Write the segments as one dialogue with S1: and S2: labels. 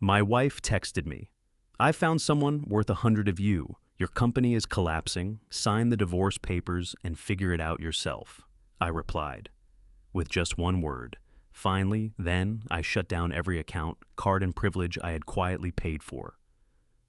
S1: My wife texted me. I found someone worth 100 of you. Your company is collapsing. Sign the divorce papers and figure it out yourself. I replied, with just one word. Finally, then, I shut down every account, card and privilege I had quietly paid for.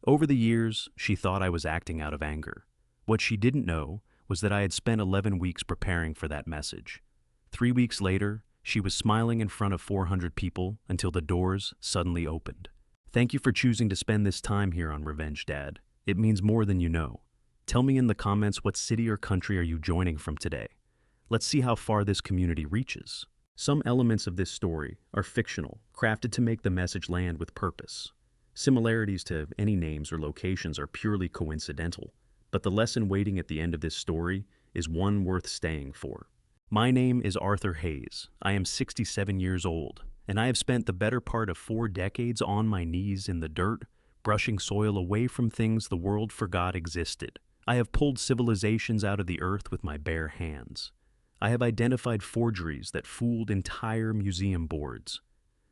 S1: Over the years, she thought I was acting out of anger. What she didn't know was that I had spent 11 weeks preparing for that message. 3 weeks later, she was smiling in front of 400 people until the doors suddenly opened. Thank you for choosing to spend this time here on Revenge, Dad. It means more than you know. Tell me in the comments what city or country are you joining from today. Let's see how far this community reaches. Some elements of this story are fictional, crafted to make the message land with purpose. Similarities to any names or locations are purely coincidental, but the lesson waiting at the end of this story is one worth staying for. My name is Arthur Hayes. I am 67 years old, and I have spent the better part of 4 decades on my knees in the dirt, brushing soil away from things the world forgot existed. I have pulled civilizations out of the earth with my bare hands. I have identified forgeries that fooled entire museum boards.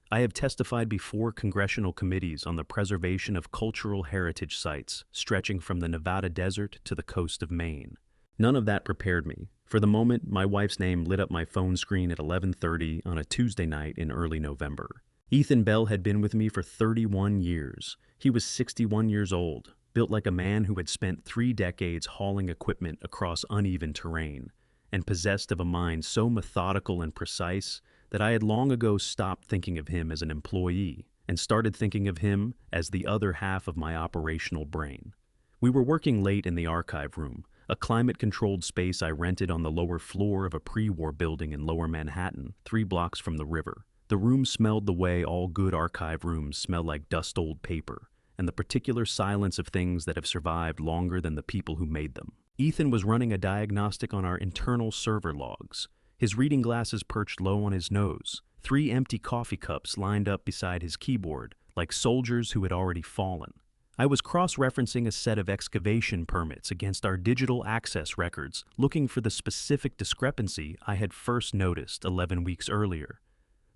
S1: I have testified before congressional committees on the preservation of cultural heritage sites stretching from the Nevada desert to the coast of Maine. None of that prepared me. For the moment, my wife's name lit up my phone screen at 11:30 on a Tuesday night in early November. Ethan Bell had been with me for 31 years. He was 61 years old, built like a man who had spent 3 decades hauling equipment across uneven terrain, and possessed of a mind so methodical and precise that I had long ago stopped thinking of him as an employee and started thinking of him as the other half of my operational brain. We were working late in the archive room, a climate-controlled space I rented on the lower floor of a pre-war building in Lower Manhattan, 3 blocks from the river. The room smelled the way all good archive rooms smell, like dust-old paper, and the particular silence of things that have survived longer than the people who made them. Ethan was running a diagnostic on our internal server logs. His reading glasses perched low on his nose, 3 empty coffee cups lined up beside his keyboard, like soldiers who had already fallen. I was cross-referencing a set of excavation permits against our digital access records, looking for the specific discrepancy I had first noticed 11 weeks earlier.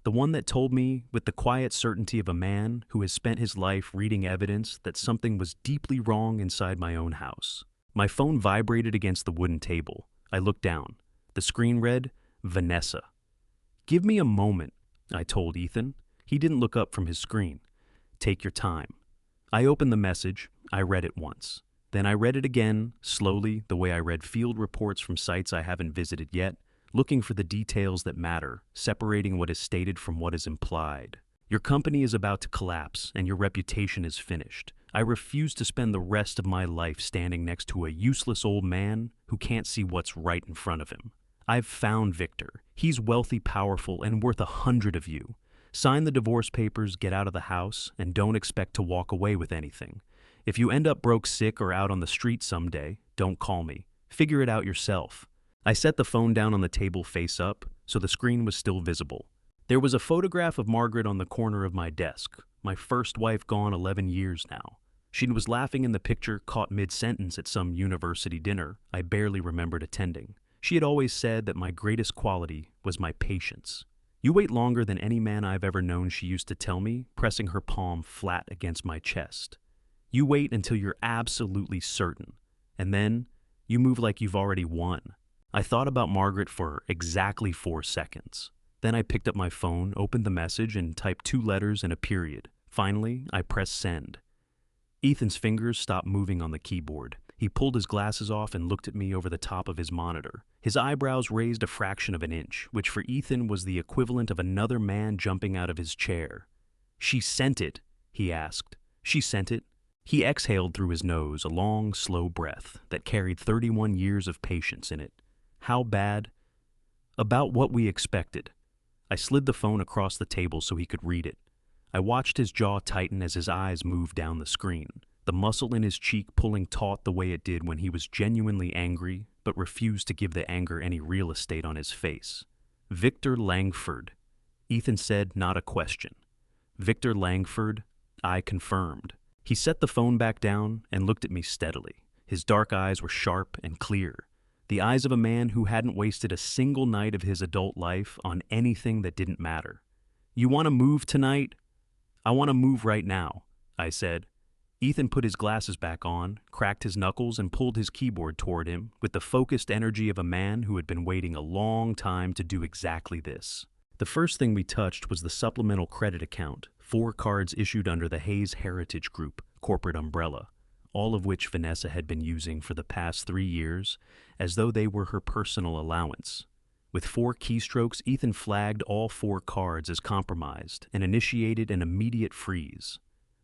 S1: The one that told me, with the quiet certainty of a man who has spent his life reading evidence, that something was deeply wrong inside my own house. My phone vibrated against the wooden table. I looked down. The screen read, Vanessa. "Give me a moment," I told Ethan. He didn't look up from his screen. "Take your time." I opened the message. I read it once. Then I read it again, slowly, the way I read field reports from sites I haven't visited yet, looking for the details that matter, separating what is stated from what is implied. Your company is about to collapse, and your reputation is finished. I refuse to spend the rest of my life standing next to a useless old man who can't see what's right in front of him. I've found Victor. He's wealthy, powerful, and worth 100 of you. Sign the divorce papers, get out of the house, and don't expect to walk away with anything. If you end up broke, sick, or out on the street someday, don't call me. Figure it out yourself. I set the phone down on the table face up, so the screen was still visible. There was a photograph of Margaret on the corner of my desk, my first wife gone 11 years now. She was laughing in the picture, caught mid-sentence at some university dinner I barely remembered attending. She had always said that my greatest quality was my patience. "You wait longer than any man I've ever known," she used to tell me, pressing her palm flat against my chest. "You wait until you're absolutely certain, and then you move like you've already won." I thought about Margaret for exactly 4 seconds. Then I picked up my phone, opened the message, and typed 2 letters and a period. Finally, I pressed send. Ethan's fingers stopped moving on the keyboard. He pulled his glasses off and looked at me over the top of his monitor. His eyebrows raised a fraction of an inch, which for Ethan was the equivalent of another man jumping out of his chair. "She sent it?" he asked. "She sent it?" He exhaled through his nose, a long, slow breath that carried 31 years of patience in it. "How bad?" "About what we expected." I slid the phone across the table so he could read it. I watched his jaw tighten as his eyes moved down the screen, the muscle in his cheek pulling taut the way it did when he was genuinely angry, but refused to give the anger any real estate on his face. "Victor Langford." Ethan said, not a question. "Victor Langford," I confirmed. He set the phone back down and looked at me steadily. His dark eyes were sharp and clear, the eyes of a man who hadn't wasted a single night of his adult life on anything that didn't matter. "You want to move tonight?" I want to move right now, I said. Ethan put his glasses back on, cracked his knuckles, and pulled his keyboard toward him with the focused energy of a man who had been waiting a long time to do exactly this. The first thing we touched was the supplemental credit account, 4 cards issued under the Hayes Heritage Group corporate umbrella, all of which Vanessa had been using for the past 3 years, as though they were her personal allowance. With 4 keystrokes, Ethan flagged all 4 cards as compromised and initiated an immediate freeze.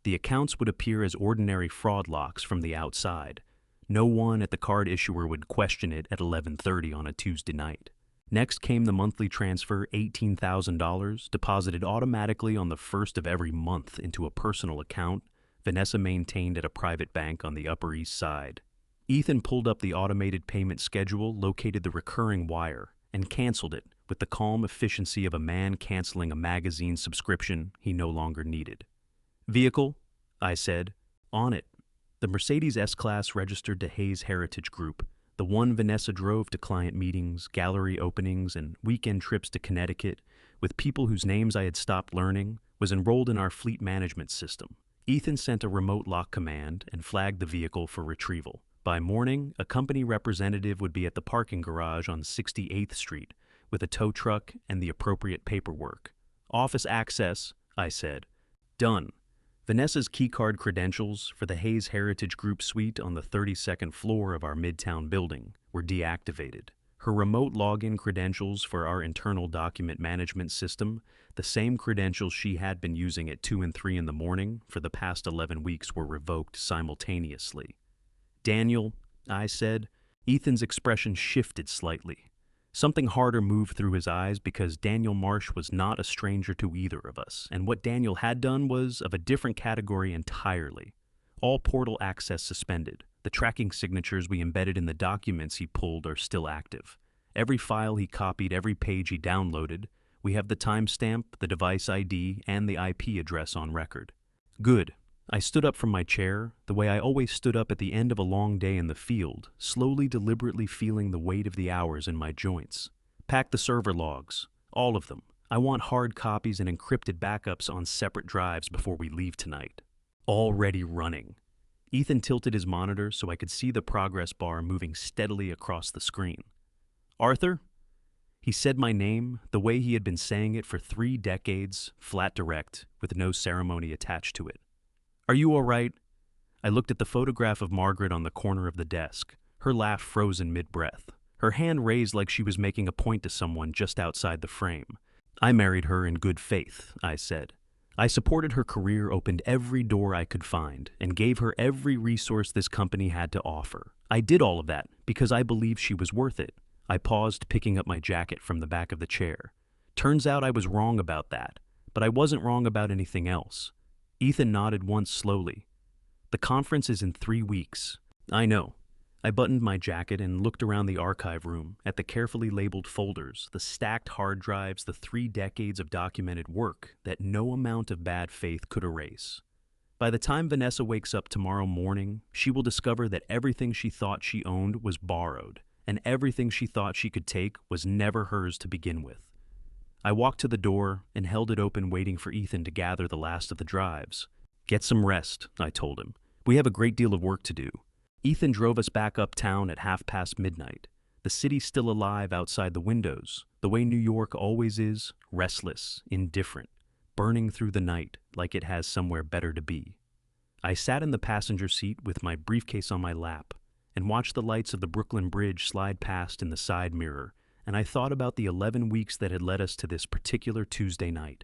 S1: The accounts would appear as ordinary fraud locks from the outside. No one at the card issuer would question it at 11:30 on a Tuesday night. Next came the monthly transfer, $18,000, deposited automatically on the first of every month into a personal account Vanessa maintained at a private bank on the Upper East Side. Ethan pulled up the automated payment schedule, located the recurring wire, and canceled it with the calm efficiency of a man canceling a magazine subscription he no longer needed. Vehicle? I said. On it. The Mercedes S-Class registered to Hayes Heritage Group, the one Vanessa drove to client meetings, gallery openings, and weekend trips to Connecticut with people whose names I had stopped learning, was enrolled in our fleet management system. Ethan sent a remote lock command and flagged the vehicle for retrieval. By morning, a company representative would be at the parking garage on 68th Street with a tow truck and the appropriate paperwork. Office access, I said. Done. Vanessa's keycard credentials for the Hayes Heritage Group suite on the 32nd floor of our Midtown building were deactivated. Her remote login credentials for our internal document management system, the same credentials she had been using at 2 and 3 in the morning for the past 11 weeks, were revoked simultaneously. Daniel, I said. Ethan's expression shifted slightly. Something harder moved through his eyes because Daniel Marsh was not a stranger to either of us, and what Daniel had done was of a different category entirely. All portal access suspended. The tracking signatures we embedded in the documents he pulled are still active. Every file he copied, every page he downloaded, we have the timestamp, the device ID, and the IP address on record. Good. I stood up from my chair, the way I always stood up at the end of a long day in the field, slowly, deliberately feeling the weight of the hours in my joints. Pack the server logs. All of them. I want hard copies and encrypted backups on separate drives before we leave tonight. Already running. Ethan tilted his monitor so I could see the progress bar moving steadily across the screen. Arthur? He said my name, the way he had been saying it for 3 decades, flat direct, with no ceremony attached to it. Are you all right? I looked at the photograph of Margaret on the corner of the desk, her laugh frozen mid-breath, her hand raised like she was making a point to someone just outside the frame. I married her in good faith, I said. I supported her career, opened every door I could find, and gave her every resource this company had to offer. I did all of that because I believed she was worth it. I paused, picking up my jacket from the back of the chair. Turns out I was wrong about that, but I wasn't wrong about anything else. Ethan nodded once slowly. The conference is in 3 weeks. I know. I buttoned my jacket and looked around the archive room at the carefully labeled folders, the stacked hard drives, the 3 decades of documented work that no amount of bad faith could erase. By the time Vanessa wakes up tomorrow morning, she will discover that everything she thought she owned was borrowed, and everything she thought she could take was never hers to begin with. I walked to the door and held it open, waiting for Ethan to gather the last of the drives. Get some rest, I told him. We have a great deal of work to do. Ethan drove us back uptown at midnight. The city still alive outside the windows, the way New York always is, restless, indifferent, burning through the night like it has somewhere better to be. I sat in the passenger seat with my briefcase on my lap and watched the lights of the Brooklyn Bridge slide past in the side mirror, and I thought about the 11 weeks that had led us to this particular Tuesday night.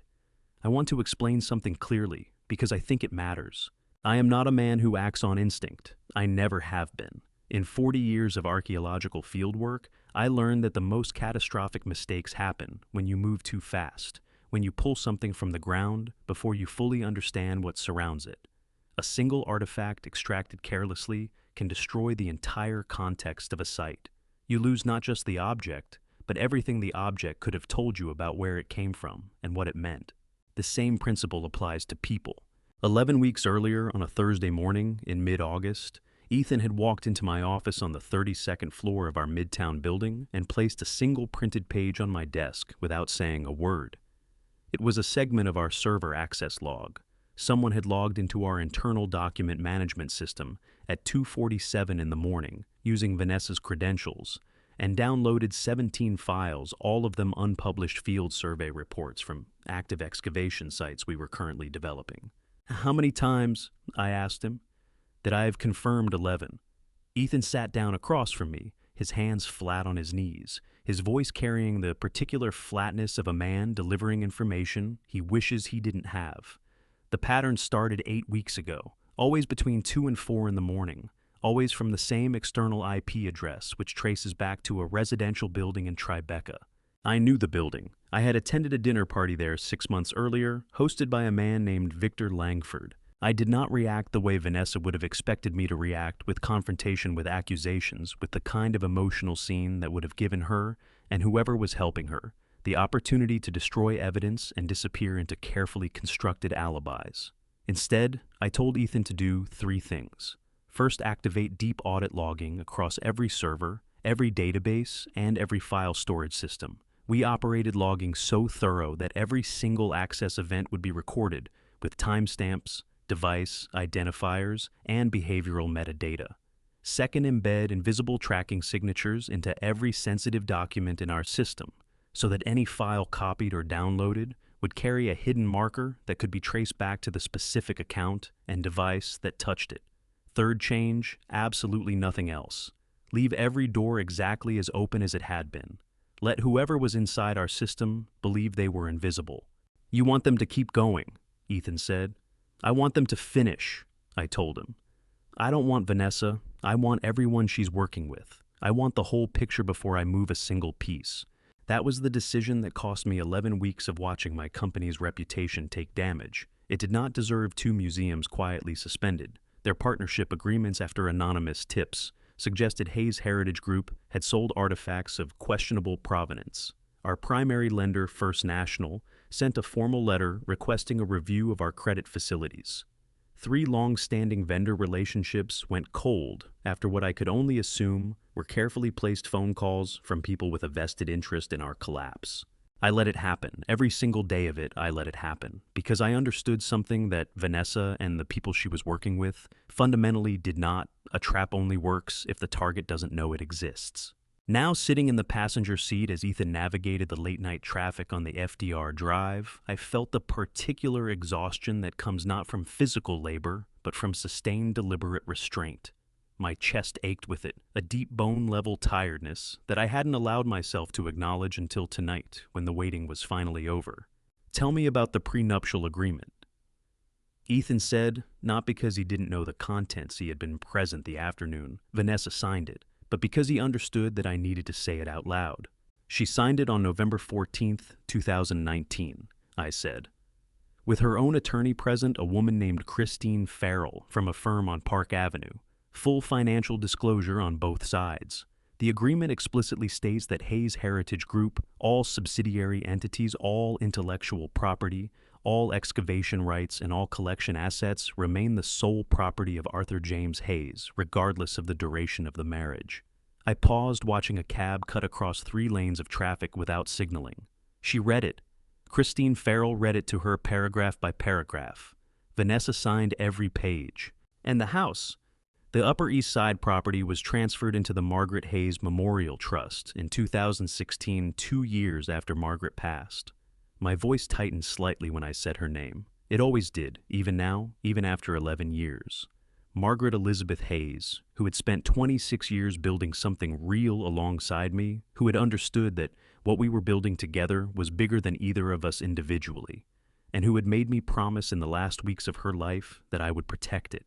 S1: I want to explain something clearly because I think it matters. I am not a man who acts on instinct. I never have been. In 40 years of archaeological fieldwork, I learned that the most catastrophic mistakes happen when you move too fast, when you pull something from the ground before you fully understand what surrounds it. A single artifact extracted carelessly can destroy the entire context of a site. You lose not just the object, but everything the object could have told you about where it came from and what it meant. The same principle applies to people. 11 weeks earlier, on a Thursday morning in mid-August, Ethan had walked into my office on the 32nd floor of our Midtown building and placed a single printed page on my desk without saying a word. It was a segment of our server access log, someone had logged into our internal document management system at 2:47 in the morning using Vanessa's credentials and downloaded 17 files, all of them unpublished field survey reports from active excavation sites we were currently developing. "How many times," I asked him. "That I have confirmed 11. Ethan sat down across from me, his hands flat on his knees, his voice carrying the particular flatness of a man delivering information he wishes he didn't have. "The pattern started 8 weeks ago, always between 2 and 4 in the morning, always from the same external IP address, which traces back to a residential building in Tribeca. I knew the building. I had attended a dinner party there 6 months earlier, hosted by a man named Victor Langford. I did not react the way Vanessa would have expected me to react with confrontation with accusations, with the kind of emotional scene that would have given her, and whoever was helping her, the opportunity to destroy evidence and disappear into carefully constructed alibis. Instead, I told Ethan to do 3 things. First, activate deep audit logging across every server, every database, and every file storage system. We operated logging so thorough that every single access event would be recorded, with timestamps, device, identifiers, and behavioral metadata. Second, embed invisible tracking signatures into every sensitive document in our system, so that any file copied or downloaded would carry a hidden marker that could be traced back to the specific account and device that touched it. Third change, absolutely nothing else. Leave every door exactly as open as it had been. Let whoever was inside our system believe they were invisible. "You want them to keep going," Ethan said. "I want them to finish," I told him. "I don't want Vanessa. I want everyone she's working with. I want the whole picture before I move a single piece." That was the decision that cost me 11 weeks of watching my company's reputation take damage. It did not deserve 2 museums quietly suspended. Their partnership agreements, after anonymous tips, suggested Hayes Heritage Group had sold artifacts of questionable provenance. Our primary lender, First National, sent a formal letter requesting a review of our credit facilities. 3 long-standing vendor relationships went cold after what I could only assume were carefully placed phone calls from people with a vested interest in our collapse. I let it happen. Every single day of it, I let it happen, because I understood something that Vanessa and the people she was working with fundamentally did not. A trap only works if the target doesn't know it exists. Now, sitting in the passenger seat as Ethan navigated the late-night traffic on the FDR Drive, I felt the particular exhaustion that comes not from physical labor, but from sustained deliberate restraint. My chest ached with it, a deep bone-level tiredness that I hadn't allowed myself to acknowledge until tonight, when the waiting was finally over. "Tell me about the prenuptial agreement." Ethan said, not because he didn't know the contents, he had been present the afternoon Vanessa signed it, but because he understood that I needed to say it out loud. "She signed it on November 14th, 2019, I said. "With her own attorney present, a woman named Christine Farrell from a firm on Park Avenue. Full financial disclosure on both sides. The agreement explicitly states that Hayes Heritage Group, all subsidiary entities, all intellectual property, all excavation rights, and all collection assets remain the sole property of Arthur James Hayes, regardless of the duration of the marriage." I paused, watching a cab cut across 3 lanes of traffic without signaling. She read it. Christine Farrell read it to her paragraph by paragraph. Vanessa signed every page. And the house. The Upper East Side property was transferred into the Margaret Hayes Memorial Trust in 2016, 2 years after Margaret passed. My voice tightened slightly when I said her name. It always did, even now, even after 11 years. Margaret Elizabeth Hayes, who had spent 26 years building something real alongside me, who had understood that what we were building together was bigger than either of us individually, and who had made me promise in the last weeks of her life that I would protect it.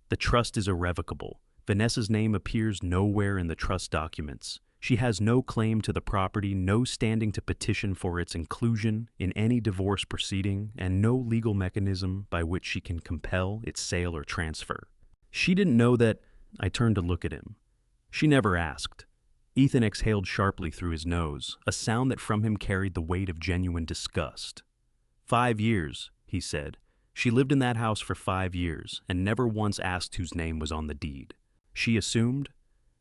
S1: The trust is irrevocable. Vanessa's name appears nowhere in the trust documents. She has no claim to the property, no standing to petition for its inclusion in any divorce proceeding, and no legal mechanism by which she can compel its sale or transfer. She didn't know that. I turned to look at him. She never asked. Ethan exhaled sharply through his nose, a sound that from him carried the weight of genuine disgust. 5 years, he said. She lived in that house for 5 years and never once asked whose name was on the deed. She assumed,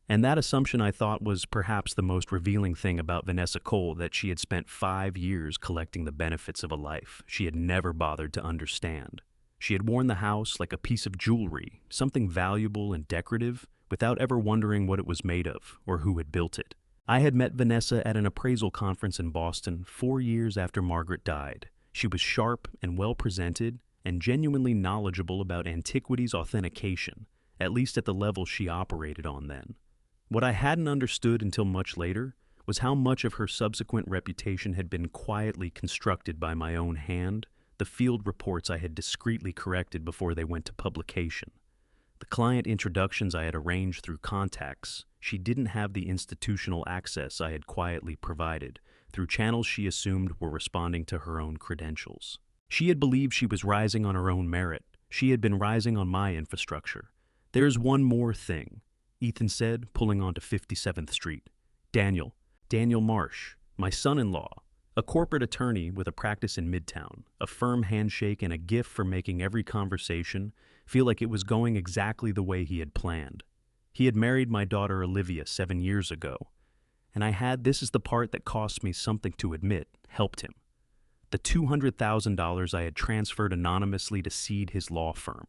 S1: and that assumption I thought was perhaps the most revealing thing about Vanessa Cole, that she had spent 5 years collecting the benefits of a life she had never bothered to understand. She had worn the house like a piece of jewelry, something valuable and decorative, without ever wondering what it was made of or who had built it. I had met Vanessa at an appraisal conference in Boston 4 years after Margaret died. She was sharp and well-presented and genuinely knowledgeable about antiquities authentication, at least at the level she operated on then. What I hadn't understood until much later was how much of her subsequent reputation had been quietly constructed by my own hand, the field reports I had discreetly corrected before they went to publication. The client introductions I had arranged through contacts she didn't have the institutional access I had quietly provided, through channels she assumed were responding to her own credentials. She had believed she was rising on her own merit. She had been rising on my infrastructure. "There's one more thing," Ethan said, pulling onto 57th Street. Daniel Marsh, my son-in-law, a corporate attorney with a practice in Midtown, a firm handshake and a gift for making every conversation feel like it was going exactly the way he had planned. He had married my daughter Olivia 7 years ago, and this is the part that cost me something to admit, helped him. The $200,000 I had transferred anonymously to seed his law firm.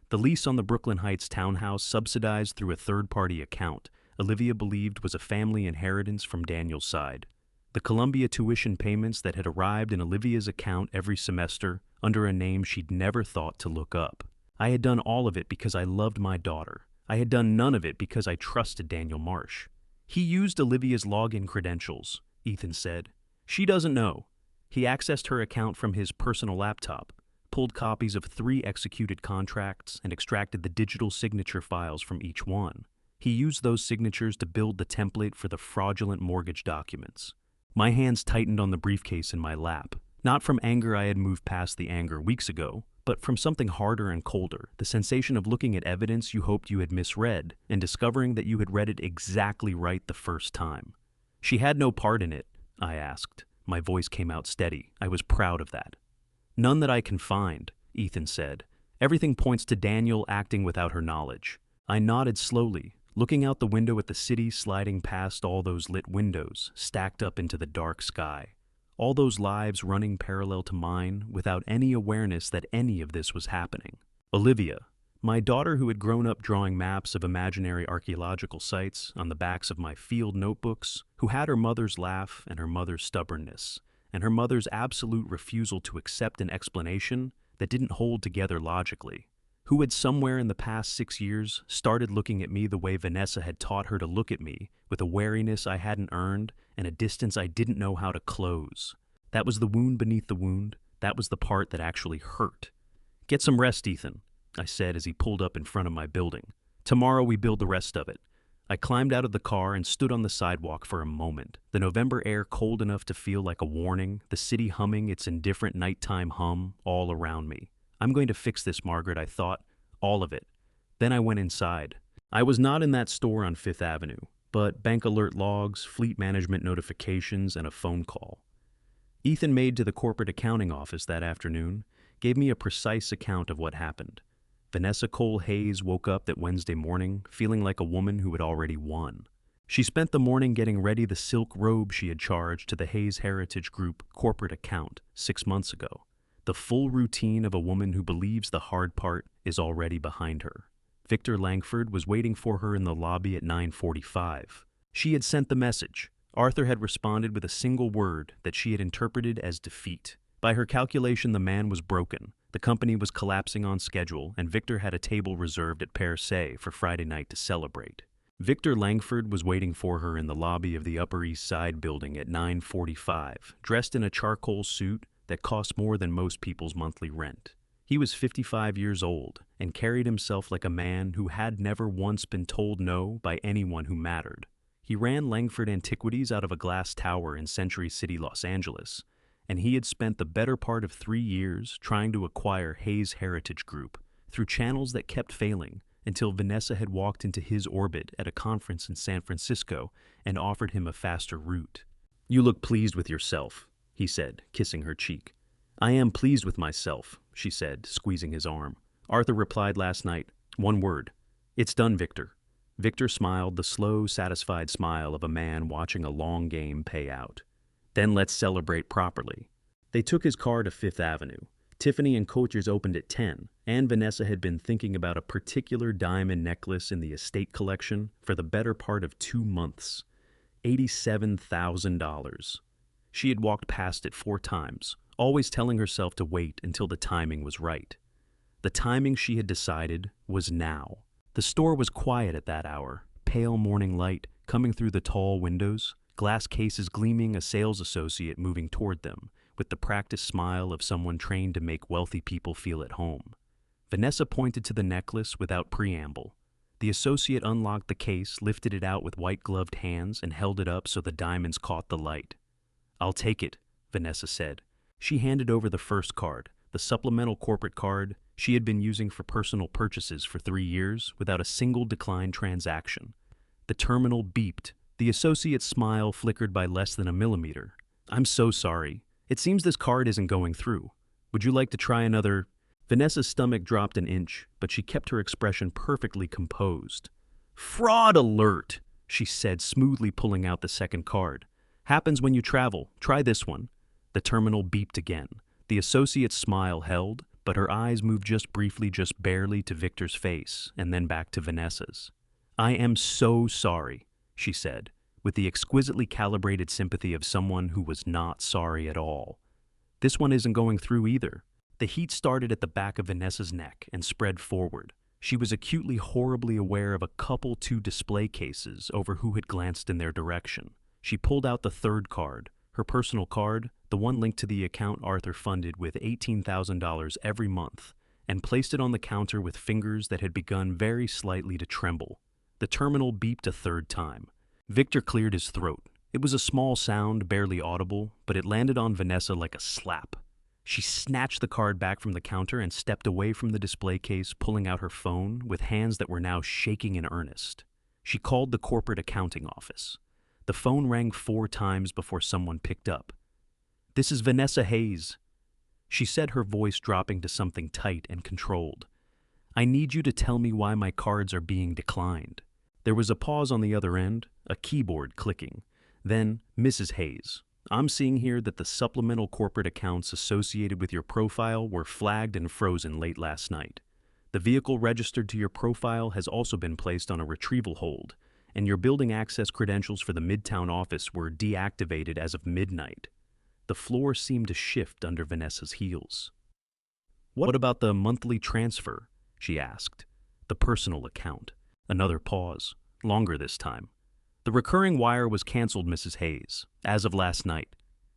S1: The lease on the Brooklyn Heights townhouse subsidized through a third-party account Olivia believed was a family inheritance from Daniel's side. The Columbia tuition payments that had arrived in Olivia's account every semester under a name she'd never thought to look up. I had done all of it because I loved my daughter. I had done none of it because I trusted Daniel Marsh. "He used Olivia's login credentials," Ethan said. "She doesn't know. He accessed her account from his personal laptop, pulled copies of 3 executed contracts, and extracted the digital signature files from each one. He used those signatures to build the template for the fraudulent mortgage documents." My hands tightened on the briefcase in my lap. Not from anger, I had moved past the anger weeks ago, but from something harder and colder, the sensation of looking at evidence you hoped you had misread and discovering that you had read it exactly right the first time. "She had no part in it?" I asked. My voice came out steady. I was proud of that. "None that I can find," Ethan said. "Everything points to Daniel acting without her knowledge." I nodded slowly, looking out the window at the city sliding past all those lit windows stacked up into the dark sky. All those lives running parallel to mine without any awareness that any of this was happening. Olivia, my daughter who had grown up drawing maps of imaginary archaeological sites on the backs of my field notebooks, who had her mother's laugh and her mother's stubbornness, and her mother's absolute refusal to accept an explanation that didn't hold together logically, who had somewhere in the past 6 years started looking at me the way Vanessa had taught her to look at me, with a wariness I hadn't earned and a distance I didn't know how to close. That was the wound beneath the wound. That was the part that actually hurt. "Get some rest, Ethan," I said as he pulled up in front of my building. "Tomorrow we build the rest of it." I climbed out of the car and stood on the sidewalk for a moment, the November air cold enough to feel like a warning, the city humming its indifferent nighttime hum all around me. "I'm going to fix this, Margaret," I thought. All of it. Then I went inside. I was not in that store on Fifth Avenue, but bank alert logs, fleet management notifications, and a phone call. Ethan made to the corporate accounting office that afternoon, gave me a precise account of what happened. Vanessa Cole Hayes woke up that Wednesday morning feeling like a woman who had already won. She spent the morning getting ready the silk robe she had charged to the Hayes Heritage Group corporate account 6 months ago. The full routine of a woman who believes the hard part is already behind her. Victor Langford was waiting for her in the lobby at 9:45. She had sent the message. Arthur had responded with a single word that she had interpreted as defeat. By her calculation, the man was broken. The company was collapsing on schedule, and Victor had a table reserved at Per Se for Friday night to celebrate. Victor Langford was waiting for her in the lobby of the Upper East Side building at 9:45, dressed in a charcoal suit that cost more than most people's monthly rent. He was 55 years old and carried himself like a man who had never once been told no by anyone who mattered. He ran Langford Antiquities out of a glass tower in Century City, Los Angeles, and he had spent the better part of 3 years trying to acquire Hayes Heritage Group through channels that kept failing until Vanessa had walked into his orbit at a conference in San Francisco and offered him a faster route. "You look pleased with yourself," he said, kissing her cheek. "I am pleased with myself," she said, squeezing his arm. "Arthur replied last night. 1 word. It's done, Victor." Victor smiled, the slow, satisfied smile of a man watching a long game pay out. "Then let's celebrate properly." They took his car to Fifth Avenue. Tiffany and Coachers opened at 10, and Vanessa had been thinking about a particular diamond necklace in the estate collection for the better part of 2 months. $87,000. She had walked past it 4 times, always telling herself to wait until the timing was right. The timing she had decided was now. The store was quiet at that hour, pale morning light coming through the tall windows, glass cases gleaming, a sales associate moving toward them, with the practiced smile of someone trained to make wealthy people feel at home. Vanessa pointed to the necklace without preamble. The associate unlocked the case, lifted it out with white-gloved hands, and held it up so the diamonds caught the light. "I'll take it," Vanessa said. She handed over the first card, the supplemental corporate card she had been using for personal purchases for 3 years without a single declined transaction. The terminal beeped. The associate's smile flickered by less than a millimeter. "I'm so sorry. It seems this card isn't going through. Would you like to try another?" Vanessa's stomach dropped an inch, but she kept her expression perfectly composed. "Fraud alert," she said, smoothly pulling out the second card. "Happens when you travel. Try this one." The terminal beeped again. The associate's smile held, but her eyes moved just briefly, just barely, to Victor's face, and then back to Vanessa's. "I am so sorry," she said, with the exquisitely calibrated sympathy of someone who was not sorry at all. "This one isn't going through either." The heat started at the back of Vanessa's neck and spread forward. She was acutely, horribly aware of a couple 2 display cases over who had glanced in their direction. She pulled out the third card, her personal card, the one linked to the account Arthur funded with $18,000 every month, and placed it on the counter with fingers that had begun very slightly to tremble. The terminal beeped a third time. Victor cleared his throat. It was a small sound, barely audible, but it landed on Vanessa like a slap. She snatched the card back from the counter and stepped away from the display case, pulling out her phone with hands that were now shaking in earnest. She called the corporate accounting office. The phone rang 4 times before someone picked up. "This is Vanessa Hayes," she said, her voice dropping to something tight and controlled. "I need you to tell me why my cards are being declined." There was a pause on the other end, a keyboard clicking. Then, "Mrs. Hayes, I'm seeing here that the supplemental corporate accounts associated with your profile were flagged and frozen late last night. The vehicle registered to your profile has also been placed on a retrieval hold, and your building access credentials for the Midtown office were deactivated as of midnight." The floor seemed to shift under Vanessa's heels. "What about the monthly transfer?" she asked. "The personal account." Another pause, longer this time. "The recurring wire was canceled, Mrs. Hayes, as of last night."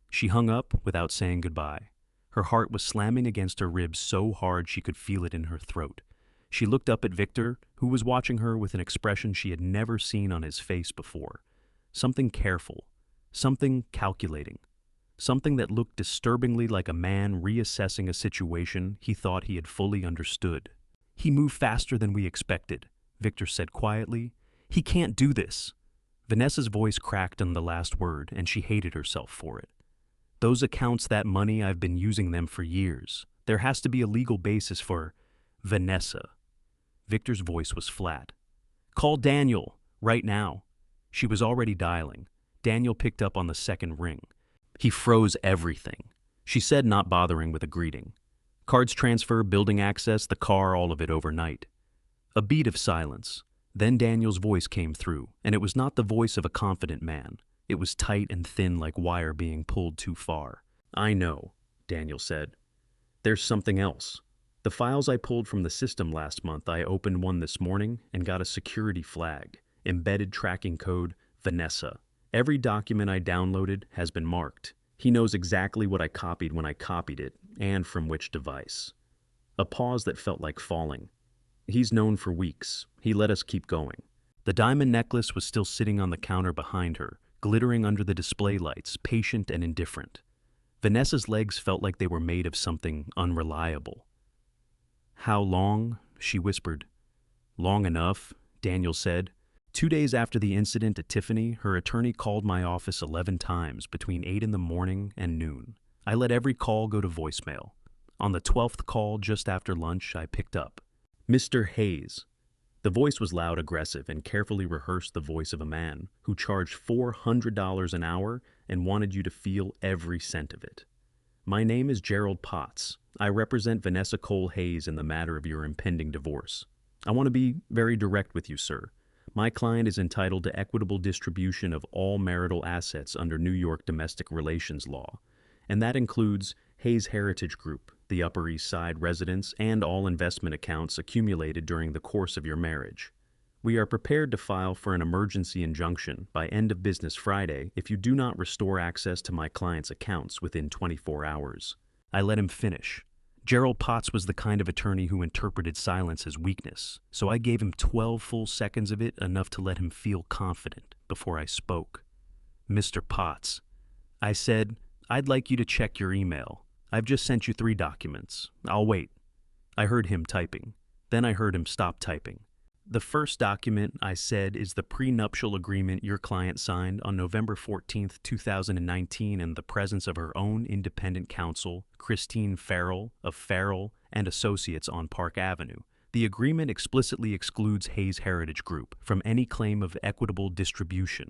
S1: She hung up without saying goodbye. Her heart was slamming against her ribs so hard she could feel it in her throat. She looked up at Victor, who was watching her with an expression she had never seen on his face before. Something careful, something calculating, something that looked disturbingly like a man reassessing a situation he thought he had fully understood. "He moved faster than we expected," Victor said quietly. "He can't do this." Vanessa's voice cracked on the last word, and she hated herself for it. "Those accounts, that money, I've been using them for years. There has to be a legal basis for—" "Vanessa." Victor's voice was flat. "Call Daniel, right now." She was already dialing. Daniel picked up on the second ring. "He froze everything," she said, not bothering with a greeting. "Cards transfer, building access, the car, all of it overnight." A beat of silence. Then Daniel's voice came through, and it was not the voice of a confident man. It was tight and thin like wire being pulled too far. "I know," Daniel said. "There's something else. The files I pulled from the system last month, I opened one this morning and got a security flag. Embedded tracking code, Vanessa. Every document I downloaded has been marked. He knows exactly what I copied when I copied it, and from which device." A pause that felt like falling. "He's known for weeks. He let us keep going." The diamond necklace was still sitting on the counter behind her, glittering under the display lights, patient and indifferent. Vanessa's legs felt like they were made of something unreliable. "How long?" she whispered. "Long enough," Daniel said. 2 days after the incident at Tiffany, her attorney called my office 11 times between 8 in the morning and noon. I let every call go to voicemail. On the 12th call, just after lunch, I picked up. "Mr. Hayes." The voice was loud, aggressive, and carefully rehearsed the voice of a man who charged $400 an hour and wanted you to feel every cent of it. My name is Gerald Potts. I represent Vanessa Cole Hayes in the matter of your impending divorce. I want to be very direct with you, sir. My client is entitled to equitable distribution of all marital assets under New York domestic relations law, and that includes Hayes Heritage Group, the Upper East Side residence, and all investment accounts accumulated during the course of your marriage. We are prepared to file for an emergency injunction by end of business Friday if you do not restore access to my client's accounts within 24 hours. I let him finish. Gerald Potts was the kind of attorney who interpreted silence as weakness, so I gave him 12 full seconds of it, enough to let him feel confident, before I spoke. Mr. Potts, I said, I'd like you to check your email. I've just sent you 3 documents. I'll wait. I heard him typing. Then I heard him stop typing. The first document, I said, is the prenuptial agreement your client signed on November 14th, 2019 in the presence of her own independent counsel, Christine Farrell of Farrell and Associates on Park Avenue. The agreement explicitly excludes Hayes Heritage Group from any claim of equitable distribution.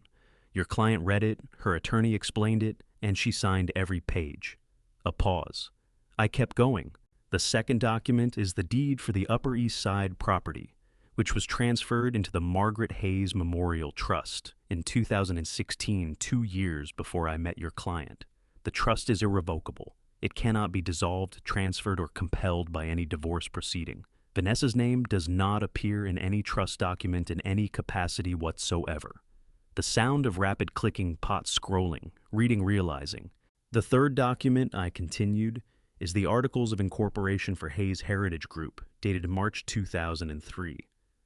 S1: Your client read it, her attorney explained it, and she signed every page. A pause. I kept going. The second document is the deed for the Upper East Side property, which was transferred into the Margaret Hayes Memorial Trust in 2016, 2 years before I met your client. The trust is irrevocable. It cannot be dissolved, transferred, or compelled by any divorce proceeding. Vanessa's name does not appear in any trust document in any capacity whatsoever. The sound of rapid clicking, Potts scrolling, reading, realizing. The third document, I continued, is the Articles of Incorporation for Hayes Heritage Group, dated March 2003.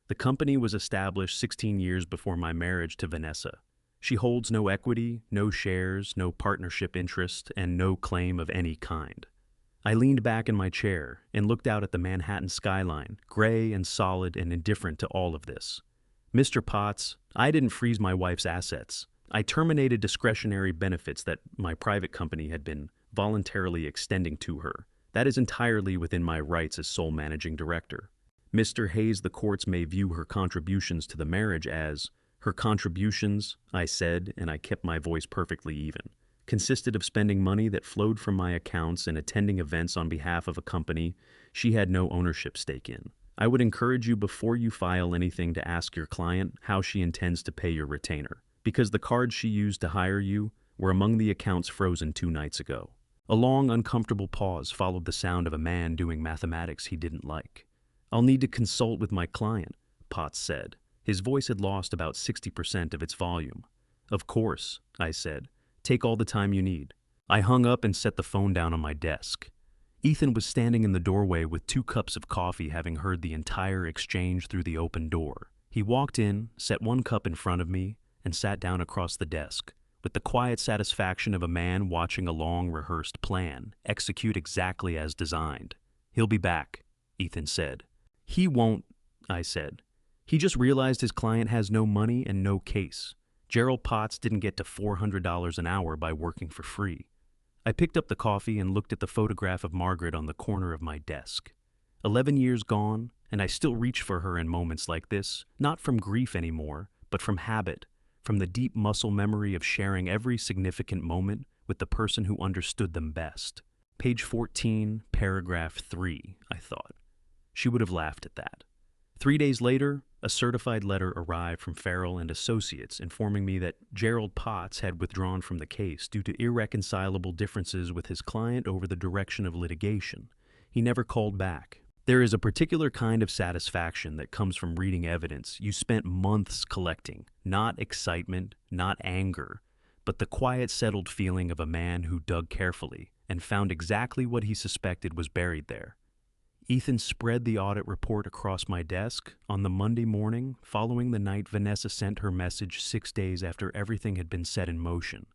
S1: The company was established 16 years before my marriage to Vanessa. She holds no equity, no shares, no partnership interest, and no claim of any kind. I leaned back in my chair and looked out at the Manhattan skyline, gray and solid and indifferent to all of this. Mr. Potts, I didn't freeze my wife's assets. I terminated discretionary benefits that my private company had been voluntarily extending to her. That is entirely within my rights as sole managing director. Mr. Hayes, the courts may view her contributions to the marriage as her contributions, I said, and I kept my voice perfectly even, consisted of spending money that flowed from my accounts and attending events on behalf of a company she had no ownership stake in. I would encourage you before you file anything to ask your client how she intends to pay your retainer, because the cards she used to hire you were among the accounts frozen 2 nights ago. A long, uncomfortable pause followed the sound of a man doing mathematics he didn't like. I'll need to consult with my client, Potts said. His voice had lost about 60% of its volume. Of course, I said. Take all the time you need. I hung up and set the phone down on my desk. Ethan was standing in the doorway with 2 cups of coffee, having heard the entire exchange through the open door. He walked in, set 1 cup in front of me, and sat down across the desk, with the quiet satisfaction of a man watching a long-rehearsed plan execute exactly as designed. He'll be back, Ethan said. He won't, I said. He just realized his client has no money and no case. Gerald Potts didn't get to $400 an hour by working for free. I picked up the coffee and looked at the photograph of Margaret on the corner of my desk. 11 years gone, and I still reach for her in moments like this, not from grief anymore, but from habit, from the deep muscle memory of sharing every significant moment with the person who understood them best. Page 14, paragraph 3, I thought. She would have laughed at that. 3 days later, a certified letter arrived from Farrell and Associates informing me that Gerald Potts had withdrawn from the case due to irreconcilable differences with his client over the direction of litigation. He never called back. There is a particular kind of satisfaction that comes from reading evidence you spent months collecting, not excitement, not anger, but the quiet, settled feeling of a man who dug carefully and found exactly what he suspected was buried there. Ethan spread the audit report across my desk on the Monday morning following the night Vanessa sent her message 6 days after everything had been set in motion.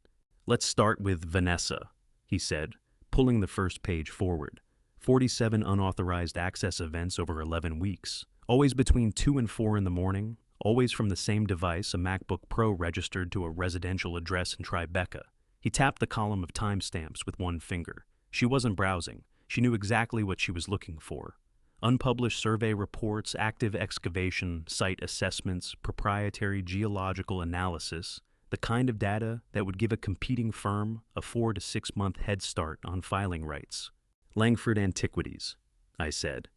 S1: Let's start with Vanessa, he said, pulling the first page forward. 47 unauthorized access events over 11 weeks, always between 2 and 4 in the morning, always from the same device, a MacBook Pro registered to a residential address in Tribeca. He tapped the column of timestamps with 1 finger. She wasn't browsing. She knew exactly what she was looking for. Unpublished survey reports, active excavation, site assessments, proprietary geological analysis, the kind of data that would give a competing firm a 4 to 6 month head start on filing rights. Langford Antiquities, I said.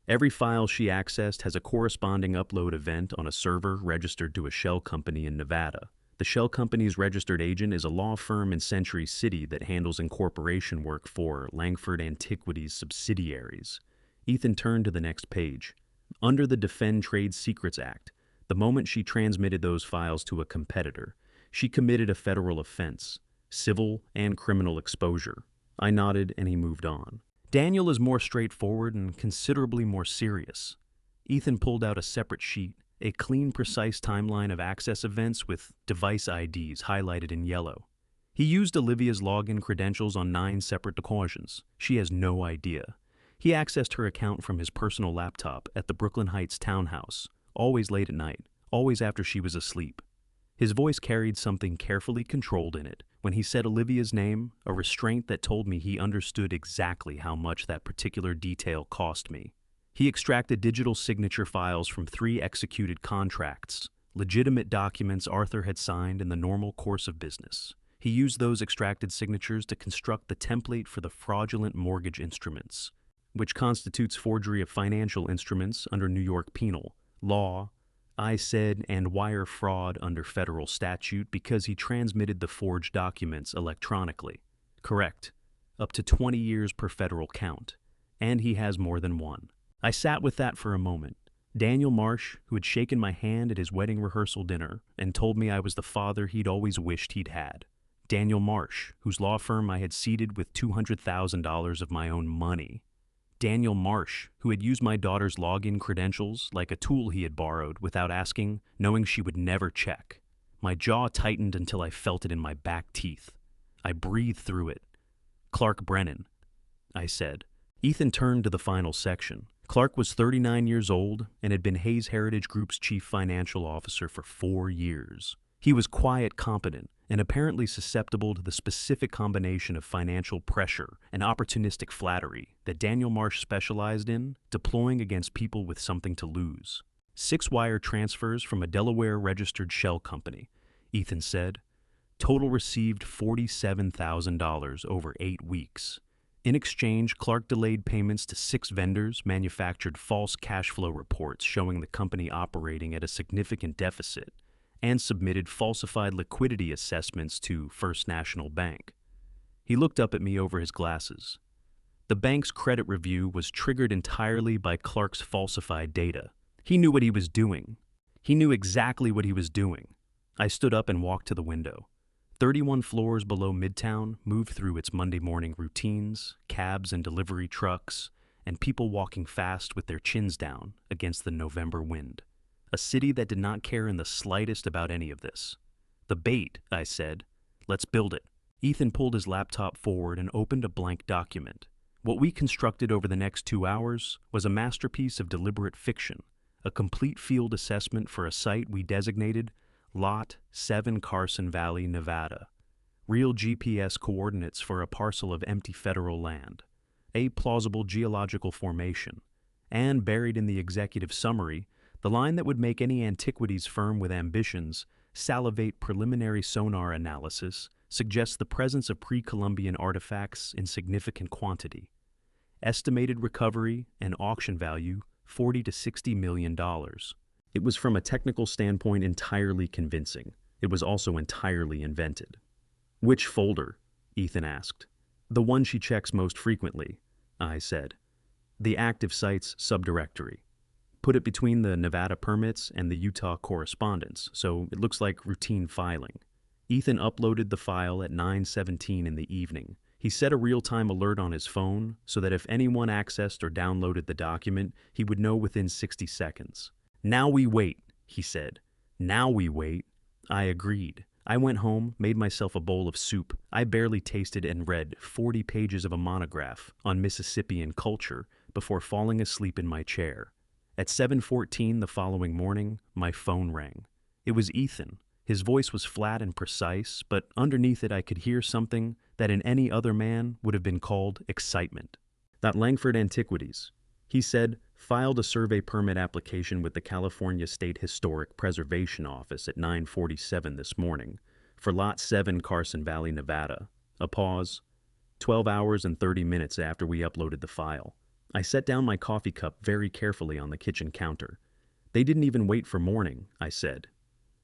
S1: Every file she accessed has a corresponding upload event on a server registered to a shell company in Nevada. The shell company's registered agent is a law firm in Century City that handles incorporation work for Langford Antiquities subsidiaries. Ethan turned to the next page. Under the Defend Trade Secrets Act, the moment she transmitted those files to a competitor, she committed a federal offense, civil and criminal exposure. I nodded and he moved on. Daniel is more straightforward and considerably more serious. Ethan pulled out a separate sheet, a clean, precise timeline of access events with device IDs highlighted in yellow. He used Olivia's login credentials on 9 separate occasions. She has no idea. He accessed her account from his personal laptop at the Brooklyn Heights townhouse, always late at night, always after she was asleep. His voice carried something carefully controlled in it. When he said Olivia's name, a restraint that told me he understood exactly how much that particular detail cost me. He extracted digital signature files from 3 executed contracts, legitimate documents Arthur had signed in the normal course of business. He used those extracted signatures to construct the template for the fraudulent mortgage instruments, which constitutes forgery of financial instruments under New York penal law, I said, and wire fraud under federal statute because he transmitted the forged documents electronically. Correct. Up to 20 years per federal count. And he has more than one. I sat with that for a moment. Daniel Marsh, who had shaken my hand at his wedding rehearsal dinner and told me I was the father he'd always wished he'd had. Daniel Marsh, whose law firm I had seeded with $200,000 of my own money. Daniel Marsh, who had used my daughter's login credentials like a tool he had borrowed without asking, knowing she would never check. My jaw tightened until I felt it in my back teeth. I breathed through it. Clark Brennan, I said. Ethan turned to the final section. Clark was 39 years old and had been Hayes Heritage Group's chief financial officer for 4 years. He was quiet, competent, and apparently susceptible to the specific combination of financial pressure and opportunistic flattery that Daniel Marsh specialized in, deploying against people with something to lose. 6 wire transfers from a Delaware-registered shell company, Ethan said. Total received $47,000 over 8 weeks. In exchange, Clark delayed payments to 6 vendors, manufactured false cash flow reports showing the company operating at a significant deficit, and submitted falsified liquidity assessments to First National Bank. He looked up at me over his glasses. The bank's credit review was triggered entirely by Clark's falsified data. He knew what he was doing. He knew exactly what he was doing. I stood up and walked to the window. 31 floors below Midtown moved through its Monday morning routines, cabs and delivery trucks, and people walking fast with their chins down against the November wind. A city that did not care in the slightest about any of this. The bait, I said. Let's build it. Ethan pulled his laptop forward and opened a blank document. What we constructed over the next 2 hours was a masterpiece of deliberate fiction, a complete field assessment for a site we designated Lot 7 Carson Valley, Nevada. Real GPS coordinates for a parcel of empty federal land. A plausible geological formation. And buried in the executive summary, the line that would make any antiquities firm with ambitions salivate preliminary sonar analysis suggests the presence of pre-Columbian artifacts in significant quantity. Estimated recovery and auction value $40 to $60 million. It was from a technical standpoint entirely convincing. It was also entirely invented. Which folder? Ethan asked. The one she checks most frequently, I said. The active sites subdirectory. Put it between the Nevada permits and the Utah correspondence, so it looks like routine filing. Ethan uploaded the file at 9:17 in the evening. He set a real-time alert on his phone so that if anyone accessed or downloaded the document, he would know within 60 seconds. Now we wait, he said. Now we wait. I agreed. I went home, made myself a bowl of soup. I barely tasted and read 40 pages of a monograph on Mississippian culture before falling asleep in my chair. At 7:14 the following morning, my phone rang. It was Ethan. His voice was flat and precise, but underneath it I could hear something that in any other man would have been called excitement. That Langford Antiquities, he said, filed a survey permit application with the California State Historic Preservation Office at 9:47 this morning, For Lot 7, Carson Valley, Nevada. A pause. 12 hours and 30 minutes after we uploaded the file. I set down my coffee cup very carefully on the kitchen counter. They didn't even wait for morning, I said.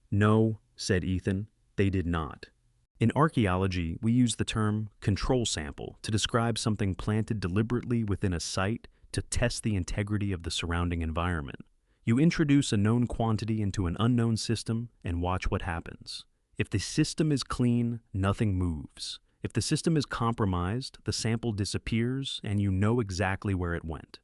S1: No, said Ethan, they did not. In archaeology, we use the term control sample to describe something planted deliberately within a site to test the integrity of the surrounding environment. You introduce a known quantity into an unknown system and watch what happens. If the system is clean, nothing moves. If the system is compromised, the sample disappears and you know exactly where it went.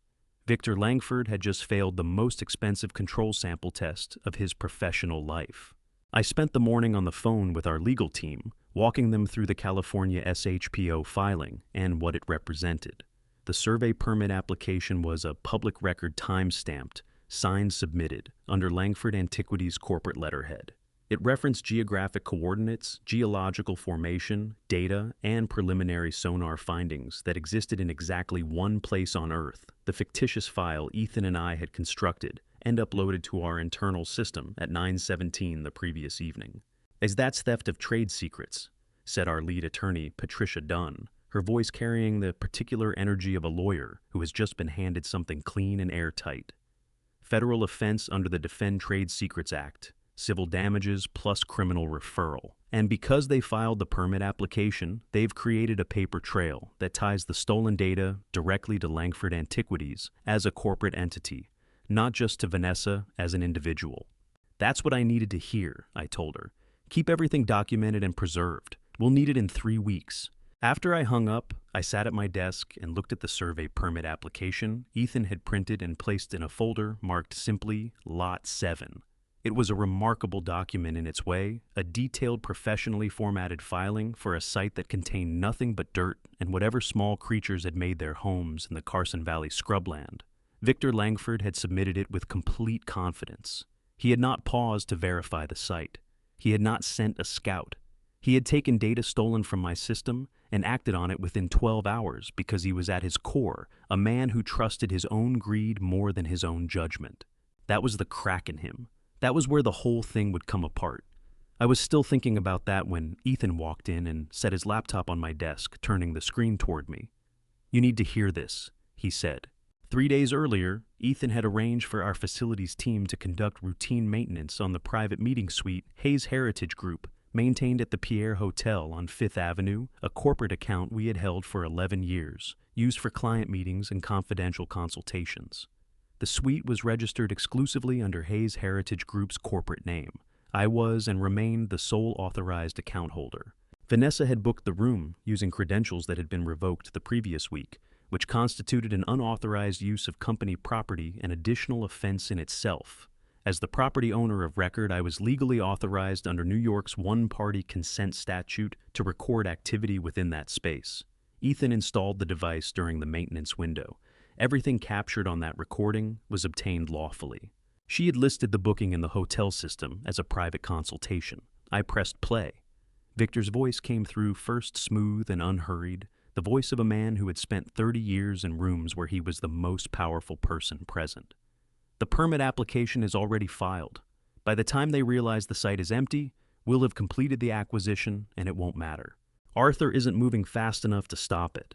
S1: Victor Langford had just failed the most expensive control sample test of his professional life. I spent the morning on the phone with our legal team, walking them through the California SHPO filing and what it represented. The survey permit application was a public record time-stamped, signed submitted, under Langford Antiquities corporate letterhead. It referenced geographic coordinates, geological formation, data, and preliminary sonar findings that existed in exactly one place on Earth, the fictitious file Ethan and I had constructed and uploaded to our internal system at 9:17 the previous evening. "As that's theft of trade secrets," said our lead attorney, Patricia Dunn, her voice carrying the particular energy of a lawyer who has just been handed something clean and airtight. "Federal offense under the Defend Trade Secrets Act, civil damages plus criminal referral. And because they filed the permit application, they've created a paper trail that ties the stolen data directly to Langford Antiquities as a corporate entity, not just to Vanessa as an individual." "That's what I needed to hear," I told her. "Keep everything documented and preserved. We'll need it in 3 weeks." After I hung up, I sat at my desk and looked at the survey permit application Ethan had printed and placed in a folder marked simply Lot 7. It was a remarkable document in its way, a detailed, professionally formatted filing for a site that contained nothing but dirt and whatever small creatures had made their homes in the Carson Valley scrubland. Victor Langford had submitted it with complete confidence. He had not paused to verify the site. He had not sent a scout. He had taken data stolen from my system and acted on it within 12 hours because he was at his core a man who trusted his own greed more than his own judgment. That was the crack in him. That was where the whole thing would come apart. I was still thinking about that when Ethan walked in and set his laptop on my desk, turning the screen toward me. "You need to hear this," he said. 3 days earlier, Ethan had arranged for our facilities team to conduct routine maintenance on the private meeting suite Hayes Heritage Group maintained at the Pierre Hotel on 5th Avenue, a corporate account we had held for 11 years, used for client meetings and confidential consultations. The suite was registered exclusively under Hayes Heritage Group's corporate name. I was and remained the sole authorized account holder. Vanessa had booked the room using credentials that had been revoked the previous week, which constituted an unauthorized use of company property, an additional offense in itself. As the property owner of record, I was legally authorized under New York's one-party consent statute to record activity within that space. Ethan installed the device during the maintenance window. Everything captured on that recording was obtained lawfully. She had listed the booking in the hotel system as a private consultation. I pressed play. Victor's voice came through first smooth and unhurried, the voice of a man who had spent 30 years in rooms where he was the most powerful person present. "The permit application is already filed. By the time they realize the site is empty, we'll have completed the acquisition and it won't matter. Arthur isn't moving fast enough to stop it."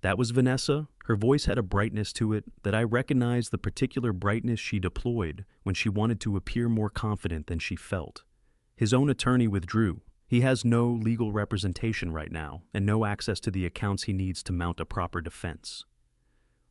S1: That was Vanessa. Her voice had a brightness to it that I recognized the particular brightness she deployed when she wanted to appear more confident than she felt. His own attorney withdrew. He has no legal representation right now and no access to the accounts he needs to mount a proper defense.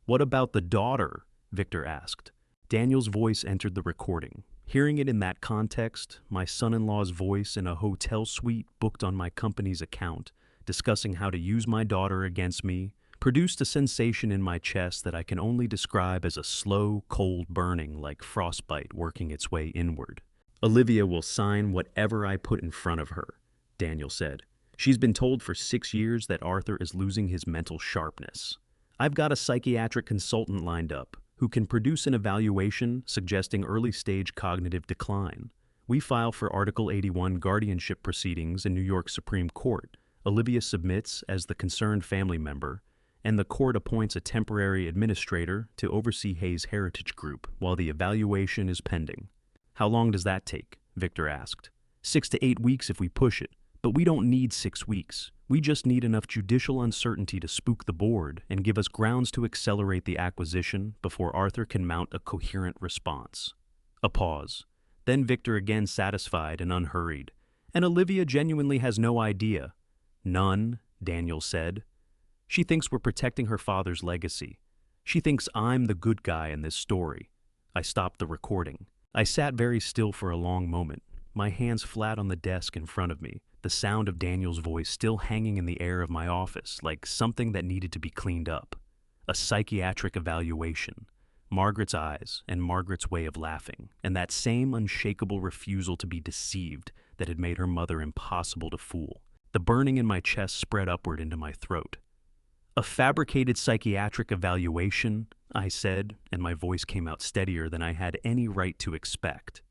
S1: "What about the daughter?" Victor asked. Daniel's voice entered the recording. Hearing it in that context, my son-in-law's voice in a hotel suite booked on my company's account, discussing how to use my daughter against me, produced a sensation in my chest that I can only describe as a slow, cold burning like frostbite working its way inward. "Olivia will sign whatever I put in front of her," Daniel said. "She's been told for 6 years that Arthur is losing his mental sharpness. I've got a psychiatric consultant lined up who can produce an evaluation suggesting early-stage cognitive decline. We file for Article 81 guardianship proceedings in New York Supreme Court. Olivia submits as the concerned family member, and the court appoints a temporary administrator to oversee Hayes Heritage Group while the evaluation is pending." "How long does that take?" Victor asked. 6 to 8 weeks if we push it, But we don't need 6 weeks. We just need enough judicial uncertainty to spook the board and give us grounds to accelerate the acquisition before Arthur can mount a coherent response. A pause. Then Victor again satisfied and unhurried. And Olivia genuinely has no idea. None, Daniel said. She thinks we're protecting her father's legacy. She thinks I'm the good guy in this story. I stopped the recording. I sat very still for a long moment, my hands flat on the desk in front of me, the sound of Daniel's voice still hanging in the air of my office like something that needed to be cleaned up. A psychiatric evaluation. Margaret's eyes and Margaret's way of laughing, and that same unshakable refusal to be deceived that had made her mother impossible to fool. The burning in my chest spread upward into my throat. A fabricated psychiatric evaluation, I said, and my voice came out steadier than I had any right to expect.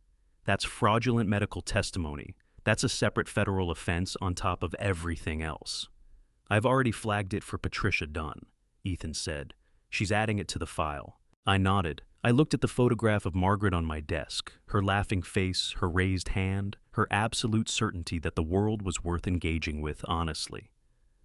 S1: That's fraudulent medical testimony. That's a separate federal offense on top of everything else. I've already flagged it for Patricia Dunn, Ethan said. She's adding it to the file. I nodded. I looked at the photograph of Margaret on my desk, her laughing face, her raised hand, her absolute certainty that the world was worth engaging with honestly.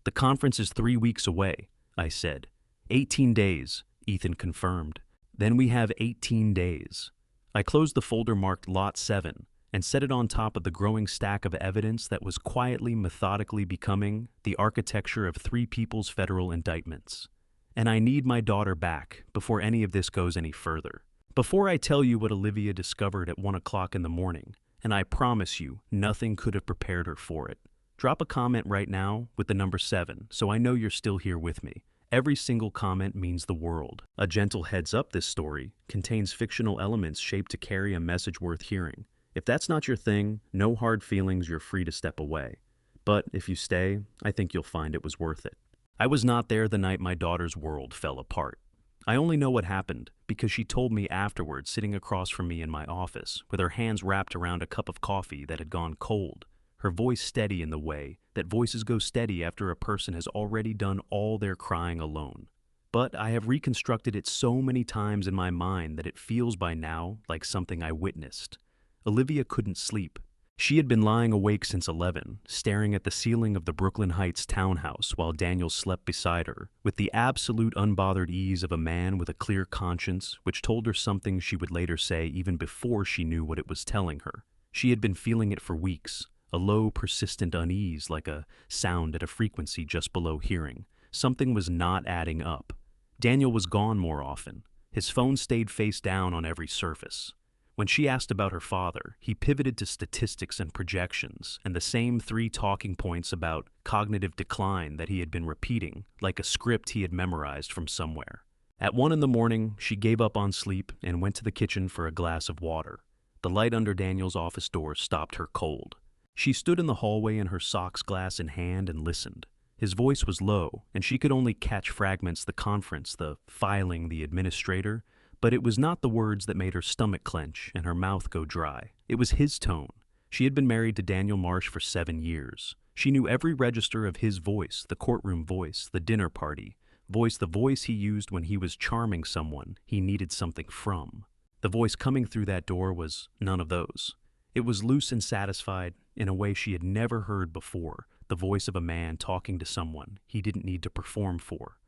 S1: The conference is 3 weeks away, I said. 18 days, Ethan confirmed. Then we have 18 days. I closed the folder marked Lot 7 and set it on top of the growing stack of evidence that was quietly, methodically becoming the architecture of 3 people's federal indictments. And I need my daughter back before any of this goes any further. Before I tell you what Olivia discovered at 1 o'clock in the morning, and I promise you nothing could have prepared her for it, drop a comment right now with the number 7 so I know you're still here with me. Every single comment means the world. A gentle heads up, this story contains fictional elements shaped to carry a message worth hearing. If that's not your thing, no hard feelings, you're free to step away. But if you stay, I think you'll find it was worth it. I was not there the night my daughter's world fell apart. I only know what happened because she told me afterwards, sitting across from me in my office, with her hands wrapped around a cup of coffee that had gone cold, her voice steady in the way that voices go steady after a person has already done all their crying alone. But I have reconstructed it so many times in my mind that it feels by now like something I witnessed. Olivia couldn't sleep. She had been lying awake since 11, staring at the ceiling of the Brooklyn Heights townhouse while Daniel slept beside her, with the absolute unbothered ease of a man with a clear conscience, which told her something she would later say even before she knew what it was telling her. She had been feeling it for weeks, a low, persistent unease like a sound at a frequency just below hearing. Something was not adding up. Daniel was gone more often. His phone stayed face down on every surface. When she asked about her father, he pivoted to statistics and projections, and the same 3 talking points about cognitive decline that he had been repeating, like a script he had memorized from somewhere. At 1 in the morning, she gave up on sleep and went to the kitchen for a glass of water. The light under Daniel's office door stopped her cold. She stood in the hallway in her socks glass in hand and listened. His voice was low, and she could only catch fragments: the conference, the filing, the administrator. But it was not the words that made her stomach clench and her mouth go dry. It was his tone. She had been married to Daniel Marsh for 7 years. She knew every register of his voice, the courtroom voice, the dinner party voice, the voice he used when he was charming someone he needed something from. The voice coming through that door was none of those. It was loose and satisfied in a way she had never heard before, the voice of a man talking to someone he didn't need to perform for.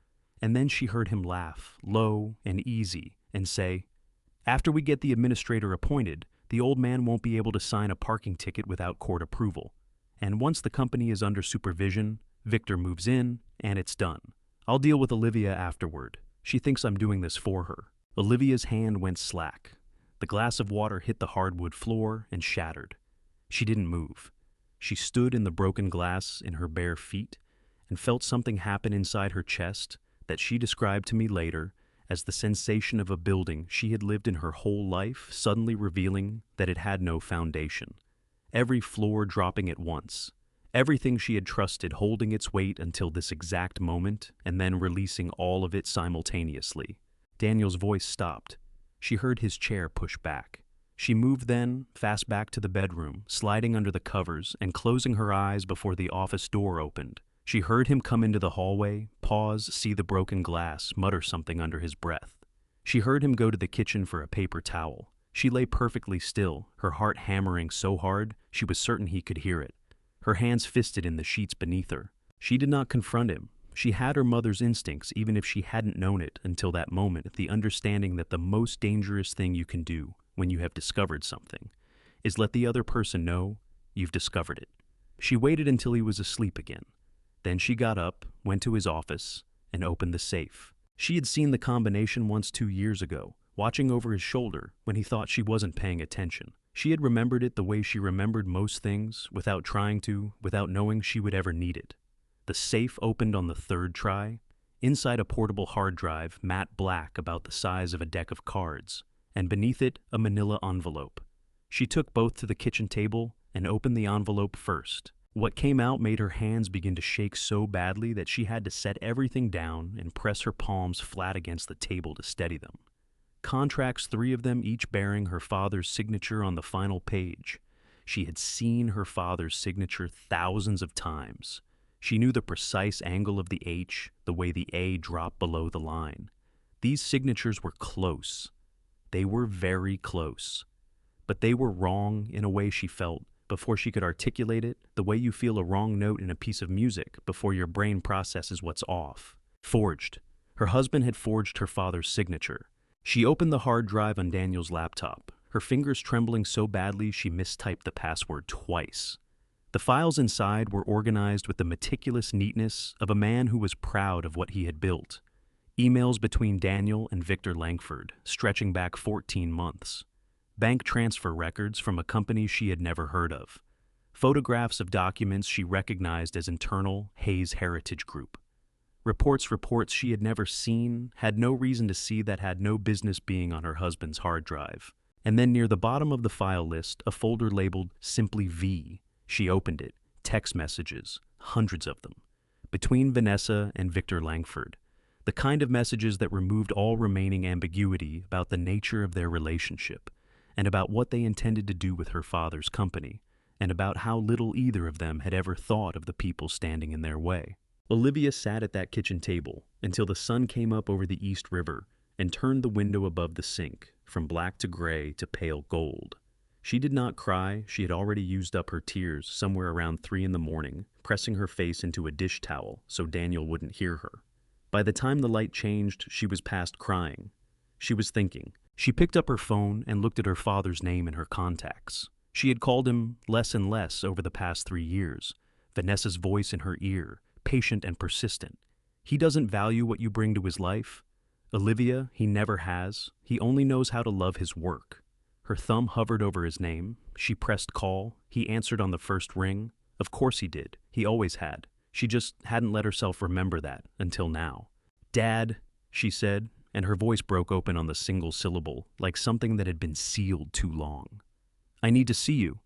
S1: And then she heard him laugh, low and easy, and say, "After we get the administrator appointed, the old man won't be able to sign a parking ticket without court approval. And once the company is under supervision, Victor moves in, and it's done. I'll deal with Olivia afterward. She thinks I'm doing this for her." Olivia's hand went slack. The glass of water hit the hardwood floor and shattered. She didn't move. She stood in the broken glass in her bare feet and felt something happen inside her chest that she described to me later as the sensation of a building she had lived in her whole life suddenly revealing that it had no foundation. Every floor dropping at once. Everything she had trusted holding its weight until this exact moment and then releasing all of it simultaneously. Daniel's voice stopped. She heard his chair push back. She moved then, fast back to the bedroom, sliding under the covers and closing her eyes before the office door opened. She heard him come into the hallway, pause, see the broken glass, mutter something under his breath. She heard him go to the kitchen for a paper towel. She lay perfectly still, her heart hammering so hard she was certain he could hear it. her hands fisted in the sheets beneath her. She did not confront him. She had her mother's instincts, even if she hadn't known it until that moment, the understanding that the most dangerous thing you can do when you have discovered something is let the other person know you've discovered it. She waited until he was asleep again. Then she got up, went to his office, and opened the safe. She had seen the combination once 2 years ago, watching over his shoulder when he thought she wasn't paying attention. She had remembered it the way she remembered most things, without trying to, without knowing she would ever need it. The safe opened on the third try. Inside a portable hard drive, matte black about the size of a deck of cards, and beneath it a manila envelope. She took both to the kitchen table and opened the envelope first. What came out made her hands begin to shake so badly that she had to set everything down and press her palms flat against the table to steady them. Contracts, 3 of them each bearing her father's signature on the final page. She had seen her father's signature thousands of times. She knew the precise angle of the H, the way the A dropped below the line. These signatures were close. They were very close. But they were wrong in a way she felt before she could articulate it, the way you feel a wrong note in a piece of music before your brain processes what's off. Forged. Her husband had forged her father's signature. She opened the hard drive on Daniel's laptop, her fingers trembling so badly she mistyped the password twice. The files inside were organized with the meticulous neatness of a man who was proud of what he had built. Emails between Daniel and Victor Langford, stretching back 14 months. Bank transfer records from a company she had never heard of. Photographs of documents she recognized as internal Hayes Heritage Group. Reports she had never seen, had no reason to see, that had no business being on her husband's hard drive. And then near the bottom of the file list, a folder labeled simply V. She opened it. Text messages, hundreds of them. Between Vanessa and Victor Langford. The kind of messages that removed all remaining ambiguity about the nature of their relationship, and about what they intended to do with her father's company, and about how little either of them had ever thought of the people standing in their way. Olivia sat at that kitchen table until the sun came up over the East River and turned the window above the sink from black to gray to pale gold. She did not cry. She had already used up her tears somewhere around 3 in the morning, pressing her face into a dish towel so Daniel wouldn't hear her. By the time the light changed, she was past crying. She was thinking. She picked up her phone and looked at her father's name in her contacts. She had called him less and less over the past 3 years. Vanessa's voice in her ear, patient and persistent. He doesn't value what you bring to his life. Olivia, he never has. He only knows how to love his work. Her thumb hovered over his name. She pressed call. He answered on the first ring. Of course he did. He always had. She just hadn't let herself remember that until now. "Dad," she said, and her voice broke open on the single syllable, like something that had been sealed too long. "I need to see you."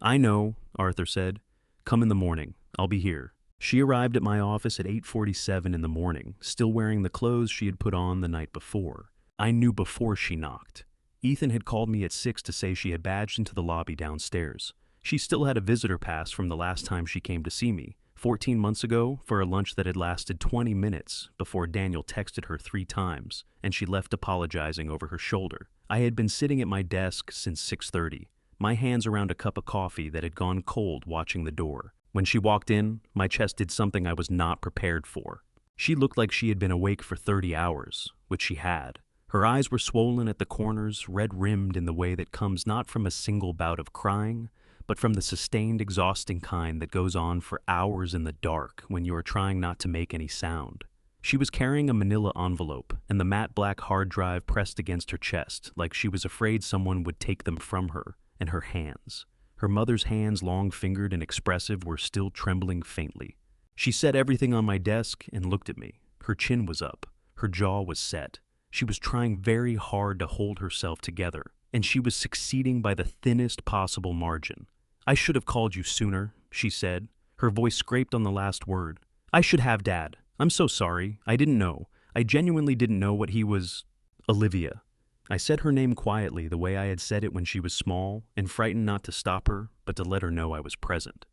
S1: "I know," Arthur said. "Come in the morning. I'll be here." She arrived at my office at 8:47 in the morning, still wearing the clothes she had put on the night before. I knew before she knocked. Ethan had called me at 6 to say she had badged into the lobby downstairs. She still had a visitor pass from the last time she came to see me, 14 months ago, for a lunch that had lasted 20 minutes before Daniel texted her 3 times, and she left apologizing over her shoulder. I had been sitting at my desk since 6:30, my hands around a cup of coffee that had gone cold, watching the door. When she walked in, my chest did something I was not prepared for. She looked like she had been awake for 30 hours, which she had. Her eyes were swollen at the corners, red-rimmed in the way that comes not from a single bout of crying, but from the sustained, exhausting kind that goes on for hours in the dark when you are trying not to make any sound. She was carrying a manila envelope and the matte black hard drive pressed against her chest, like she was afraid someone would take them from her, and her hands. Her mother's hands, long-fingered and expressive, were still trembling faintly. She set everything on my desk and looked at me. Her chin was up. Her jaw was set. She was trying very hard to hold herself together, and she was succeeding by the thinnest possible margin. "I should have called you sooner," she said. Her voice scraped on the last word. "I should have, Dad. I'm so sorry. I didn't know. I genuinely didn't know what he was." "Olivia." I said her name quietly, the way I had said it when she was small, and frightened not to stop her, but to let her know I was present.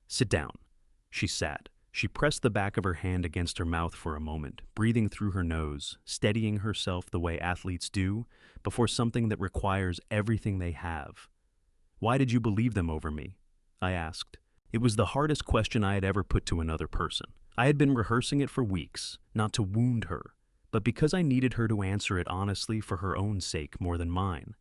S1: "Sit down." She sat. She pressed the back of her hand against her mouth for a moment, breathing through her nose, steadying herself the way athletes do before something that requires everything they have. "Why did you believe them over me?" I asked. It was the hardest question I had ever put to another person. I had been rehearsing it for weeks, not to wound her, but because I needed her to answer it honestly for her own sake more than mine.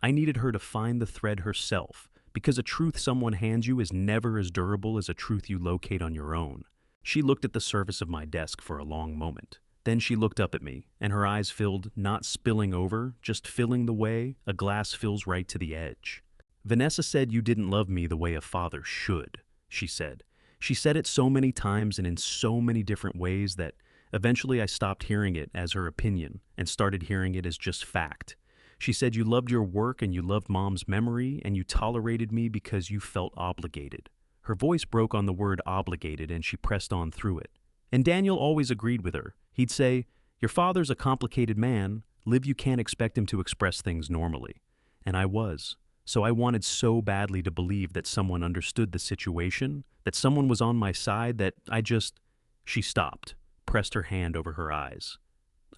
S1: I needed her to find the thread herself, because a truth someone hands you is never as durable as a truth you locate on your own. She looked at the surface of my desk for a long moment. Then she looked up at me, and her eyes filled, not spilling over, just filling the way a glass fills right to the edge. "Vanessa said you didn't love me the way a father should," she said. She said it so many times and in so many different ways that eventually I stopped hearing it as her opinion and started hearing it as just fact. She said you loved your work and you loved Mom's memory and you tolerated me because you felt obligated. Her voice broke on the word obligated and she pressed on through it. And Daniel always agreed with her. He'd say, "Your father's a complicated man. Liv, you can't expect him to express things normally." And I was. So I wanted so badly to believe that someone understood the situation, that someone was on my side, that I just... She stopped, pressed her hand over her eyes.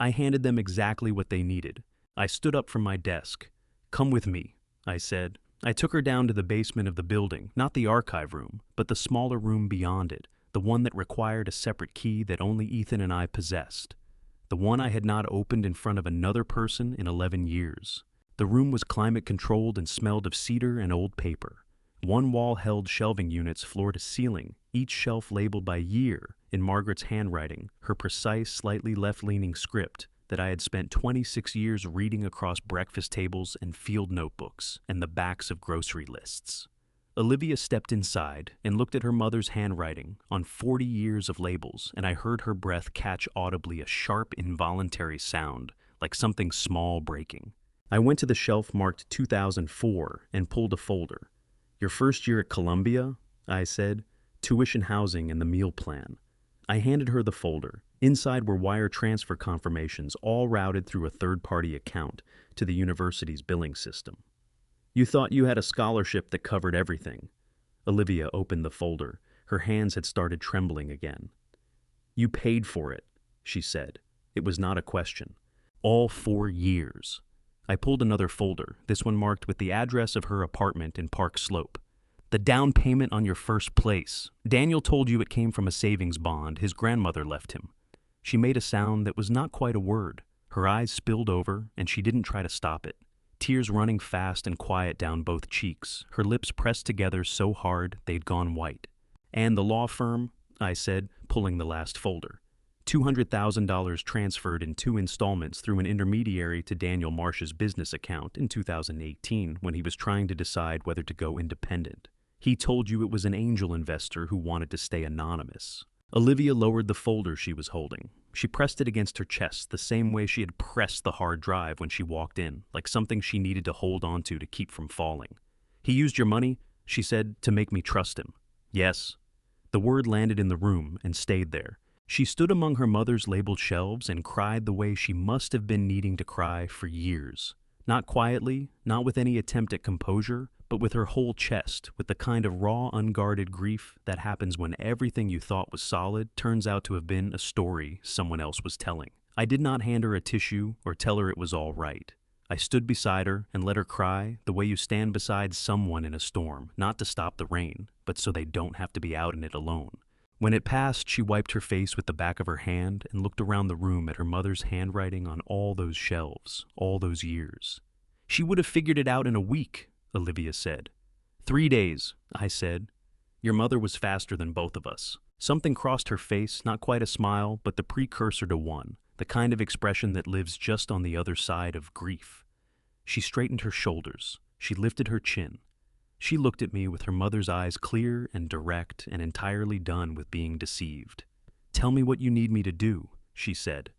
S1: I handed them exactly what they needed. I stood up from my desk. "Come with me," I said. I took her down to the basement of the building, not the archive room, but the smaller room beyond it, the one that required a separate key that only Ethan and I possessed. The one I had not opened in front of another person in 11 years. The room was climate-controlled and smelled of cedar and old paper. One wall held shelving units floor to ceiling, each shelf labeled by year in Margaret's handwriting, her precise, slightly left-leaning script that I had spent 26 years reading across breakfast tables and field notebooks and the backs of grocery lists. Olivia stepped inside and looked at her mother's handwriting on 40 years of labels, and I heard her breath catch audibly a sharp, involuntary sound, like something small breaking. I went to the shelf marked 2004 and pulled a folder. "Your first year at Columbia," I said. "Tuition, housing, and the meal plan." I handed her the folder. Inside were wire transfer confirmations, all routed through a third-party account to the university's billing system. "You thought you had a scholarship that covered everything." Olivia opened the folder. Her hands had started trembling again. "You paid for it," she said. It was not a question. "All 4 years." I pulled another folder, this one marked with the address of her apartment in Park Slope. "The down payment on your first place. Daniel told you it came from a savings bond his grandmother left him." She made a sound that was not quite a word. Her eyes spilled over, and she didn't try to stop it. Tears running fast and quiet down both cheeks, her lips pressed together so hard they'd gone white. "And the law firm," I said, pulling the last folder. $200,000 transferred in 2 installments through an intermediary to Daniel Marsh's business account in 2018 when he was trying to decide whether to go independent. He told you it was an angel investor who wanted to stay anonymous. Olivia lowered the folder she was holding. She pressed it against her chest the same way she had pressed the hard drive when she walked in, like something she needed to hold onto to keep from falling. "He used your money," she said, "to make me trust him." "Yes." The word landed in the room and stayed there. She stood among her mother's labeled shelves and cried the way she must have been needing to cry for years. Not quietly, not with any attempt at composure, but with her whole chest, with the kind of raw, unguarded grief that happens when everything you thought was solid turns out to have been a story someone else was telling. I did not hand her a tissue or tell her it was all right. I stood beside her and let her cry the way you stand beside someone in a storm, not to stop the rain, but so they don't have to be out in it alone. When it passed, she wiped her face with the back of her hand and looked around the room at her mother's handwriting on all those shelves, all those years. "She would have figured it out in a week," Olivia said. 3 days, I said. "Your mother was faster than both of us." Something crossed her face, not quite a smile, but the precursor to one, the kind of expression that lives just on the other side of grief. She straightened her shoulders. She lifted her chin. She looked at me with her mother's eyes clear and direct and entirely done with being deceived. "Tell me what you need me to do," she said.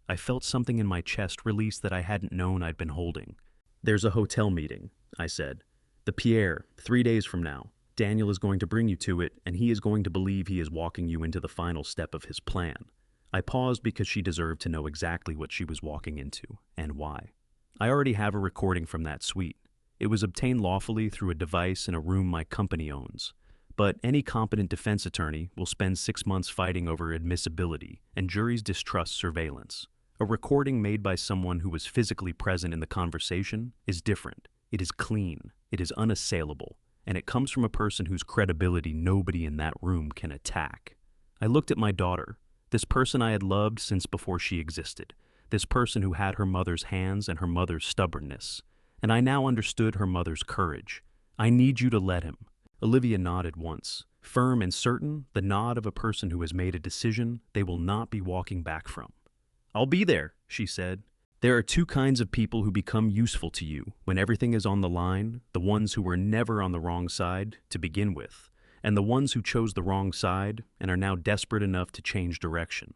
S1: I felt something in my chest release that I hadn't known I'd been holding. "There's a hotel meeting," I said. "The Pierre, 3 days from now. Daniel is going to bring you to it, and he is going to believe he is walking you into the final step of his plan." I paused because she deserved to know exactly what she was walking into, and why. I already have a recording from that suite. It was obtained lawfully through a device in a room my company owns. But any competent defense attorney will spend 6 months fighting over admissibility, and juries distrust surveillance. A recording made by someone who was physically present in the conversation is different. It is clean. It is unassailable. and it comes from a person whose credibility nobody in that room can attack. I looked at my daughter, this person I had loved since before she existed, this person who had her mother's hands and her mother's stubbornness, and I now understood her mother's courage. "I need you to let him." Olivia nodded once, firm and certain, the nod of a person who has made a decision they will not be walking back from. "I'll be there," she said. "There are two kinds of people who become useful to you when everything is on the line, the ones who were never on the wrong side to begin with, and the ones who chose the wrong side and are now desperate enough to change direction."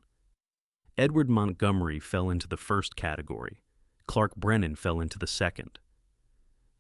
S1: Edward Montgomery fell into the first category. Clark Brennan fell into the second.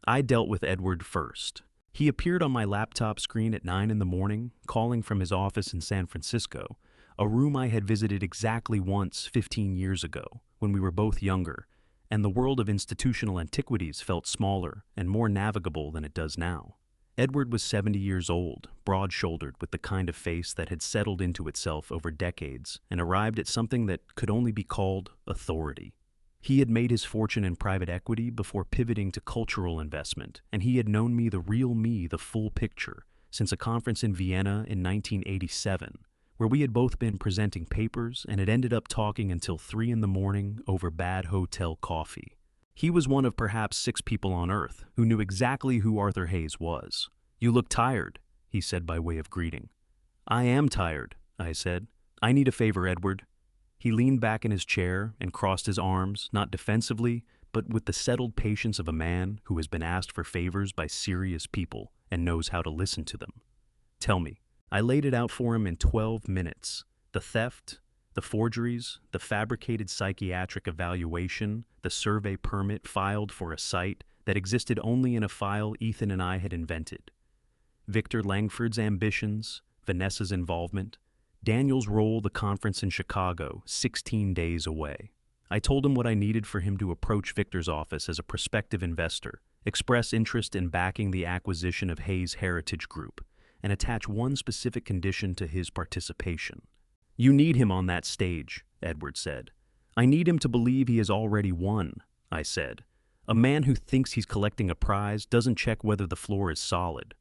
S1: I dealt with Edward first. He appeared on my laptop screen at 9 in the morning, calling from his office in San Francisco, a room I had visited exactly once 15 years ago, when we were both younger, and the world of institutional antiquities felt smaller and more navigable than it does now. Edward was 70 years old, broad-shouldered, with the kind of face that had settled into itself over decades and arrived at something that could only be called authority. He had made his fortune in private equity before pivoting to cultural investment, and he had known me, the real me, the full picture, since a conference in Vienna in 1987, where we had both been presenting papers and had ended up talking until 3 in the morning over bad hotel coffee. He was one of perhaps 6 people on Earth who knew exactly who Arthur Hayes was. "You look tired," he said by way of greeting. "I am tired," I said. "I need a favor, Edward." He leaned back in his chair and crossed his arms, not defensively, but with the settled patience of a man who has been asked for favors by serious people and knows how to listen to them. "Tell me." I laid it out for him in 12 minutes. The theft, the forgeries, the fabricated psychiatric evaluation, the survey permit filed for a site that existed only in a file Ethan and I had invented. Victor Langford's ambitions, Vanessa's involvement, Daniel's role, the conference in Chicago, 16 days away. I told him what I needed for him to approach Victor's office as a prospective investor, express interest in backing the acquisition of Hayes Heritage Group, and attach one specific condition to his participation. "You need him on that stage," Edward said. "I need him to believe he has already won," I said. "A man who thinks he's collecting a prize doesn't check whether the floor is solid."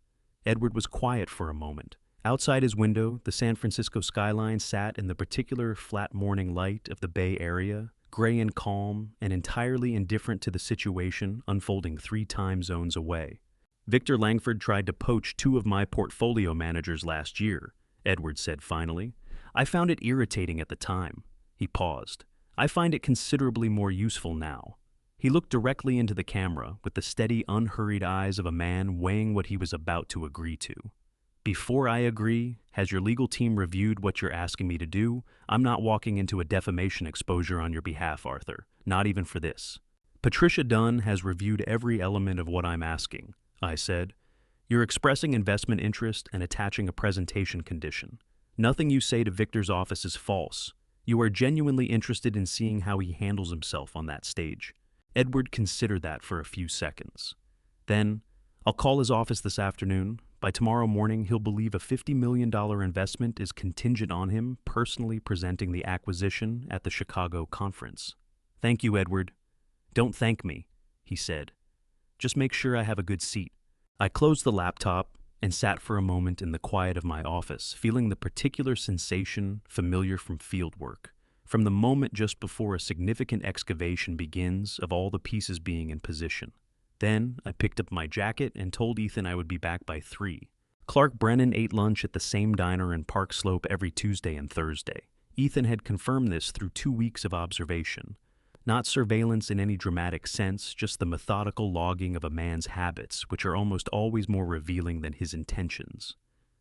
S1: Edward was quiet for a moment. Outside his window, the San Francisco skyline sat in the particular flat morning light of the Bay Area, gray and calm and entirely indifferent to the situation unfolding 3 time zones away. "Victor Langford tried to poach 2 of my portfolio managers last year," Edward said finally. "I found it irritating at the time." He paused. "I find it considerably more useful now." He looked directly into the camera with the steady, unhurried eyes of a man weighing what he was about to agree to. "Before I agree, has your legal team reviewed what you're asking me to do? I'm not walking into a defamation exposure on your behalf, Arthur. Not even for this." "Patricia Dunn has reviewed every element of what I'm asking," I said. "You're expressing investment interest and attaching a presentation condition. Nothing you say to Victor's office is false. You are genuinely interested in seeing how he handles himself on that stage." Edward considered that for a few seconds. Then, "I'll call his office this afternoon. By tomorrow morning, he'll believe a $50 million investment is contingent on him personally presenting the acquisition at the Chicago conference." "Thank you, Edward." "Don't thank me," he said. "Just make sure I have a good seat." I closed the laptop and sat for a moment in the quiet of my office, feeling the particular sensation familiar from fieldwork, from the moment just before a significant excavation begins of all the pieces being in position. Then I picked up my jacket and told Ethan I would be back by 3. Clark Brennan ate lunch at the same diner in Park Slope every Tuesday and Thursday. Ethan had confirmed this through 2 weeks of observation. Not surveillance in any dramatic sense, just the methodical logging of a man's habits, which are almost always more revealing than his intentions.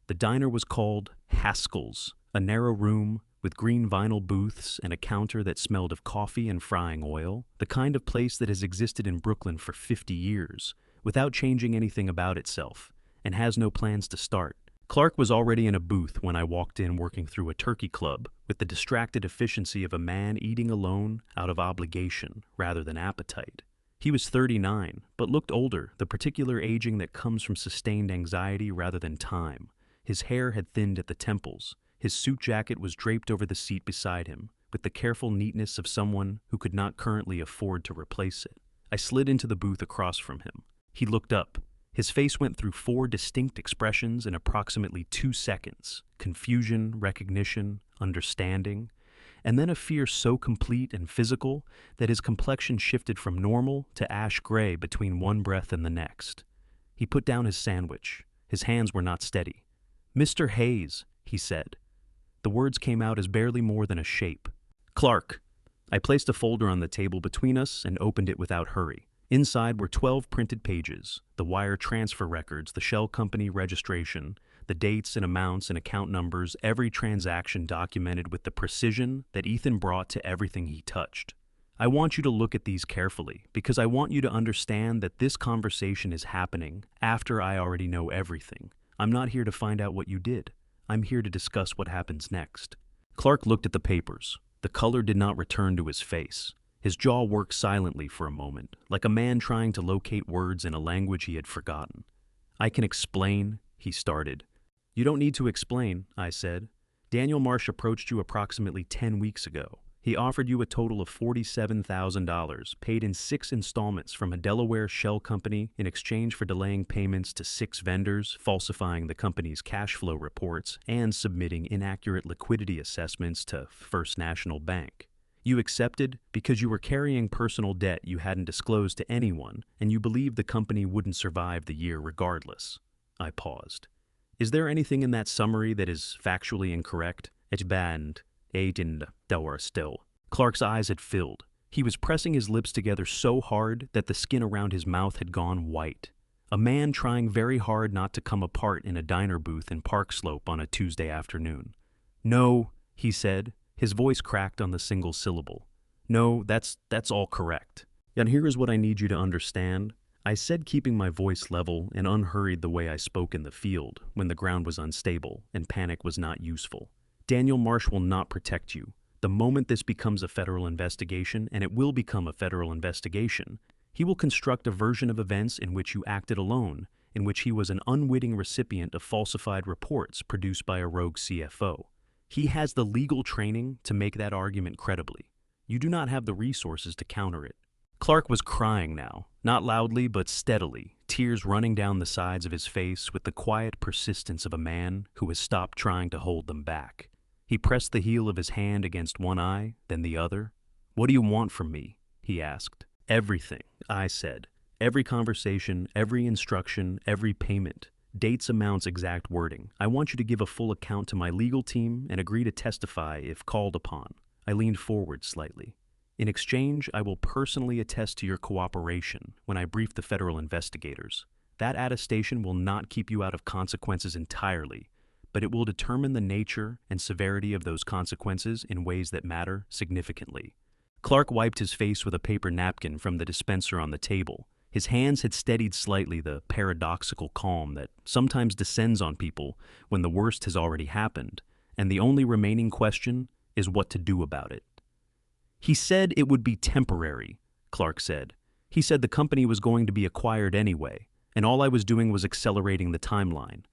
S1: The diner was called Haskell's, a narrow room with green vinyl booths and a counter that smelled of coffee and frying oil, the kind of place that has existed in Brooklyn for 50 years, without changing anything about itself, and has no plans to start. Clark was already in a booth when I walked in, working through a turkey club with the distracted efficiency of a man eating alone out of obligation rather than appetite. He was 39, but looked older, the particular aging that comes from sustained anxiety rather than time. His hair had thinned at the temples. His suit jacket was draped over the seat beside him, with the careful neatness of someone who could not currently afford to replace it. I slid into the booth across from him. He looked up. His face went through 4 distinct expressions in approximately 2 seconds: confusion, recognition, understanding, and then a fear so complete and physical that his complexion shifted from normal to ash gray between one breath and the next. He put down his sandwich. His hands were not steady. "Mr. Hayes," he said. The words came out as barely more than a shape. "Clark." I placed a folder on the table between us and opened it without hurry. Inside were 12 printed pages, the wire transfer records, the shell company registration, the dates and amounts and account numbers, every transaction documented with the precision that Ethan brought to everything he touched. "I want you to look at these carefully, because I want you to understand that this conversation is happening after I already know everything. I'm not here to find out what you did. I'm here to discuss what happens next." Clark looked at the papers. The color did not return to his face. His jaw worked silently for a moment, like a man trying to locate words in a language he had forgotten. "I can explain," he started. "You don't need to explain," I said. "Daniel Marsh approached you approximately 10 weeks ago. He offered you a total of $47,000, paid in 6 installments from a Delaware shell company in exchange for delaying payments to 6 vendors, falsifying the company's cash flow reports, and submitting inaccurate liquidity assessments to First National Bank. You accepted because you were carrying personal debt you hadn't disclosed to anyone, and you believed the company wouldn't survive the year regardless." I paused. "Is there anything in that summary that is factually incorrect?" "It's banned. Still." Clark's eyes had filled. He was pressing his lips together so hard that the skin around his mouth had gone white. A man trying very hard not to come apart in a diner booth in Park Slope on a Tuesday afternoon. "No," he said. His voice cracked on the single syllable. "No, that's all correct. And here is what I need you to understand," I said, keeping my voice level and unhurried the way I spoke in the field when the ground was unstable and panic was not useful. "Daniel Marsh will not protect you. The moment this becomes a federal investigation, and it will become a federal investigation, he will construct a version of events in which you acted alone, in which he was an unwitting recipient of falsified reports produced by a rogue CFO. He has the legal training to make that argument credibly. You do not have the resources to counter it." Clark was crying now, not loudly but steadily, tears running down the sides of his face with the quiet persistence of a man who has stopped trying to hold them back. He pressed the heel of his hand against one eye, then the other. "What do you want from me?" he asked. "Everything," I said. "Every conversation, every instruction, every payment. Dates, amounts, exact wording. I want you to give a full account to my legal team and agree to testify if called upon." I leaned forward slightly. "In exchange, I will personally attest to your cooperation when I brief the federal investigators. That attestation will not keep you out of consequences entirely, but it will determine the nature and severity of those consequences in ways that matter significantly." Clark wiped his face with a paper napkin from the dispenser on the table. His hands had steadied slightly the paradoxical calm that sometimes descends on people when the worst has already happened, and the only remaining question is what to do about it. "He said it would be temporary," Clark said. "He said the company was going to be acquired anyway, and all I was doing was accelerating the timeline."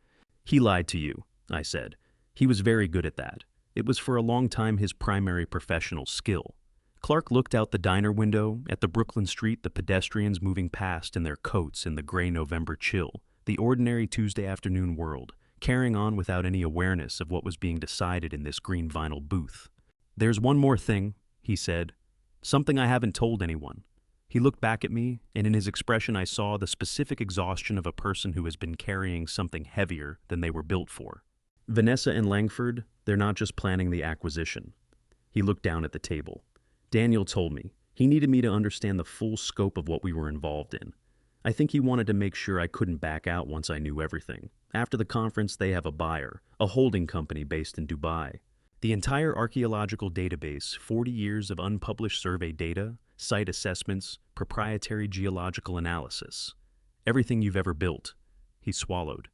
S1: "He lied to you," I said. "He was very good at that. It was for a long time his primary professional skill." Clark looked out the diner window at the Brooklyn street, the pedestrians moving past in their coats in the gray November chill, the ordinary Tuesday afternoon world, carrying on without any awareness of what was being decided in this green vinyl booth. "There's one more thing," he said. "Something I haven't told anyone." He looked back at me, and in his expression I saw the specific exhaustion of a person who has been carrying something heavier than they were built for. "Vanessa and Langford, they're not just planning the acquisition." He looked down at the table. "Daniel told me. He needed me to understand the full scope of what we were involved in. I think he wanted to make sure I couldn't back out once I knew everything. After the conference, they have a buyer, a holding company based in Dubai. The entire archaeological database, 40 years of unpublished survey data, site assessments, proprietary geological analysis. Everything you've ever built." He swallowed.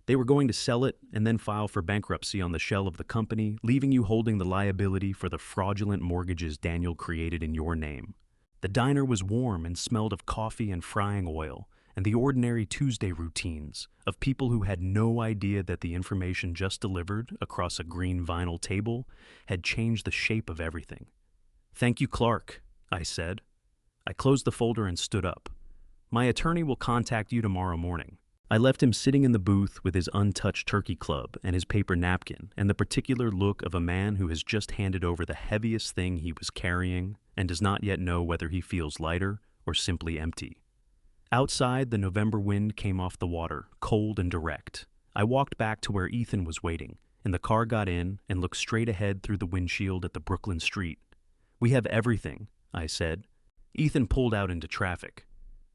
S1: "They were going to sell it and then file for bankruptcy on the shell of the company, leaving you holding the liability for the fraudulent mortgages Daniel created in your name." The diner was warm and smelled of coffee and frying oil, and the ordinary Tuesday routines of people who had no idea that the information just delivered across a green vinyl table had changed the shape of everything. "Thank you, Clark," I said. I closed the folder and stood up. "My attorney will contact you tomorrow morning." I left him sitting in the booth with his untouched turkey club and his paper napkin and the particular look of a man who has just handed over the heaviest thing he was carrying and does not yet know whether he feels lighter or simply empty. Outside, the November wind came off the water, cold and direct. I walked back to where Ethan was waiting, and the car got in and looked straight ahead through the windshield at the Brooklyn street. "We have everything," I said. Ethan pulled out into traffic.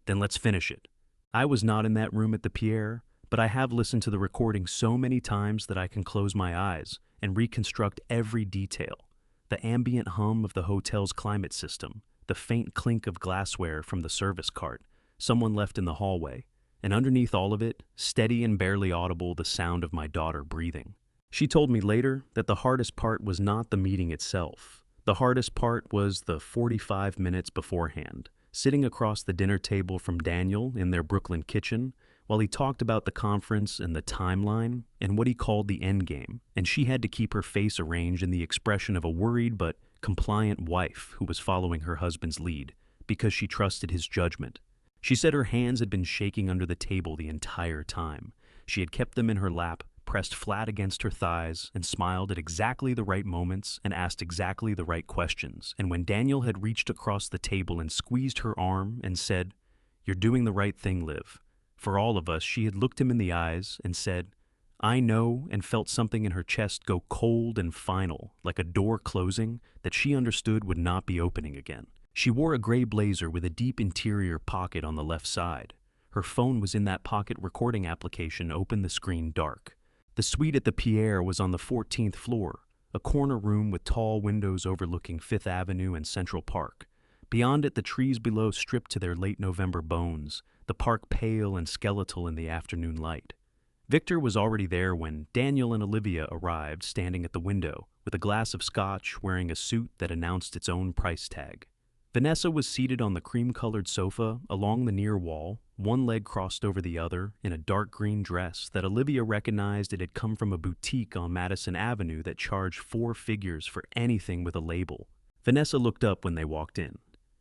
S1: "Then let's finish it." I was not in that room at the Pierre, but I have listened to the recording so many times that I can close my eyes and reconstruct every detail. The ambient hum of the hotel's climate system, the faint clink of glassware from the service cart, someone left in the hallway, and underneath all of it, steady and barely audible, the sound of my daughter breathing. She told me later that the hardest part was not the meeting itself. The hardest part was the 45 minutes beforehand, sitting across the dinner table from Daniel in their Brooklyn kitchen, while he talked about the conference and the timeline and what he called the end game, and she had to keep her face arranged in the expression of a worried but compliant wife who was following her husband's lead because she trusted his judgment. She said her hands had been shaking under the table the entire time. She had kept them in her lap, pressed flat against her thighs, and smiled at exactly the right moments and asked exactly the right questions. And when Daniel had reached across the table and squeezed her arm and said, "You're doing the right thing, Liv," for all of us, she had looked him in the eyes and said, "I know," and felt something in her chest go cold and final, like a door closing that she understood would not be opening again. She wore a gray blazer with a deep interior pocket on the left side. Her phone was in that pocket recording application, open, the screen dark. The suite at the Pierre was on the 14th floor, a corner room with tall windows overlooking Fifth Avenue and Central Park. Beyond it, the trees below stripped to their late November bones, the park pale and skeletal in the afternoon light. Victor was already there when Daniel and Olivia arrived, standing at the window, with a glass of scotch, wearing a suit that announced its own price tag. Vanessa was seated on the cream-colored sofa along the near wall, one leg crossed over the other, in a dark green dress that Olivia recognized it had come from a boutique on Madison Avenue that charged 4 figures for anything with a label. Vanessa looked up when they walked in.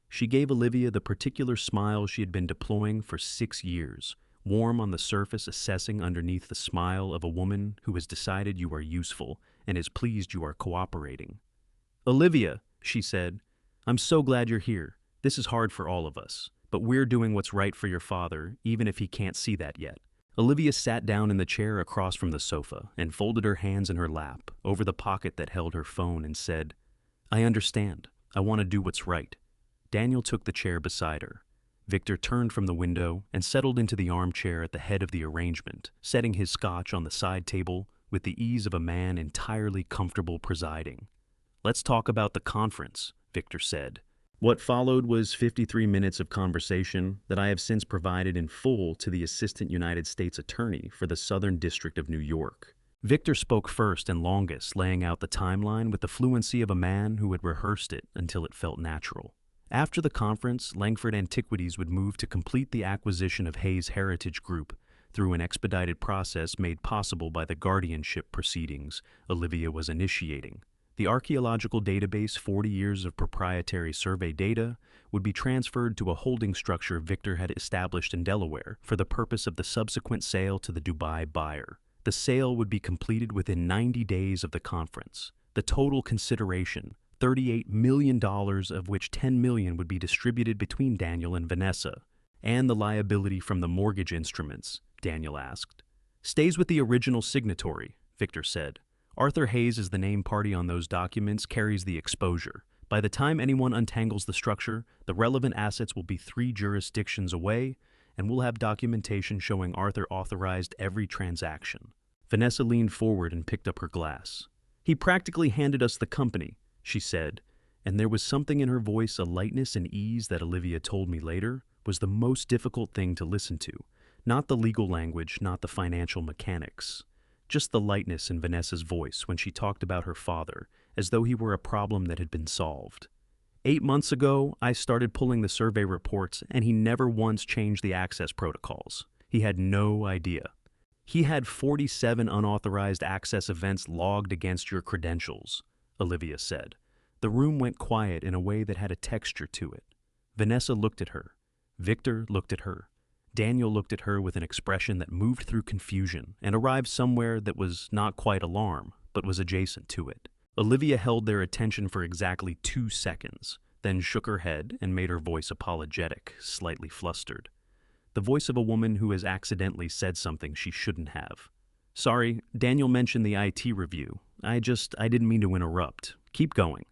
S1: She gave Olivia the particular smile she had been deploying for 6 years, warm on the surface, assessing underneath the smile of a woman who has decided you are useful and is pleased you are cooperating. "Olivia," she said, "I'm so glad you're here. This is hard for all of us, but we're doing what's right for your father, even if he can't see that yet." Olivia sat down in the chair across from the sofa and folded her hands in her lap over the pocket that held her phone and said, "I understand. I want to do what's right." Daniel took the chair beside her. Victor turned from the window and settled into the armchair at the head of the arrangement, setting his scotch on the side table with the ease of a man entirely comfortable presiding. "Let's talk about the conference," Victor said. What followed was 53 minutes of conversation that I have since provided in full to the Assistant United States Attorney for the Southern District of New York. Victor spoke first and longest, laying out the timeline with the fluency of a man who had rehearsed it until it felt natural. After the conference, Langford Antiquities would move to complete the acquisition of Hayes Heritage Group through an expedited process made possible by the guardianship proceedings Olivia was initiating. The archaeological database, 40 years of proprietary survey data, would be transferred to a holding structure Victor had established in Delaware for the purpose of the subsequent sale to the Dubai buyer. The sale would be completed within 90 days of the conference. The total consideration, $38 million, of which $10 million would be distributed between Daniel and Vanessa. "And the liability from the mortgage instruments?" Daniel asked. "Stays with the original signatory," Victor said. "Arthur Hayes is the named party on those documents, carries the exposure. By the time anyone untangles the structure, the relevant assets will be 3 jurisdictions away, and we'll have documentation showing Arthur authorized every transaction." Vanessa leaned forward and picked up her glass. "He practically handed us the company," she said, and there was something in her voice, a lightness and ease that Olivia told me later was the most difficult thing to listen to. Not the legal language, not the financial mechanics. Just the lightness in Vanessa's voice when she talked about her father, as though he were a problem that had been solved. 8 months ago, I started pulling the survey reports, and he never once changed the access protocols. He had no idea. He had 47 unauthorized access events logged against your credentials," Olivia said. The room went quiet in a way that had a texture to it. Vanessa looked at her. Victor looked at her. Daniel looked at her with an expression that moved through confusion and arrived somewhere that was not quite alarm, but was adjacent to it. Olivia held their attention for exactly 2 seconds, then shook her head and made her voice apologetic, slightly flustered. The voice of a woman who has accidentally said something she shouldn't have. Sorry, Daniel mentioned the IT review. I didn't mean to interrupt. Keep going.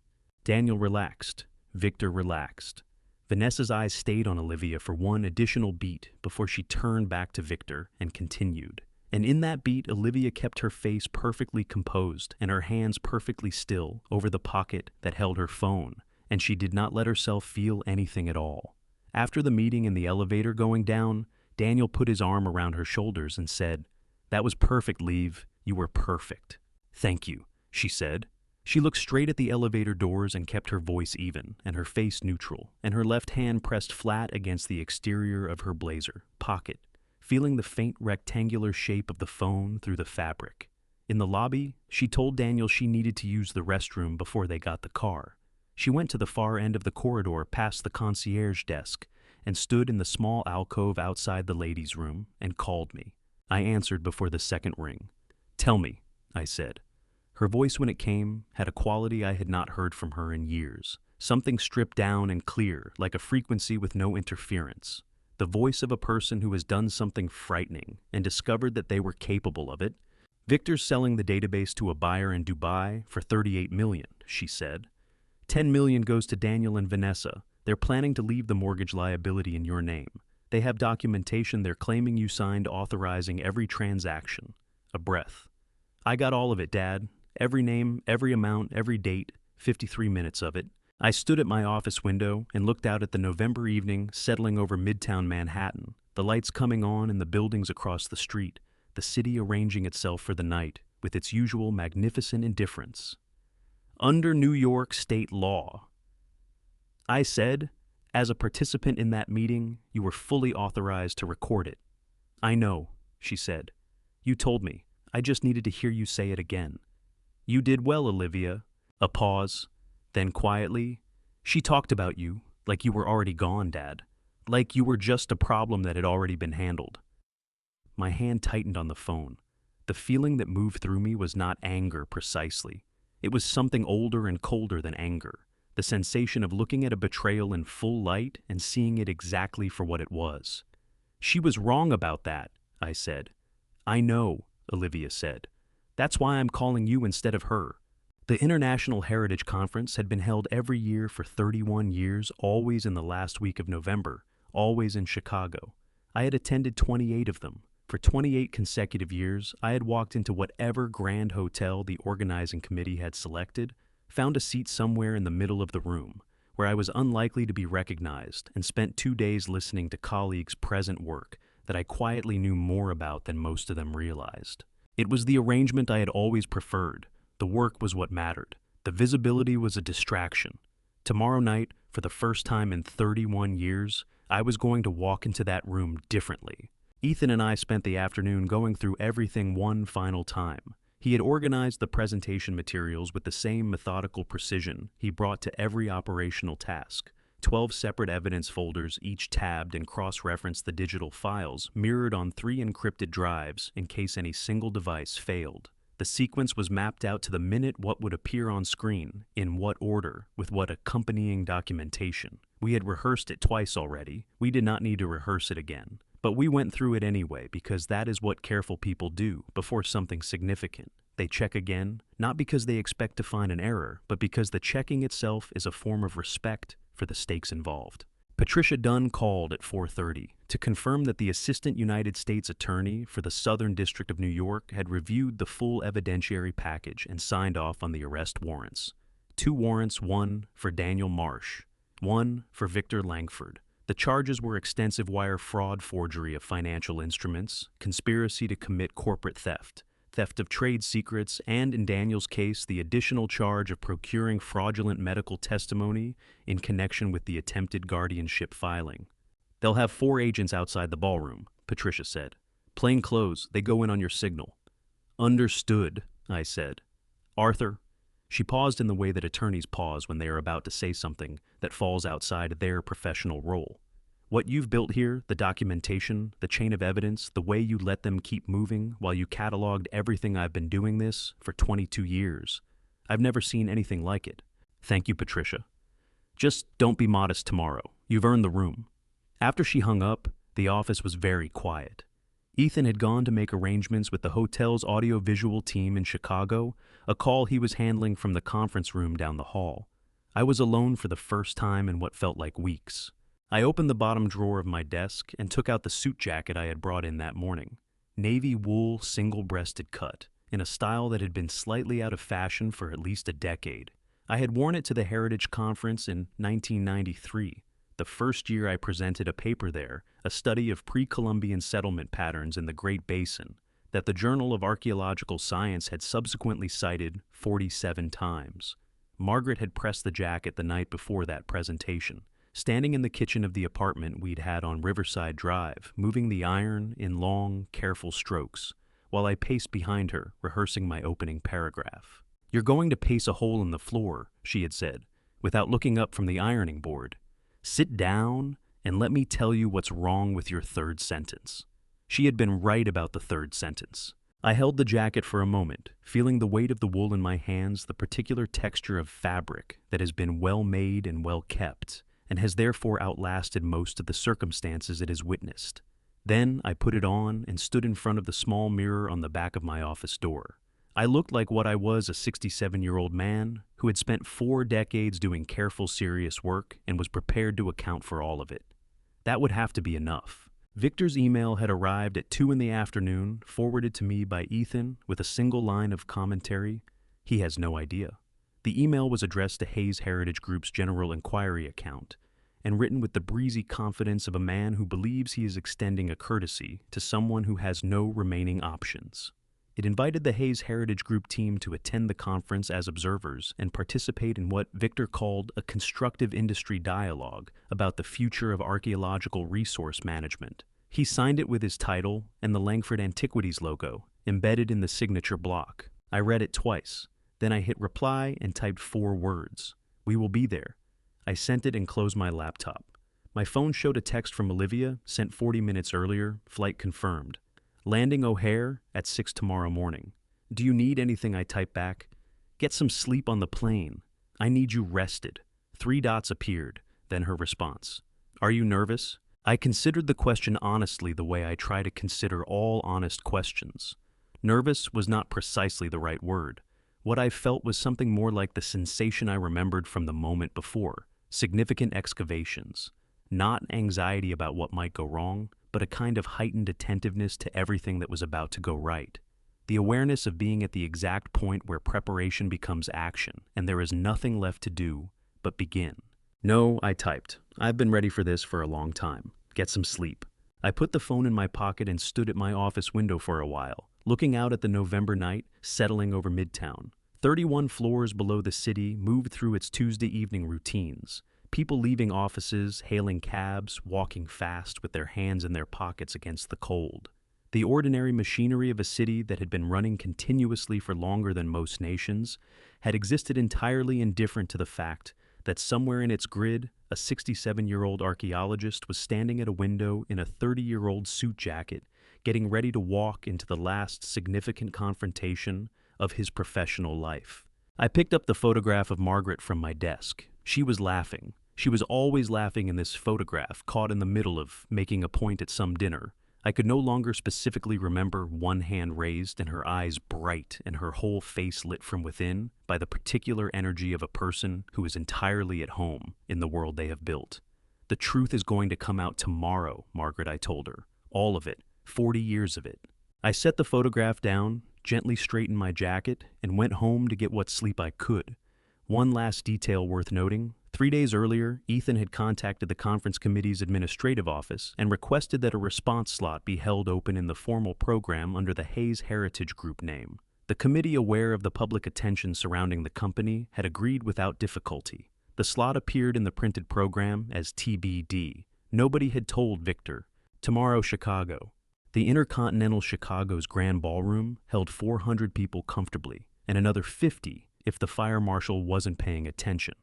S1: Daniel relaxed. Victor relaxed. Vanessa's eyes stayed on Olivia for one additional beat before she turned back to Victor and continued. And in that beat, Olivia kept her face perfectly composed and her hands perfectly still over the pocket that held her phone, and she did not let herself feel anything at all. After the meeting in the elevator going down, Daniel put his arm around her shoulders and said, "That was perfect, Liv. You were perfect." "Thank you," she said. She looked straight at the elevator doors and kept her voice even and her face neutral, and her left hand pressed flat against the exterior of her blazer pocket, feeling the faint rectangular shape of the phone through the fabric. In the lobby, she told Daniel she needed to use the restroom before they got the car. She went to the far end of the corridor past the concierge desk and stood in the small alcove outside the ladies' room and called me. I answered before the second ring. "Tell me," I said. Her voice, when it came, had a quality I had not heard from her in years, something stripped down and clear, like a frequency with no interference. The voice of a person who has done something frightening and discovered that they were capable of it. "Victor's selling the database to a buyer in Dubai for $38 million, she said. $10 million goes to Daniel and Vanessa. They're planning to leave the mortgage liability in your name. They have documentation they're claiming you signed authorizing every transaction." A breath. "I got all of it, Dad. Every name, every amount, every date, 53 minutes of it." I stood at my office window and looked out at the November evening settling over Midtown Manhattan, the lights coming on in the buildings across the street, the city arranging itself for the night with its usual magnificent indifference. "Under New York state law," I said, "as a participant in that meeting, you were fully authorized to record it." "I know," she said. "You told me. I just needed to hear you say it again." "You did well, Olivia." A pause. Then quietly, "She talked about you, like you were already gone, Dad. Like you were just a problem that had already been handled." My hand tightened on the phone. The feeling that moved through me was not anger precisely. It was something older and colder than anger. The sensation of looking at a betrayal in full light and seeing it exactly for what it was. "She was wrong about that," I said. "I know," Olivia said. "That's why I'm calling you instead of her." The International Heritage Conference had been held every year for 31 years, always in the last week of November, always in Chicago. I had attended 28 of them. For 28 consecutive years, I had walked into whatever grand hotel the organizing committee had selected, found a seat somewhere in the middle of the room, where I was unlikely to be recognized, and spent 2 days listening to colleagues' present work that I quietly knew more about than most of them realized. It was the arrangement I had always preferred. The work was what mattered. The visibility was a distraction. Tomorrow night, for the first time in 31 years, I was going to walk into that room differently. Ethan and I spent the afternoon going through everything one final time. He had organized the presentation materials with the same methodical precision he brought to every operational task. 12 separate evidence folders, each tabbed and cross-referenced the digital files, mirrored on 3 encrypted drives in case any single device failed. The sequence was mapped out to the minute what would appear on screen, in what order, with what accompanying documentation. We had rehearsed it twice already. We did not need to rehearse it again. But we went through it anyway because that is what careful people do before something significant. They check again, not because they expect to find an error, but because the checking itself is a form of respect for the stakes involved. Patricia Dunn called at 4:30 to confirm that the Assistant United States Attorney for the Southern District of New York had reviewed the full evidentiary package and signed off on the arrest warrants. 2 warrants, one for Daniel Marsh, one for Victor Langford. The charges were extensive wire fraud, forgery of financial instruments, conspiracy to commit corporate theft, theft of trade secrets, and in Daniel's case, the additional charge of procuring fraudulent medical testimony in connection with the attempted guardianship filing. "They'll have 4 agents outside the ballroom," Patricia said. "Plain clothes, they go in on your signal." "Understood," I said. "Arthur?" She paused in the way that attorneys pause when they are about to say something that falls outside their professional role. What you've built here, the documentation, the chain of evidence, the way you let them keep moving while you cataloged everything I've been doing this for 22 years. I've never seen anything like it. Thank you, Patricia. Just don't be modest tomorrow. You've earned the room. After she hung up, the office was very quiet. Ethan had gone to make arrangements with the hotel's audiovisual team in Chicago, a call he was handling from the conference room down the hall. I was alone for the first time in what felt like weeks. I opened the bottom drawer of my desk and took out the suit jacket I had brought in that morning. Navy wool, single-breasted cut, in a style that had been slightly out of fashion for at least a decade. I had worn it to the Heritage Conference in 1993, the first year I presented a paper there, a study of pre-Columbian settlement patterns in the Great Basin, that the Journal of Archaeological Science had subsequently cited 47 times. Margaret had pressed the jacket the night before that presentation, standing in the kitchen of the apartment we'd had on Riverside Drive, moving the iron in long, careful strokes, while I paced behind her, rehearsing my opening paragraph. "You're going to pace a hole in the floor," she had said, without looking up from the ironing board. "Sit down and let me tell you what's wrong with your third sentence." She had been right about the third sentence. I held the jacket for a moment, feeling the weight of the wool in my hands, the particular texture of fabric that has been well made and well kept, and has therefore outlasted most of the circumstances it has witnessed. Then I put it on and stood in front of the small mirror on the back of my office door. I looked like what I was, a 67-year-old man who had spent 4 decades doing careful, serious work and was prepared to account for all of it. That would have to be enough. Victor's email had arrived at 2 in the afternoon, forwarded to me by Ethan with a single line of commentary. He has no idea. The email was addressed to Hayes Heritage Group's General Inquiry account and written with the breezy confidence of a man who believes he is extending a courtesy to someone who has no remaining options. It invited the Hayes Heritage Group team to attend the conference as observers and participate in what Victor called a constructive industry dialogue about the future of archaeological resource management. He signed it with his title and the Langford Antiquities logo embedded in the signature block. I read it twice. Then I hit reply and typed 4 words. "We will be there." I sent it and closed my laptop. My phone showed a text from Olivia, sent 40 minutes earlier, flight confirmed. "Landing O'Hare at 6 tomorrow morning. Do you need anything?" I typed back. "Get some sleep on the plane. I need you rested." 3 dots appeared, then her response. "Are you nervous?" I considered the question honestly, the way I try to consider all honest questions. Nervous was not precisely the right word. What I felt was something more like the sensation I remembered from the moment before, significant excavations. Not anxiety about what might go wrong, but a kind of heightened attentiveness to everything that was about to go right. The awareness of being at the exact point where preparation becomes action, and there is nothing left to do but begin. "No," I typed. "I've been ready for this for a long time. Get some sleep." I put the phone in my pocket and stood at my office window for a while, looking out at the November night settling over Midtown. 31 floors below the city moved through its Tuesday evening routines. People leaving offices, hailing cabs, walking fast with their hands in their pockets against the cold. The ordinary machinery of a city that had been running continuously for longer than most nations had existed entirely indifferent to the fact that somewhere in its grid, a 67-year-old archaeologist was standing at a window in a 30-year-old suit jacket, getting ready to walk into the last significant confrontation of his professional life. I picked up the photograph of Margaret from my desk. She was laughing. She was always laughing in this photograph, caught in the middle of making a point at some dinner. I could no longer specifically remember one hand raised and her eyes bright and her whole face lit from within by the particular energy of a person who is entirely at home in the world they have built. "The truth is going to come out tomorrow," Margaret, I told her. "All of it. 40 years of it." I set the photograph down, gently straightened my jacket, and went home to get what sleep I could. One last detail worth noting. 3 days earlier, Ethan had contacted the conference committee's administrative office and requested that a response slot be held open in the formal program under the Hayes Heritage Group name. The committee, aware of the public attention surrounding the company, had agreed without difficulty. The slot appeared in the printed program as TBD. Nobody had told Victor. Tomorrow, Chicago. The Intercontinental Chicago's Grand Ballroom held 400 people comfortably, and another 50 if the fire marshal wasn't paying attention.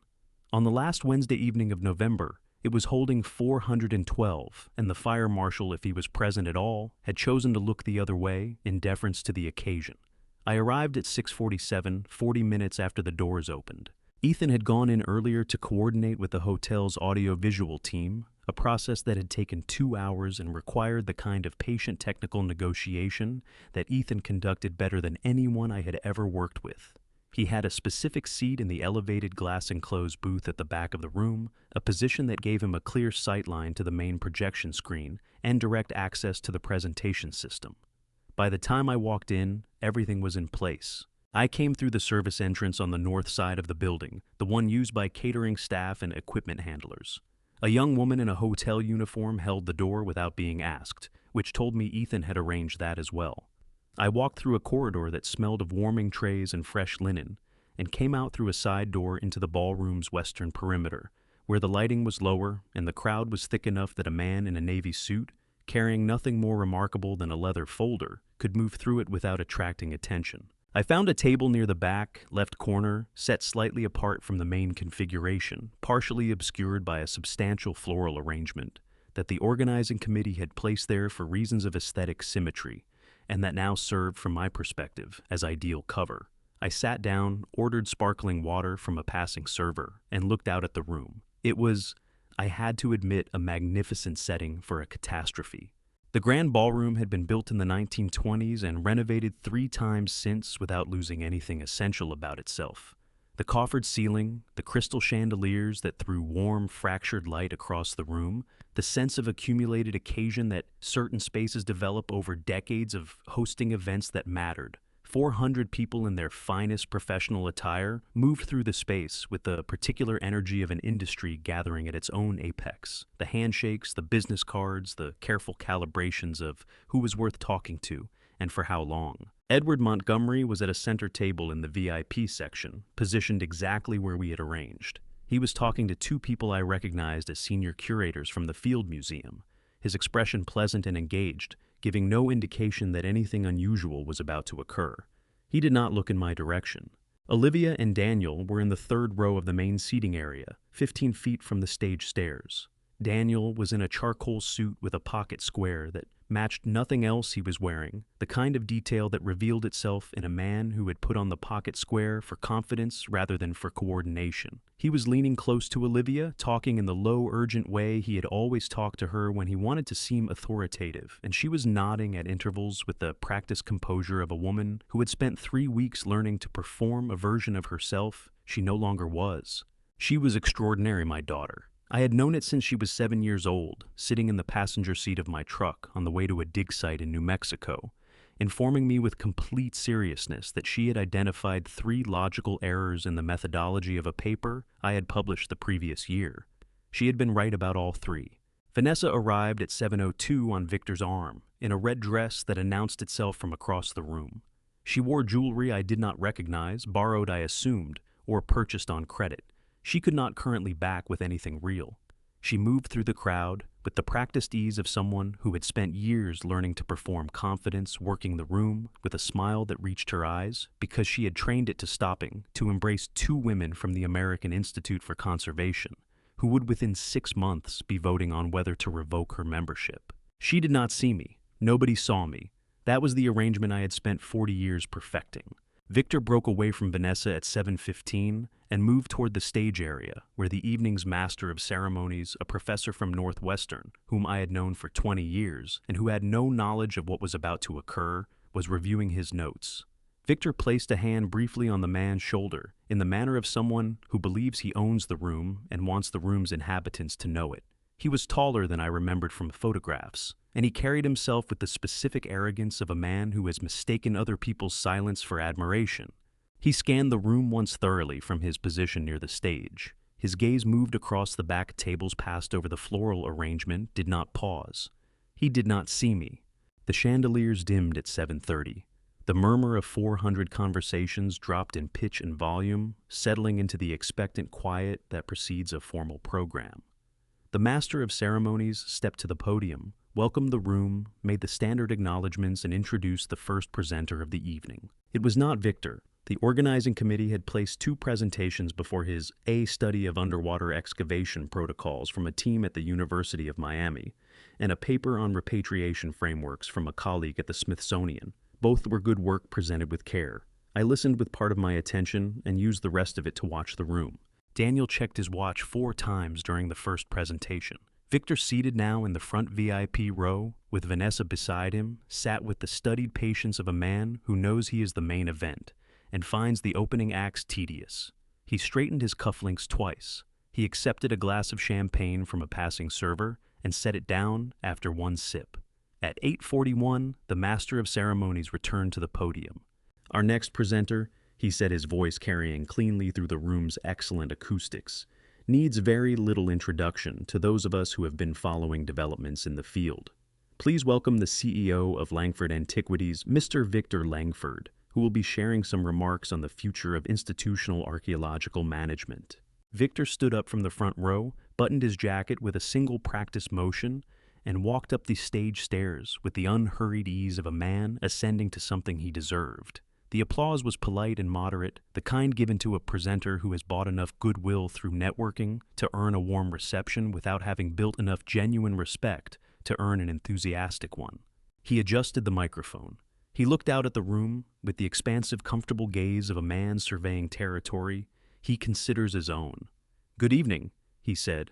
S1: On the last Wednesday evening of November, It was holding 412, and the fire marshal, if he was present at all, had chosen to look the other way in deference to the occasion. I arrived at 6:47, 40 minutes after the doors opened. Ethan had gone in earlier to coordinate with the hotel's audio-visual team, a process that had taken 2 hours and required the kind of patient technical negotiation that Ethan conducted better than anyone I had ever worked with. He had a specific seat in the elevated glass-enclosed booth at the back of the room, a position that gave him a clear sightline to the main projection screen and direct access to the presentation system. By the time I walked in, everything was in place. I came through the service entrance on the north side of the building, the one used by catering staff and equipment handlers. A young woman in a hotel uniform held the door without being asked, which told me Ethan had arranged that as well. I walked through a corridor that smelled of warming trays and fresh linen, and came out through a side door into the ballroom's western perimeter, where the lighting was lower and the crowd was thick enough that a man in a navy suit, carrying nothing more remarkable than a leather folder, could move through it without attracting attention. I found a table near the back, left corner, set slightly apart from the main configuration, partially obscured by a substantial floral arrangement that the organizing committee had placed there for reasons of aesthetic symmetry, and that now served, from my perspective, as ideal cover. I sat down, ordered sparkling water from a passing server, and looked out at the room. It was, I had to admit, a magnificent setting for a catastrophe. The grand ballroom had been built in the 1920s and renovated 3 times since without losing anything essential about itself. The coffered ceiling, the crystal chandeliers that threw warm, fractured light across the room, the sense of accumulated occasion that certain spaces develop over decades of hosting events that mattered. 400 people in their finest professional attire moved through the space with the particular energy of an industry gathering at its own apex. The handshakes, the business cards, the careful calibrations of who was worth talking to and for how long. Edward Montgomery was at a center table in the VIP section, positioned exactly where we had arranged. He was talking to 2 people I recognized as senior curators from the Field Museum, his expression pleasant and engaged, giving no indication that anything unusual was about to occur. He did not look in my direction. Olivia and Daniel were in the 3rd row of the main seating area, 15 feet from the stage stairs. Daniel was in a charcoal suit with a pocket square that matched nothing else he was wearing, the kind of detail that revealed itself in a man who had put on the pocket square for confidence rather than for coordination. He was leaning close to Olivia, talking in the low, urgent way he had always talked to her when he wanted to seem authoritative, and she was nodding at intervals with the practiced composure of a woman who had spent 3 weeks learning to perform a version of herself she no longer was. She was extraordinary, my daughter. I had known it since she was 7 years old, sitting in the passenger seat of my truck on the way to a dig site in New Mexico, informing me with complete seriousness that she had identified 3 logical errors in the methodology of a paper I had published the previous year. She had been right about all 3. Vanessa arrived at 7:02 on Victor's arm, in a red dress that announced itself from across the room. She wore jewelry I did not recognize, borrowed I assumed, or purchased on credit. She could not currently back with anything real. She moved through the crowd with the practiced ease of someone who had spent years learning to perform confidence, working the room with a smile that reached her eyes because she had trained it to stopping to embrace 2 women from the American Institute for Conservation who would within 6 months be voting on whether to revoke her membership. She did not see me. Nobody saw me. That was the arrangement I had spent 40 years perfecting. Victor broke away from Vanessa at 7:15 and moved toward the stage area, where the evening's master of ceremonies, a professor from Northwestern, whom I had known for 20 years and who had no knowledge of what was about to occur, was reviewing his notes. Victor placed a hand briefly on the man's shoulder, in the manner of someone who believes he owns the room and wants the room's inhabitants to know it. He was taller than I remembered from photographs, and he carried himself with the specific arrogance of a man who has mistaken other people's silence for admiration. He scanned the room once thoroughly from his position near the stage. His gaze moved across the back tables, passed over the floral arrangement, did not pause. He did not see me. The chandeliers dimmed at 7:30. The murmur of 400 conversations dropped in pitch and volume, settling into the expectant quiet that precedes a formal program. The master of ceremonies stepped to the podium, welcomed the room, made the standard acknowledgments, and introduced the first presenter of the evening. It was not Victor, The organizing committee had placed 2 presentations before his A study of underwater excavation protocols from a team at the University of Miami, and a paper on repatriation frameworks from a colleague at the Smithsonian. Both were good work presented with care. I listened with part of my attention and used the rest of it to watch the room. Daniel checked his watch 4 times during the first presentation. Victor, seated now in the front VIP row, with Vanessa beside him, sat with the studied patience of a man who knows he is the main event and finds the opening acts tedious. He straightened his cufflinks twice. He accepted a glass of champagne from a passing server and set it down after 1 sip. At 8:41, the master of ceremonies returned to the podium. "Our next presenter," he said, his voice carrying cleanly through the room's excellent acoustics, "needs very little introduction to those of us who have been following developments in the field. Please welcome the CEO of Langford Antiquities, Mr. Victor Langford, who will be sharing some remarks on the future of institutional archaeological management." Victor stood up from the front row, buttoned his jacket with a single practice motion, and walked up the stage stairs with the unhurried ease of a man ascending to something he deserved. The applause was polite and moderate, the kind given to a presenter who has bought enough goodwill through networking to earn a warm reception without having built enough genuine respect to earn an enthusiastic one. He adjusted the microphone. He looked out at the room with the expansive, comfortable gaze of a man surveying territory he considers his own. "Good evening," he said.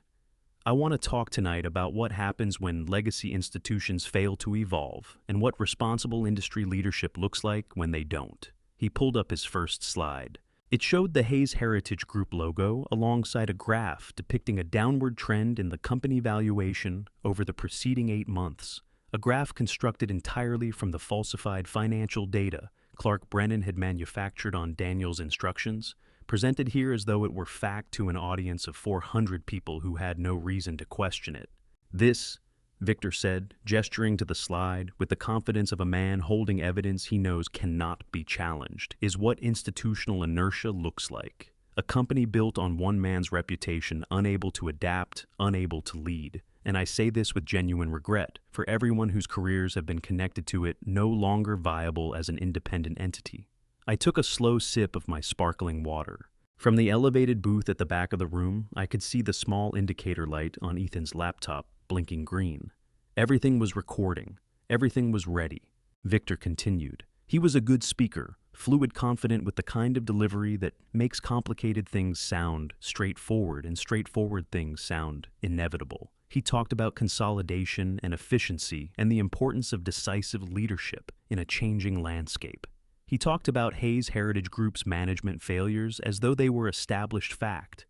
S1: "I want to talk tonight about what happens when legacy institutions fail to evolve and what responsible industry leadership looks like when they don't." He pulled up his first slide. It showed the Hayes Heritage Group logo alongside a graph depicting a downward trend in the company valuation over the preceding 8 months, a graph constructed entirely from the falsified financial data Clark Brennan had manufactured on Daniel's instructions, presented here as though it were fact to an audience of 400 people who had no reason to question it. "This," Victor said, gesturing to the slide with the confidence of a man holding evidence he knows cannot be challenged, "is what institutional inertia looks like. A company built on one man's reputation, unable to adapt, unable to lead. And I say this with genuine regret for everyone whose careers have been connected to it, no longer viable as an independent entity." I took a slow sip of my sparkling water. From the elevated booth at the back of the room, I could see the small indicator light on Ethan's laptop blinking green. Everything was recording. Everything was ready. Victor continued. He was a good speaker, fluid, confident, with the kind of delivery that makes complicated things sound straightforward and straightforward things sound inevitable. He talked about consolidation and efficiency and the importance of decisive leadership in a changing landscape. He talked about Hayes Heritage Group's management failures as though they were established fact.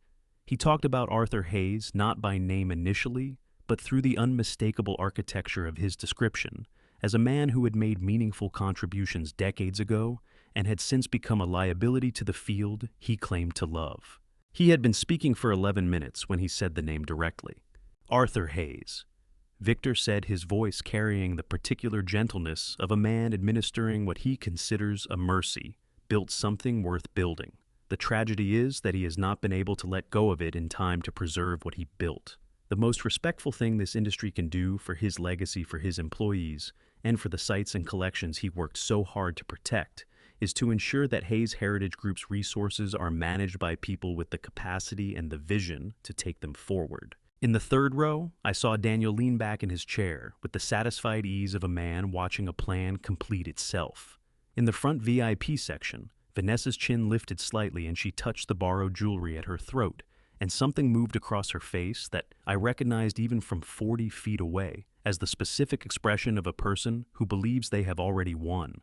S1: He talked about Arthur Hayes not by name initially, but through the unmistakable architecture of his description, as a man who had made meaningful contributions decades ago and had since become a liability to the field he claimed to love. He had been speaking for 11 minutes when he said the name directly. "Arthur Hayes." Victor said, his voice carrying the particular gentleness of a man administering what he considers a mercy, "built something worth building. The tragedy is that he has not been able to let go of it in time to preserve what he built. The most respectful thing this industry can do for his legacy, for his employees, and for the sites and collections he worked so hard to protect is to ensure that Hayes Heritage Group's resources are managed by people with the capacity and the vision to take them forward." In the third row, I saw Daniel lean back in his chair with the satisfied ease of a man watching a plan complete itself. In the front VIP section, Vanessa's chin lifted slightly and she touched the borrowed jewelry at her throat, and something moved across her face that I recognized even from 40 feet away as the specific expression of a person who believes they have already won.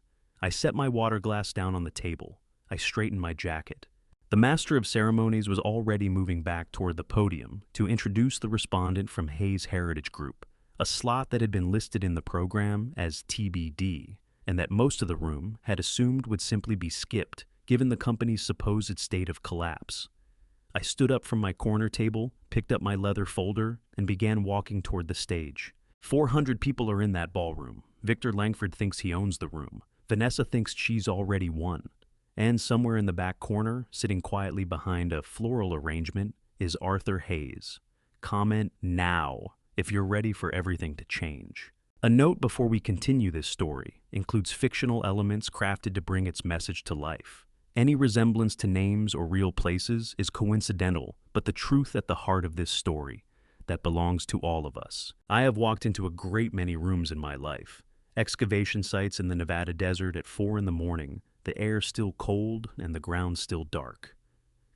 S1: I set my water glass down on the table. I straightened my jacket. The master of ceremonies was already moving back toward the podium to introduce the respondent from Hayes Heritage Group, a slot that had been listed in the program as TBD, and that most of the room had assumed would simply be skipped, given the company's supposed state of collapse. I stood up from my corner table, picked up my leather folder, and began walking toward the stage. 400 people are in that ballroom. Victor Langford thinks he owns the room. Vanessa thinks she's already won. And somewhere in the back corner, sitting quietly behind a floral arrangement, is Arthur Hayes. Comment now if you're ready for everything to change. A note before we continue this story includes fictional elements crafted to bring its message to life. Any resemblance to names or real places is coincidental, but the truth at the heart of this story that belongs to all of us. I have walked into a great many rooms in my life. Excavation sites in the Nevada desert at 4 in the morning, the air still cold and the ground still dark.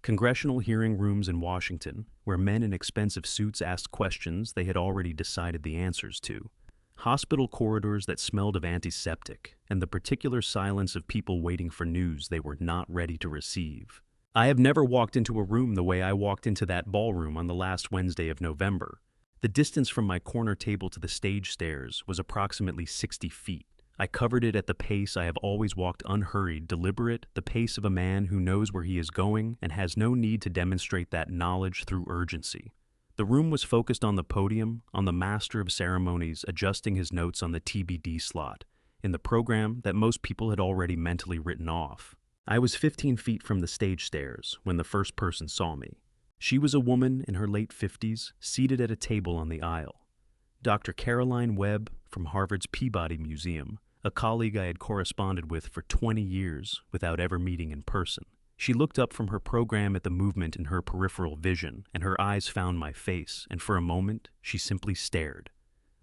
S1: Congressional hearing rooms in Washington, where men in expensive suits asked questions they had already decided the answers to. Hospital corridors that smelled of antiseptic, and the particular silence of people waiting for news they were not ready to receive. I have never walked into a room the way I walked into that ballroom on the last Wednesday of November. The distance from my corner table to the stage stairs was approximately 60 feet. I covered it at the pace I have always walked, unhurried, deliberate, the pace of a man who knows where he is going and has no need to demonstrate that knowledge through urgency. The room was focused on the podium, on the master of ceremonies adjusting his notes on the TBD slot, in the program that most people had already mentally written off. I was 15 feet from the stage stairs when the first person saw me. She was a woman in her late 50s, seated at a table on the aisle. Dr. Caroline Webb from Harvard's Peabody Museum, a colleague I had corresponded with for 20 years without ever meeting in person. She looked up from her program at the movement in her peripheral vision, and her eyes found my face, and for a moment, she simply stared.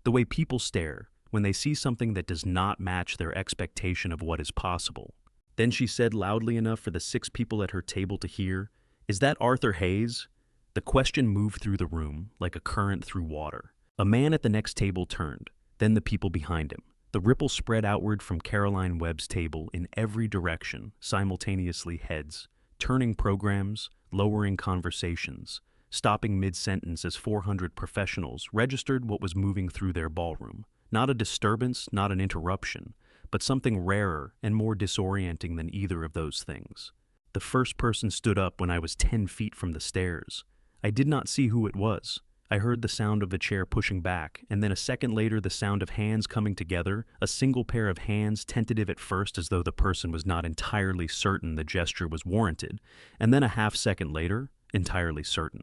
S1: The way people stare when they see something that does not match their expectation of what is possible. Then she said loudly enough for the 6 people at her table to hear, "Is that Arthur Hayes?" The question moved through the room like a current through water. A man at the next table turned, then the people behind him. The ripple spread outward from Caroline Webb's table in every direction, simultaneously heads, turning programs, lowering conversations, stopping mid-sentence as 400 professionals registered what was moving through their ballroom. Not a disturbance, not an interruption, but something rarer and more disorienting than either of those things. The first person stood up when I was 10 feet from the stairs. I did not see who it was. I heard the sound of a chair pushing back, and then a second later the sound of hands coming together, a single pair of hands, tentative at first as though the person was not entirely certain the gesture was warranted, and then a half second later, entirely certain.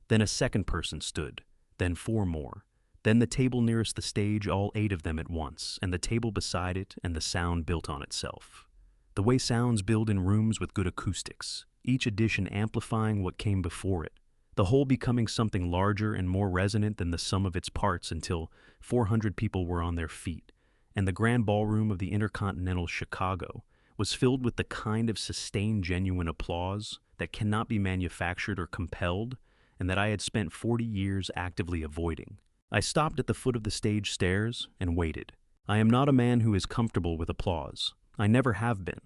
S1: Then a second person stood, then 4 more. Then the table nearest the stage, all 8 of them at once, and the table beside it, and the sound built on itself. The way sounds build in rooms with good acoustics, each addition amplifying what came before it, the whole becoming something larger and more resonant than the sum of its parts until 400 people were on their feet, and the grand ballroom of the Intercontinental Chicago was filled with the kind of sustained genuine applause that cannot be manufactured or compelled, and that I had spent 40 years actively avoiding. I stopped at the foot of the stage stairs and waited. I am not a man who is comfortable with applause. I never have been.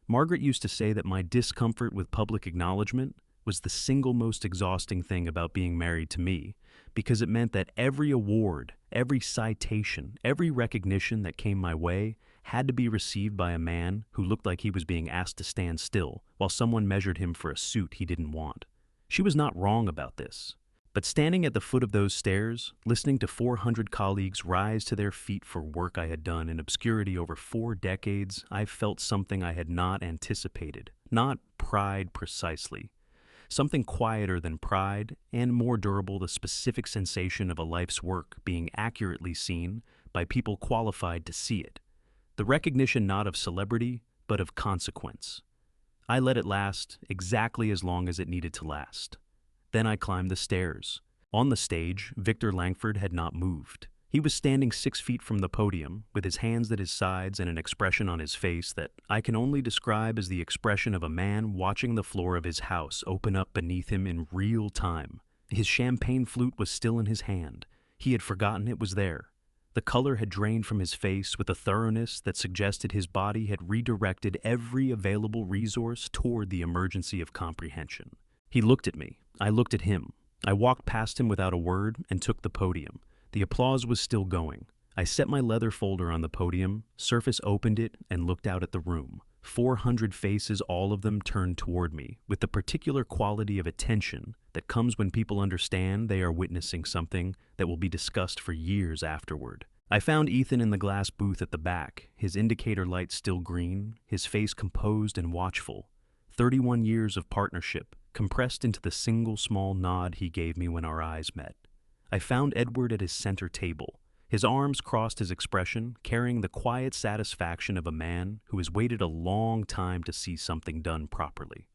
S1: Margaret used to say that my discomfort with public acknowledgement was the single most exhausting thing about being married to me, because it meant that every award, every citation, every recognition that came my way had to be received by a man who looked like he was being asked to stand still while someone measured him for a suit he didn't want. She was not wrong about this. But standing at the foot of those stairs, listening to 400 colleagues rise to their feet for work I had done in obscurity over 4 decades, I felt something I had not anticipated, not pride precisely. Something quieter than pride and more durable, the specific sensation of a life's work being accurately seen by people qualified to see it. The recognition not of celebrity, but of consequence. I let it last exactly as long as it needed to last. Then I climbed the stairs. On the stage, Victor Langford had not moved. He was standing 6 feet from the podium, with his hands at his sides and an expression on his face that I can only describe as the expression of a man watching the floor of his house open up beneath him in real time. His champagne flute was still in his hand. He had forgotten it was there. The color had drained from his face with a thoroughness that suggested his body had redirected every available resource toward the emergency of comprehension. He looked at me. I looked at him. I walked past him without a word and took the podium. The applause was still going. I set my leather folder on the podium, Surface opened it, and looked out at the room. 400 faces, all of them turned toward me, with the particular quality of attention that comes when people understand they are witnessing something that will be discussed for years afterward. I found Ethan in the glass booth at the back, his indicator light still green, his face composed and watchful. 31 years of partnership, compressed into the single small nod he gave me when our eyes met. I found Edward at his center table, His arms crossed his expression, carrying the quiet satisfaction of a man who has waited a long time to see something done properly.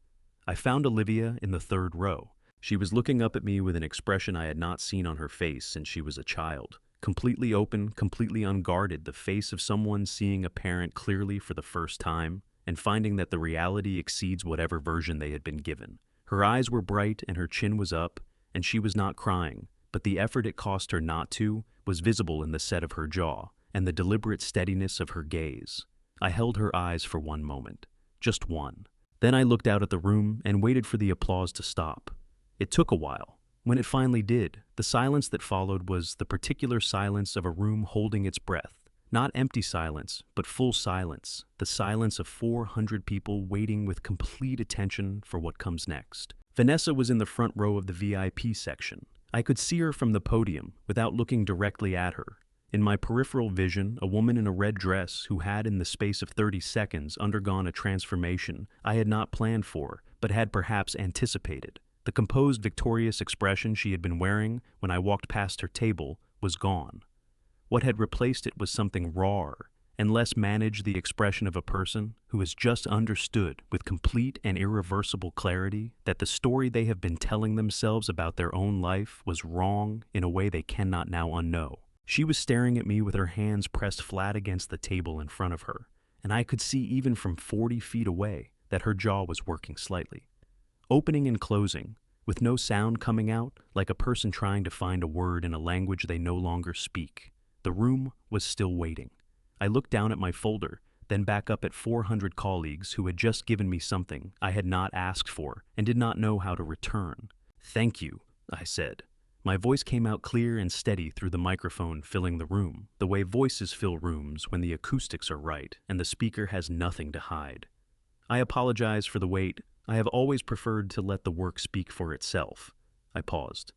S1: I found Olivia in the third row. She was looking up at me with an expression I had not seen on her face since she was a child. Completely open, completely unguarded, the face of someone seeing a parent clearly for the first time and finding that the reality exceeds whatever version they had been given. Her eyes were bright and her chin was up, and she was not crying, but the effort it cost her not to was visible in the set of her jaw and the deliberate steadiness of her gaze. I held her eyes for one moment, just one. Then I looked out at the room and waited for the applause to stop. It took a while. When it finally did, the silence that followed was the particular silence of a room holding its breath. Not empty silence, but full silence. The silence of 400 people waiting with complete attention for what comes next. Vanessa was in the front row of the VIP section. I could see her from the podium without looking directly at her. In my peripheral vision, a woman in a red dress who had in the space of 30 seconds undergone a transformation I had not planned for, but had perhaps anticipated. The composed, victorious expression she had been wearing when I walked past her table was gone. What had replaced it was something rawer and less managed, the expression of a person who has just understood with complete and irreversible clarity that the story they have been telling themselves about their own life was wrong in a way they cannot now unknow. She was staring at me with her hands pressed flat against the table in front of her, and I could see even from 40 feet away that her jaw was working slightly. Opening and closing, with no sound coming out, like a person trying to find a word in a language they no longer speak. The room was still waiting. I looked down at my folder, then back up at 400 colleagues who had just given me something I had not asked for and did not know how to return. "Thank you," I said. My voice came out clear and steady through the microphone filling the room, the way voices fill rooms when the acoustics are right and the speaker has nothing to hide. "I apologize for the wait. I have always preferred to let the work speak for itself." I paused.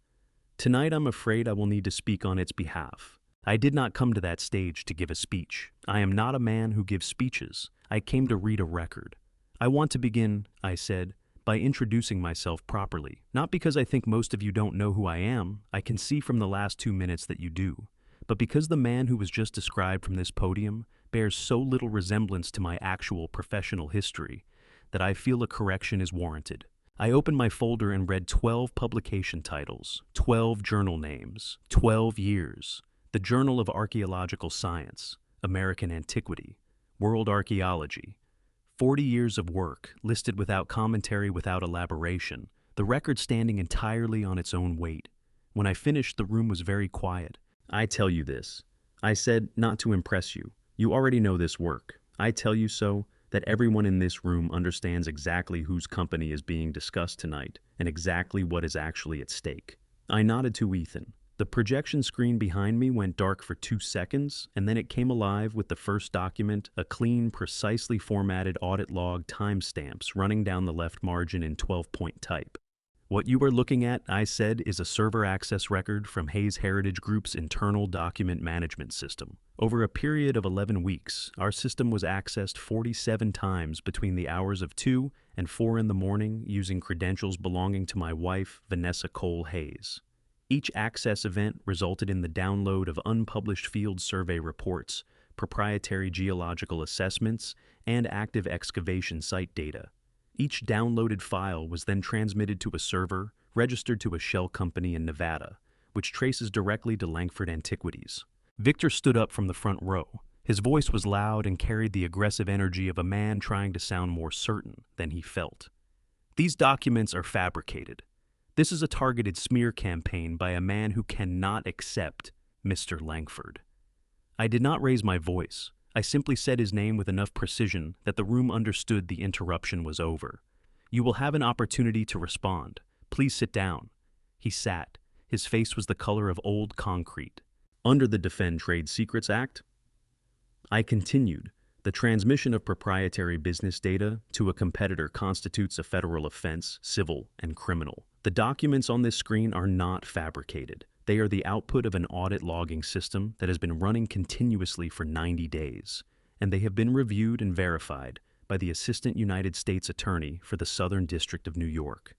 S1: "Tonight I'm afraid I will need to speak on its behalf. I did not come to that stage to give a speech. I am not a man who gives speeches. I came to read a record. I want to begin," I said, "by introducing myself properly. Not because I think most of you don't know who I am. I can see from the last 2 minutes that you do. But because the man who was just described from this podium bears so little resemblance to my actual professional history that I feel a correction is warranted." I opened my folder and read 12 publication titles, 12 journal names, 12 years. The Journal of Archaeological Science, American Antiquity, World Archaeology. 40 years of work, listed without commentary, without elaboration, the record standing entirely on its own weight. When I finished, the room was very quiet. "I tell you this," I said, "not to impress you. You already know this work. I tell you so that everyone in this room understands exactly whose company is being discussed tonight and exactly what is actually at stake." I nodded to Ethan. The projection screen behind me went dark for 2 seconds, and then it came alive with the first document, a clean, precisely formatted audit log, timestamps running down the left margin in 12-point type. "What you are looking at," I said, "is a server access record from Hayes Heritage Group's internal document management system. Over a period of 11 weeks, our system was accessed 47 times between the hours of 2 and 4 in the morning using credentials belonging to my wife, Vanessa Cole Hayes. Each access event resulted in the download of unpublished field survey reports, proprietary geological assessments, and active excavation site data. Each downloaded file was then transmitted to a server registered to a shell company in Nevada, which traces directly to Langford Antiquities." Victor stood up from the front row. His voice was loud and carried the aggressive energy of a man trying to sound more certain than he felt. "These documents are fabricated. This is a targeted smear campaign by a man who cannot accept Mr. Langford." I did not raise my voice. I simply said his name with enough precision that the room understood the interruption was over. "You will have an opportunity to respond. Please sit down." He sat. His face was the color of old concrete. "Under the Defend Trade Secrets Act," I continued, "the transmission of proprietary business data to a competitor constitutes a federal offense, civil and criminal. The documents on this screen are not fabricated. They are the output of an audit logging system that has been running continuously for 90 days, and they have been reviewed and verified by the Assistant United States Attorney for the Southern District of New York."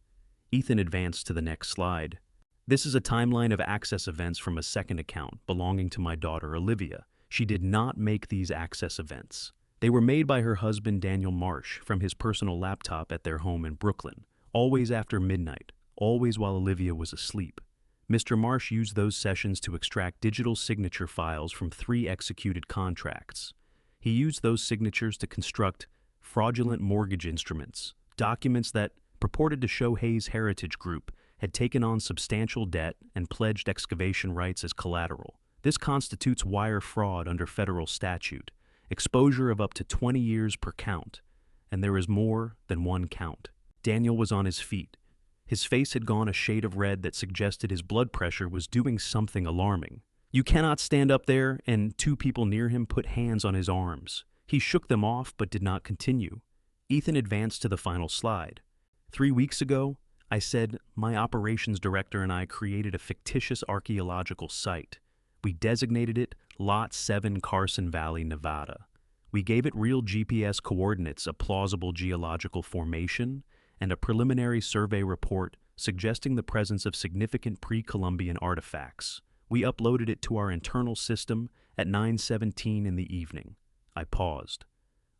S1: Ethan advanced to the next slide. This is a timeline of access events from a second account belonging to my daughter Olivia. She did not make these access events. They were made by her husband Daniel Marsh from his personal laptop at their home in Brooklyn, always after midnight, always while Olivia was asleep. Mr. Marsh used those sessions to extract digital signature files from 3 executed contracts. He used those signatures to construct fraudulent mortgage instruments, documents that purported to show Hayes Heritage Group had taken on substantial debt and pledged excavation rights as collateral. This constitutes wire fraud under federal statute, exposure of up to 20 years per count, and there is more than one count. Daniel was on his feet. His face had gone a shade of red that suggested his blood pressure was doing something alarming. You cannot stand up there, and 2 people near him put hands on his arms. He shook them off but did not continue. Ethan advanced to the final slide. 3 weeks ago, I said my operations director and I created a fictitious archaeological site. We designated it Lot 7 Carson Valley, Nevada. We gave it real GPS coordinates, a plausible geological formation, and a preliminary survey report suggesting the presence of significant pre-Columbian artifacts. We uploaded it to our internal system at 9:17 in the evening. I paused.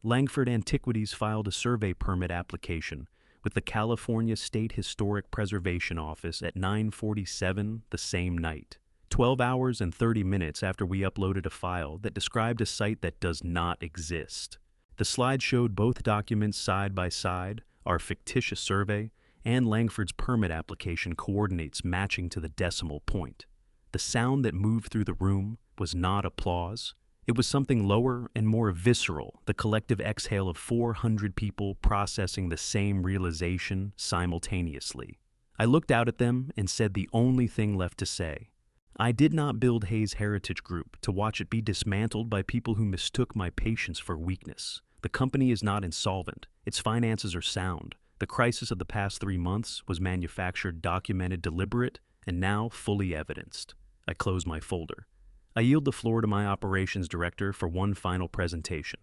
S1: Langford Antiquities filed a survey permit application with the California State Historic Preservation Office at 9:47 the same night, 12 hours and 30 minutes after we uploaded a file that described a site that does not exist. The slide showed both documents side by side, our fictitious survey, and Langford's permit application coordinates matching to the decimal point. The sound that moved through the room was not applause. It was something lower and more visceral, the collective exhale of 400 people processing the same realization simultaneously. I looked out at them and said the only thing left to say. I did not build Hayes Heritage Group to watch it be dismantled by people who mistook my patience for weakness. The company is not insolvent. Its finances are sound. The crisis of the past 3 months was manufactured, documented, deliberate, and now fully evidenced. I close my folder. I yield the floor to my operations director for one final presentation.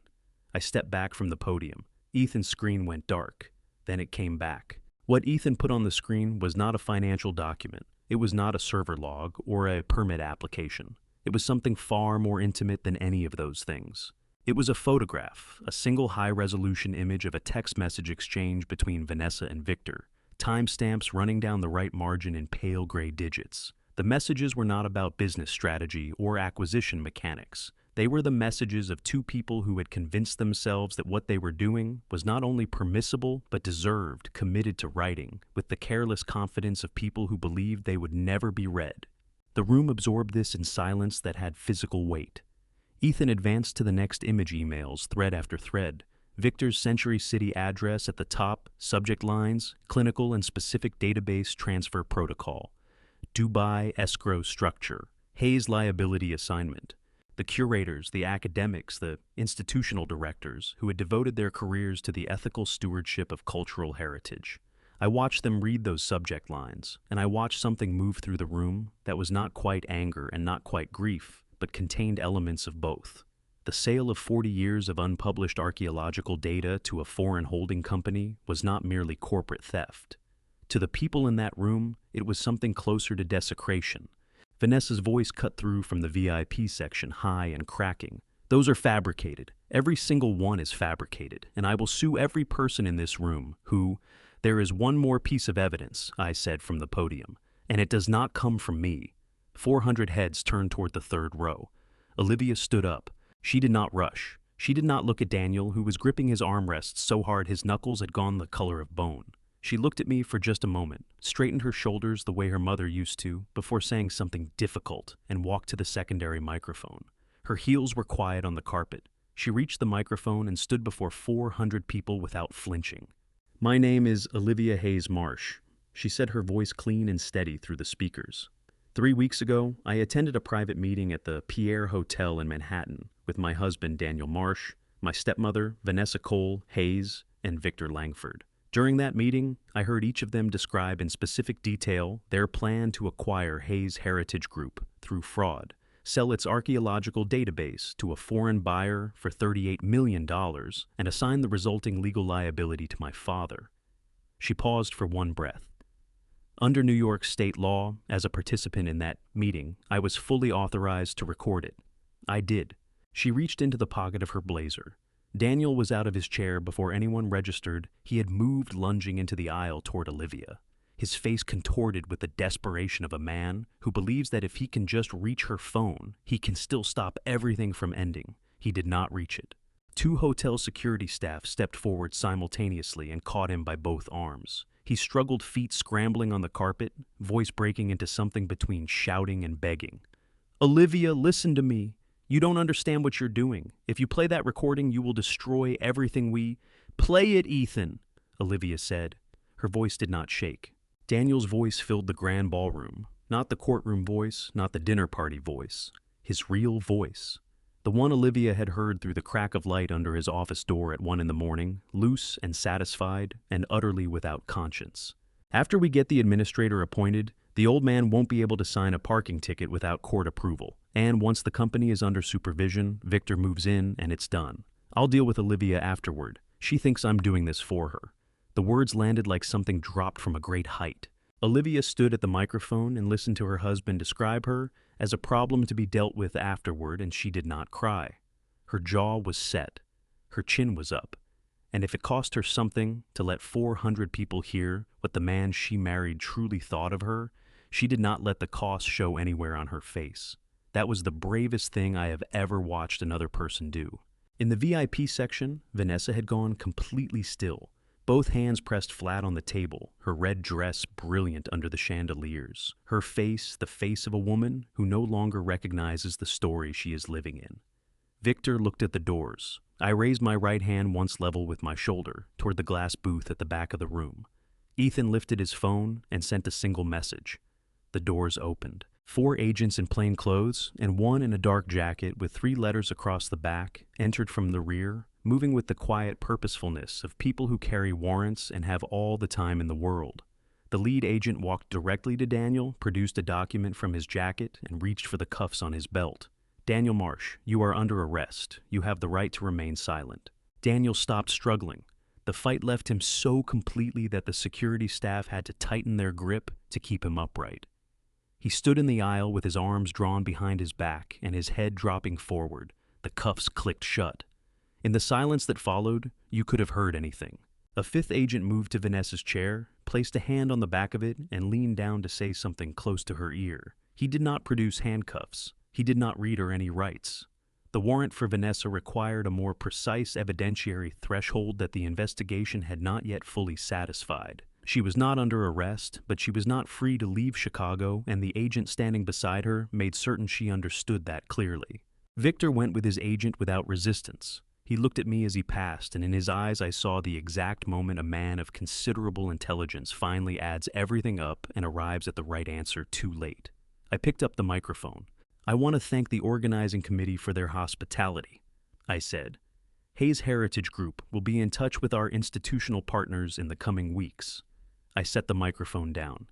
S1: I step back from the podium. Ethan's screen went dark. Then it came back. What Ethan put on the screen was not a financial document. It was not a server log or a permit application. It was something far more intimate than any of those things. It was a photograph, a single high-resolution image of a text message exchange between Vanessa and Victor, timestamps running down the right margin in pale gray digits. The messages were not about business strategy or acquisition mechanics. They were the messages of 2 people who had convinced themselves that what they were doing was not only permissible but deserved, committed to writing, with the careless confidence of people who believed they would never be read. The room absorbed this in silence that had physical weight. Ethan advanced to the next image emails, thread after thread. Victor's Century City address at the top, subject lines, clinical and specific database transfer protocol. Dubai escrow structure, Hayes liability assignment. The curators, the academics, the institutional directors who had devoted their careers to the ethical stewardship of cultural heritage. I watched them read those subject lines, and I watched something move through the room that was not quite anger and not quite grief, but contained elements of both. The sale of 40 years of unpublished archaeological data to a foreign holding company was not merely corporate theft. To the people in that room, it was something closer to desecration. Vanessa's voice cut through from the VIP section, high and cracking. Those are fabricated. Every single one is fabricated, and I will sue every person in this room who... There is one more piece of evidence, I said from the podium, and it does not come from me. 400 heads turned toward the third row. Olivia stood up. She did not rush. She did not look at Daniel, who was gripping his armrests so hard his knuckles had gone the color of bone. She looked at me for just a moment, straightened her shoulders the way her mother used to, before saying something difficult, and walked to the secondary microphone. Her heels were quiet on the carpet. She reached the microphone and stood before 400 people without flinching. My name is Olivia Hayes Marsh, she said, her voice clean and steady through the speakers. 3 weeks ago, I attended a private meeting at the Pierre Hotel in Manhattan with my husband Daniel Marsh, my stepmother Vanessa Cole Hayes, and Victor Langford. During that meeting, I heard each of them describe in specific detail their plan to acquire Hayes Heritage Group through fraud, sell its archaeological database to a foreign buyer for $38 million, and assign the resulting legal liability to my father. She paused for one breath. Under New York state law, as a participant in that meeting, I was fully authorized to record it. I did. She reached into the pocket of her blazer. Daniel was out of his chair before anyone registered. He had moved, lunging into the aisle toward Olivia. His face contorted with the desperation of a man who believes that if he can just reach her phone, he can still stop everything from ending. He did not reach it. Two hotel security staff stepped forward simultaneously and caught him by both arms. He struggled, feet scrambling on the carpet, voice breaking into something between shouting and begging. "Olivia, listen to me. You don't understand what you're doing. If you play that recording, you will destroy everything we—" "Play it, Ethan," Olivia said. Her voice did not shake. Daniel's voice filled the grand ballroom. Not the courtroom voice, not the dinner party voice. His real voice. The one Olivia had heard through the crack of light under his office door at 1 in the morning, loose and satisfied and utterly without conscience. "After we get the administrator appointed, the old man won't be able to sign a parking ticket without court approval. And once the company is under supervision, Victor moves in and it's done. I'll deal with Olivia afterward. She thinks I'm doing this for her." The words landed like something dropped from a great height. Olivia stood at the microphone and listened to her husband describe her as a problem to be dealt with afterward, and she did not cry. Her jaw was set. Her chin was up. And if it cost her something to let 400 people hear what the man she married truly thought of her, she did not let the cost show anywhere on her face. That was the bravest thing I have ever watched another person do. In the VIP section, Vanessa had gone completely still. Both hands pressed flat on the table, her red dress brilliant under the chandeliers. Her face, the face of a woman who no longer recognizes the story she is living in. Victor looked at the doors. I raised my right hand once level with my shoulder, toward the glass booth at the back of the room. Ethan lifted his phone and sent a single message. The doors opened. 4 agents in plain clothes, and one in a dark jacket with 3 letters across the back, entered from the rear, moving with the quiet purposefulness of people who carry warrants and have all the time in the world. The lead agent walked directly to Daniel, produced a document from his jacket, and reached for the cuffs on his belt. "Daniel Marsh, you are under arrest. You have the right to remain silent." Daniel stopped struggling. The fight left him so completely that the security staff had to tighten their grip to keep him upright. He stood in the aisle with his arms drawn behind his back and his head dropping forward. The cuffs clicked shut. In the silence that followed, you could have heard anything. A 5th agent moved to Vanessa's chair, placed a hand on the back of it, and leaned down to say something close to her ear. He did not produce handcuffs. He did not read her any rights. The warrant for Vanessa required a more precise evidentiary threshold that the investigation had not yet fully satisfied. She was not under arrest, but she was not free to leave Chicago, and the agent standing beside her made certain she understood that clearly. Victor went with his agent without resistance. He looked at me as he passed, and in his eyes I saw the exact moment a man of considerable intelligence finally adds everything up and arrives at the right answer too late. I picked up the microphone. "I want to thank the organizing committee for their hospitality," I said. "Hayes Heritage Group will be in touch with our institutional partners in the coming weeks." I set the microphone down.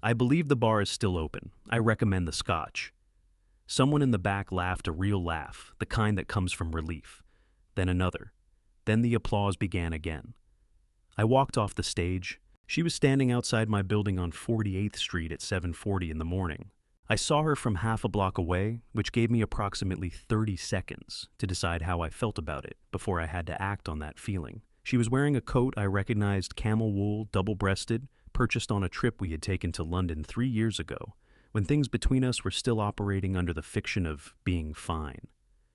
S1: "I believe the bar is still open. I recommend the scotch." Someone in the back laughed a real laugh, the kind that comes from relief. Then another. Then the applause began again. I walked off the stage. She was standing outside my building on 48th Street at 7:40 in the morning. I saw her from half a block away, which gave me approximately 30 seconds to decide how I felt about it before I had to act on that feeling. She was wearing a coat I recognized, camel wool, double-breasted, purchased on a trip we had taken to London 3 years ago, when things between us were still operating under the fiction of being fine.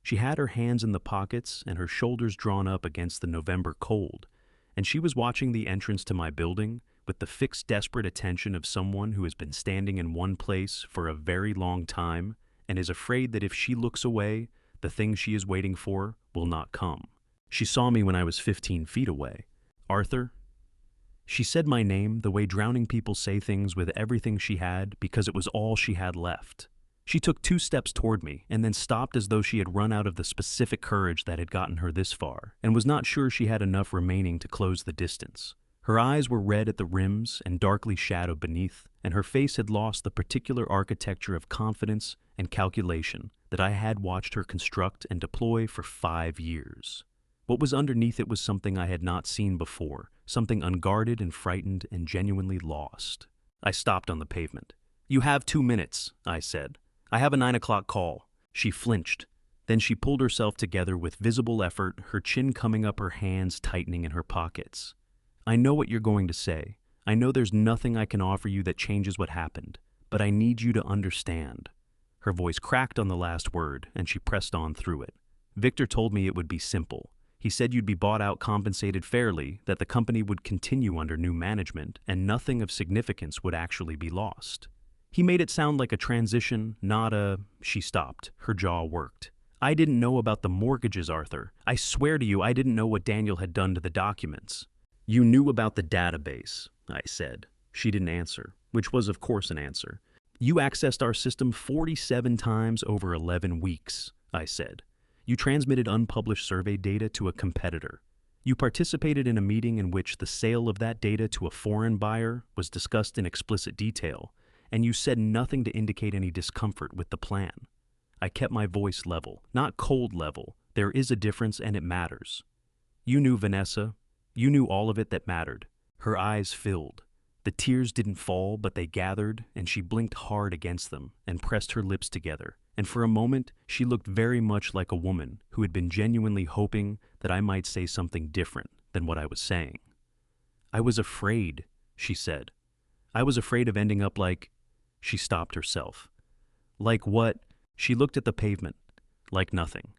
S1: She had her hands in the pockets and her shoulders drawn up against the November cold, and she was watching the entrance to my building with the fixed, desperate attention of someone who has been standing in one place for a very long time and is afraid that if she looks away, the thing she is waiting for will not come. She saw me when I was 15 feet away. "Arthur?" She said my name the way drowning people say things with everything she had because it was all she had left. She took 2 steps toward me and then stopped as though she had run out of the specific courage that had gotten her this far and was not sure she had enough remaining to close the distance. Her eyes were red at the rims and darkly shadowed beneath, and her face had lost the particular architecture of confidence and calculation that I had watched her construct and deploy for 5 years. What was underneath it was something I had not seen before, something unguarded and frightened and genuinely lost. I stopped on the pavement. "You have 2 minutes," I said. "I have a 9 o'clock call." She flinched. Then she pulled herself together with visible effort, her chin coming up, her hands tightening in her pockets. "I know what you're going to say. I know there's nothing I can offer you that changes what happened, but I need you to understand." Her voice cracked on the last word, and she pressed on through it. "Victor told me it would be simple. He said you'd be bought out, compensated fairly, that the company would continue under new management, and nothing of significance would actually be lost. He made it sound like a transition, not a—" She stopped. Her jaw worked. "I didn't know about the mortgages, Arthur. I swear to you I didn't know what Daniel had done to the documents." "You knew about the database," I said. She didn't answer, which was of course an answer. "You accessed our system 47 times over 11 weeks, I said. "You transmitted unpublished survey data to a competitor. You participated in a meeting in which the sale of that data to a foreign buyer was discussed in explicit detail, and you said nothing to indicate any discomfort with the plan." I kept my voice level, not cold level. There is a difference, and it matters. "You knew, Vanessa. You knew all of it that mattered." Her eyes filled. The tears didn't fall, but they gathered, and she blinked hard against them and pressed her lips together. And for a moment, she looked very much like a woman who had been genuinely hoping that I might say something different than what I was saying. "I was afraid," she said. "I was afraid of ending up like—" She stopped herself. "Like what?" She looked at the pavement. "Like nothing.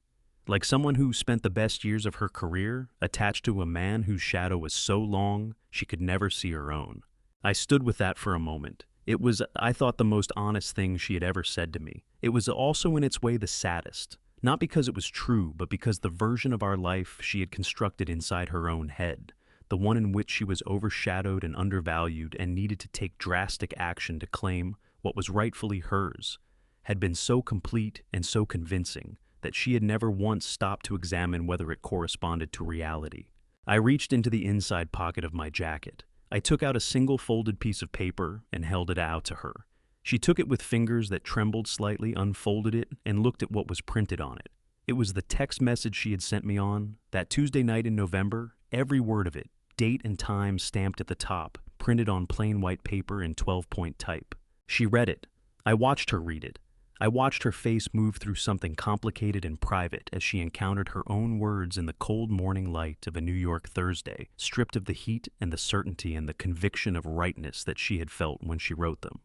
S1: Like someone who spent the best years of her career attached to a man whose shadow was so long she could never see her own." I stood with that for a moment. It was, I thought, the most honest thing she had ever said to me. It was also in its way the saddest, not because it was true, but because the version of our life she had constructed inside her own head, the one in which she was overshadowed and undervalued and needed to take drastic action to claim what was rightfully hers, had been so complete and so convincing that she had never once stopped to examine whether it corresponded to reality. I reached into the inside pocket of my jacket. I took out a single folded piece of paper and held it out to her. She took it with fingers that trembled slightly, unfolded it, and looked at what was printed on it. It was the text message she had sent me on that Tuesday night in November, every word of it, date and time stamped at the top, printed on plain white paper in 12-point type. She read it. I watched her read it. I watched her face move through something complicated and private as she encountered her own words in the cold morning light of a New York Thursday, stripped of the heat and the certainty and the conviction of rightness that she had felt when she wrote them.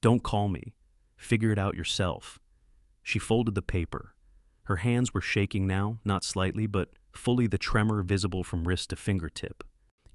S1: "Don't call me. Figure it out yourself." She folded the paper. Her hands were shaking now, not slightly, but fully the tremor visible from wrist to fingertip.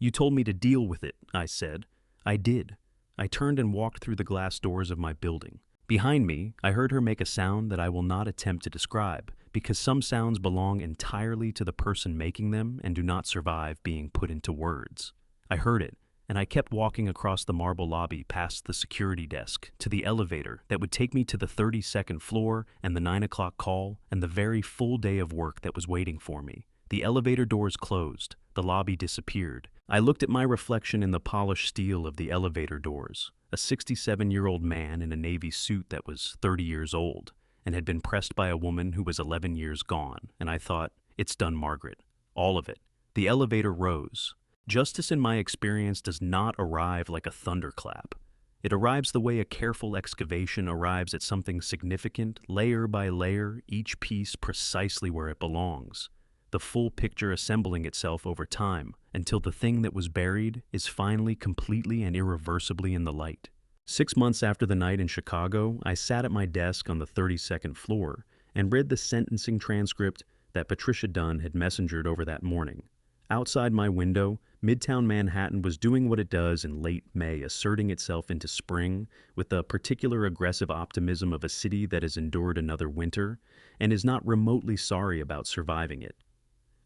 S1: "You told me to deal with it," I said. I did. I turned and walked through the glass doors of my building. Behind me, I heard her make a sound that I will not attempt to describe, because some sounds belong entirely to the person making them and do not survive being put into words. I heard it, and I kept walking across the marble lobby past the security desk to the elevator that would take me to the 32nd floor and the 9 o'clock call and the very full day of work that was waiting for me. The elevator doors closed. The lobby disappeared. I looked at my reflection in the polished steel of the elevator doors, a 67-year-old man in a navy suit that was 30 years old and had been pressed by a woman who was 11 years gone, and I thought, "It's done, Margaret. All of it." The elevator rose. Justice, in my experience, does not arrive like a thunderclap. It arrives the way a careful excavation arrives at something significant, layer by layer, each piece precisely where it belongs. The full picture assembling itself over time until the thing that was buried is finally completely and irreversibly in the light. 6 months after the night in Chicago, I sat at my desk on the 32nd floor and read the sentencing transcript that Patricia Dunn had messengered over that morning. Outside my window, Midtown Manhattan was doing what it does in late May, asserting itself into spring with the particular aggressive optimism of a city that has endured another winter and is not remotely sorry about surviving it.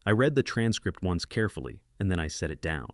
S1: I read the transcript once carefully, and then I set it down.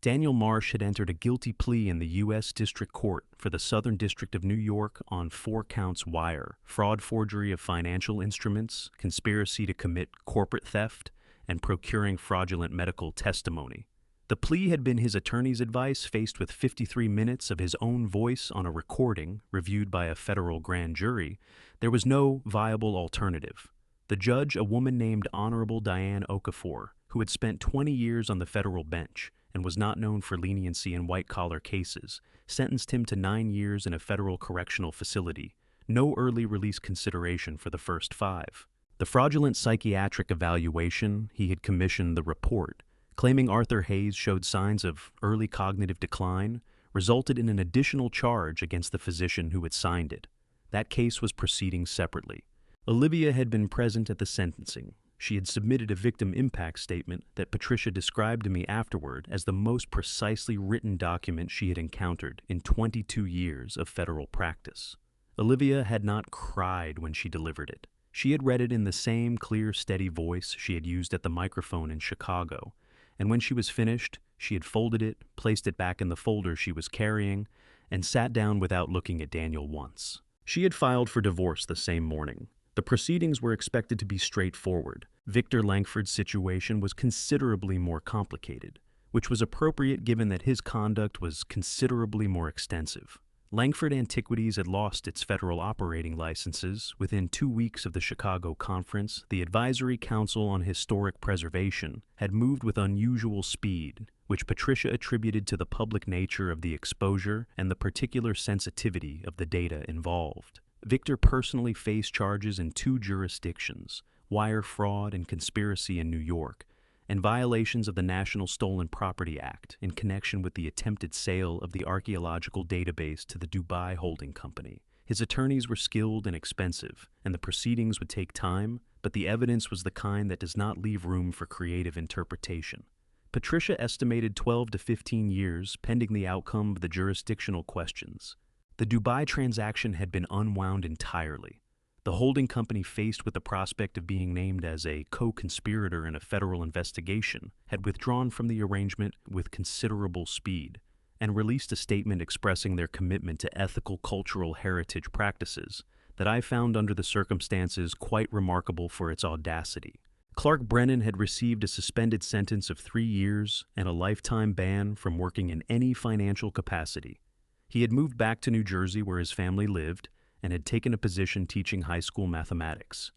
S1: Daniel Marsh had entered a guilty plea in the U.S. District Court for the Southern District of New York on 4 counts wire, fraud, forgery of financial instruments, conspiracy to commit corporate theft, and procuring fraudulent medical testimony. The plea had been his attorney's advice faced with 53 minutes of his own voice on a recording reviewed by a federal grand jury. There was no viable alternative. The judge, a woman named Honorable Diane Okafor, who had spent 20 years on the federal bench and was not known for leniency in white-collar cases, sentenced him to 9 years in a federal correctional facility, no early release consideration for the first 5. The fraudulent psychiatric evaluation, he had commissioned the report, claiming Arthur Hayes showed signs of early cognitive decline, resulted in an additional charge against the physician who had signed it. That case was proceeding separately. Olivia had been present at the sentencing. She had submitted a victim impact statement that Patricia described to me afterward as the most precisely written document she had encountered in 22 years of federal practice. Olivia had not cried when she delivered it. She had read it in the same clear, steady voice she had used at the microphone in Chicago, and when she was finished, she had folded it, placed it back in the folder she was carrying, and sat down without looking at Daniel once. She had filed for divorce the same morning. The proceedings were expected to be straightforward. Victor Langford's situation was considerably more complicated, which was appropriate given that his conduct was considerably more extensive. Langford Antiquities had lost its federal operating licenses. Within 2 weeks of the Chicago conference, the Advisory Council on Historic Preservation had moved with unusual speed, which Patricia attributed to the public nature of the exposure and the particular sensitivity of the data involved. Victor personally faced charges in 2 jurisdictions, wire fraud and conspiracy in New York, and violations of the National Stolen Property Act in connection with the attempted sale of the archaeological database to the Dubai Holding Company. His attorneys were skilled and expensive, and the proceedings would take time, but the evidence was the kind that does not leave room for creative interpretation. Patricia estimated 12 to 15 years pending the outcome of the jurisdictional questions. The Dubai transaction had been unwound entirely. The holding company, faced with the prospect of being named as a co-conspirator in a federal investigation, had withdrawn from the arrangement with considerable speed and released a statement expressing their commitment to ethical cultural heritage practices that I found under the circumstances quite remarkable for its audacity. Clark Brennan had received a suspended sentence of 3 years and a lifetime ban from working in any financial capacity. He had moved back to New Jersey where his family lived and had taken a position teaching high school mathematics.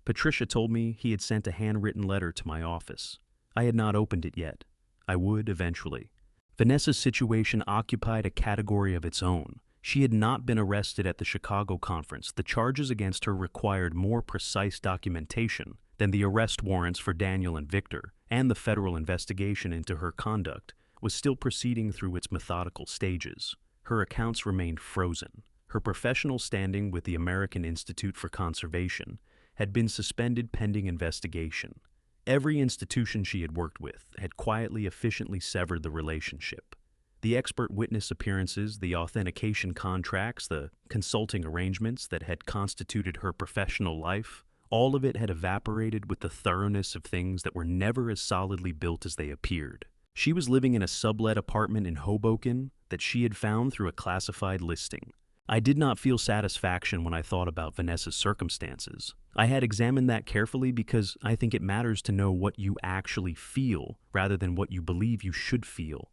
S1: Patricia told me he had sent a handwritten letter to my office. I had not opened it yet. I would eventually. Vanessa's situation occupied a category of its own. She had not been arrested at the Chicago conference. The charges against her required more precise documentation than the arrest warrants for Daniel and Victor, and the federal investigation into her conduct was still proceeding through its methodical stages. Her accounts remained frozen. Her professional standing with the American Institute for Conservation had been suspended pending investigation. Every institution she had worked with had quietly, efficiently severed the relationship. The expert witness appearances, the authentication contracts, the consulting arrangements that had constituted her professional life, all of it had evaporated with the thoroughness of things that were never as solidly built as they appeared. She was living in a sublet apartment in Hoboken that she had found through a classified listing. I did not feel satisfaction when I thought about Vanessa's circumstances. I had examined that carefully because I think it matters to know what you actually feel rather than what you believe you should feel.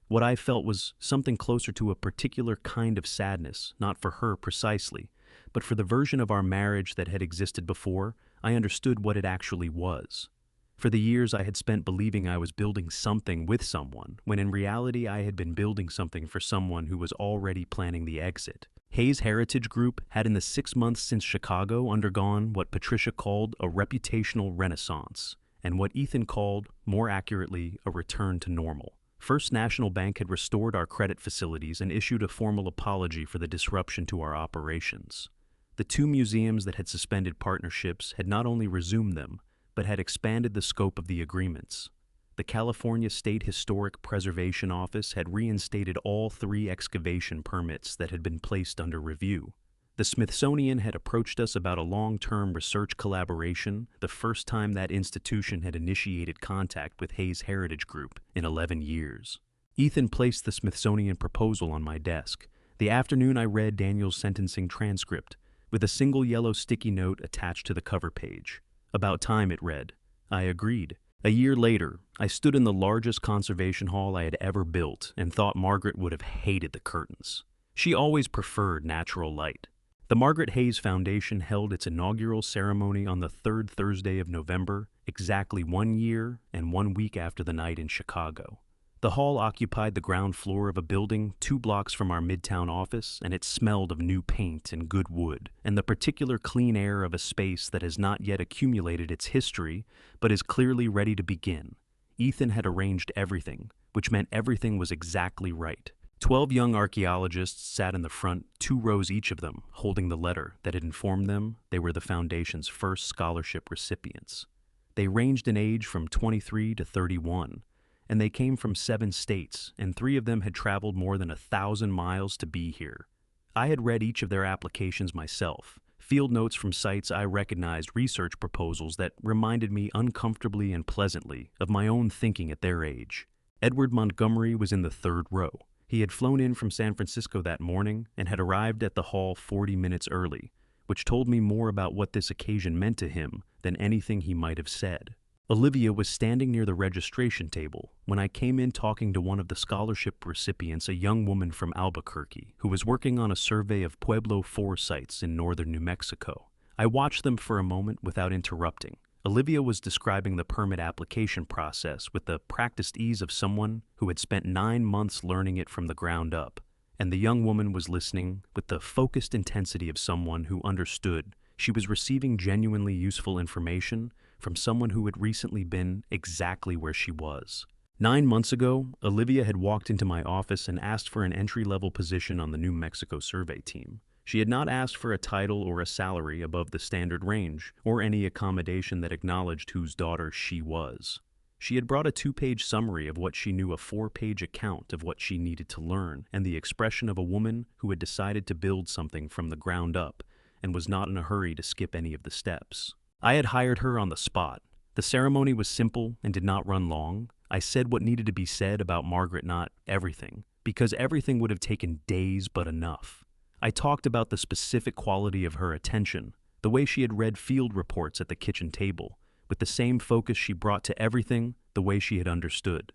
S1: What I felt was something closer to a particular kind of sadness, not for her precisely, but for the version of our marriage that had existed before. I understood what it actually was. For the years I had spent believing I was building something with someone, when in reality I had been building something for someone who was already planning the exit. Hayes Heritage Group had in the 6 months since Chicago undergone what Patricia called a reputational renaissance, and what Ethan called, more accurately, a return to normal. First National Bank had restored our credit facilities and issued a formal apology for the disruption to our operations. The 2 museums that had suspended partnerships had not only resumed them, but had expanded the scope of the agreements. The California State Historic Preservation Office had reinstated all 3 excavation permits that had been placed under review. The Smithsonian had approached us about a long-term research collaboration, the first time that institution had initiated contact with Hayes Heritage Group in 11 years. Ethan placed the Smithsonian proposal on my desk. The afternoon I read Daniel's sentencing transcript, with a single yellow sticky note attached to the cover page. About time, it read. I agreed. A year later, I stood in the largest conservation hall I had ever built and thought Margaret would have hated the curtains. She always preferred natural light. The Margaret Hayes Foundation held its inaugural ceremony on the 3rd Thursday of November, exactly 1 year and 1 week after the night in Chicago. The hall occupied the ground floor of a building 2 blocks from our midtown office, and it smelled of new paint and good wood, and the particular clean air of a space that has not yet accumulated its history, but is clearly ready to begin. Ethan had arranged everything, which meant everything was exactly right. 12 young archaeologists sat in the front, 2 rows each of them, holding the letter that had informed them they were the Foundation's first scholarship recipients. They ranged in age from 23 to 31, and they came from 7 states, and 3 of them had traveled more than 1,000 miles to be here. I had read each of their applications myself, field notes from sites I recognized, research proposals that reminded me uncomfortably and pleasantly of my own thinking at their age. Edward Montgomery was in the 3rd row. He had flown in from San Francisco that morning and had arrived at the hall 40 minutes early, which told me more about what this occasion meant to him than anything he might have said. Olivia was standing near the registration table when I came in talking to one of the scholarship recipients, a young woman from Albuquerque, who was working on a survey of Pueblo 4 sites in northern New Mexico. I watched them for a moment without interrupting. Olivia was describing the permit application process with the practiced ease of someone who had spent 9 months learning it from the ground up, and the young woman was listening with the focused intensity of someone who understood she was receiving genuinely useful information from someone who had recently been exactly where she was. 9 months ago, Olivia had walked into my office and asked for an entry-level position on the New Mexico survey team. She had not asked for a title or a salary above the standard range, or any accommodation that acknowledged whose daughter she was. She had brought a 2-page summary of what she knew, a 4-page account of what she needed to learn, and the expression of a woman who had decided to build something from the ground up and was not in a hurry to skip any of the steps. I had hired her on the spot. The ceremony was simple and did not run long. I said what needed to be said about Margaret, not everything, because everything would have taken days, but enough. I talked about the specific quality of her attention, the way she had read field reports at the kitchen table, with the same focus she brought to everything, the way she had understood.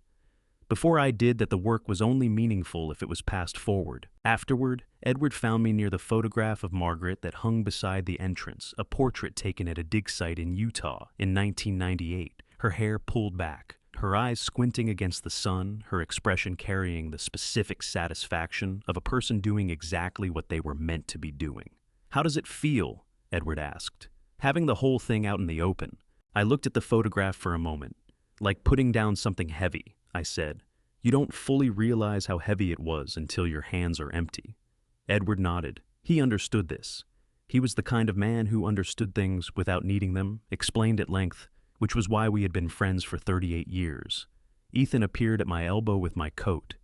S1: Before I did that, the work was only meaningful if it was passed forward. Afterward, Edward found me near the photograph of Margaret that hung beside the entrance, a portrait taken at a dig site in Utah in 1998, her hair pulled back, her eyes squinting against the sun, her expression carrying the specific satisfaction of a person doing exactly what they were meant to be doing. "How does it feel?" Edward asked. "Having the whole thing out in the open." I looked at the photograph for a moment. "Like putting down something heavy," I said. "You don't fully realize how heavy it was until your hands are empty." Edward nodded. He understood this. He was the kind of man who understood things without needing them, explained at length, which was why we had been friends for 38 years. Ethan appeared at my elbow with my coat.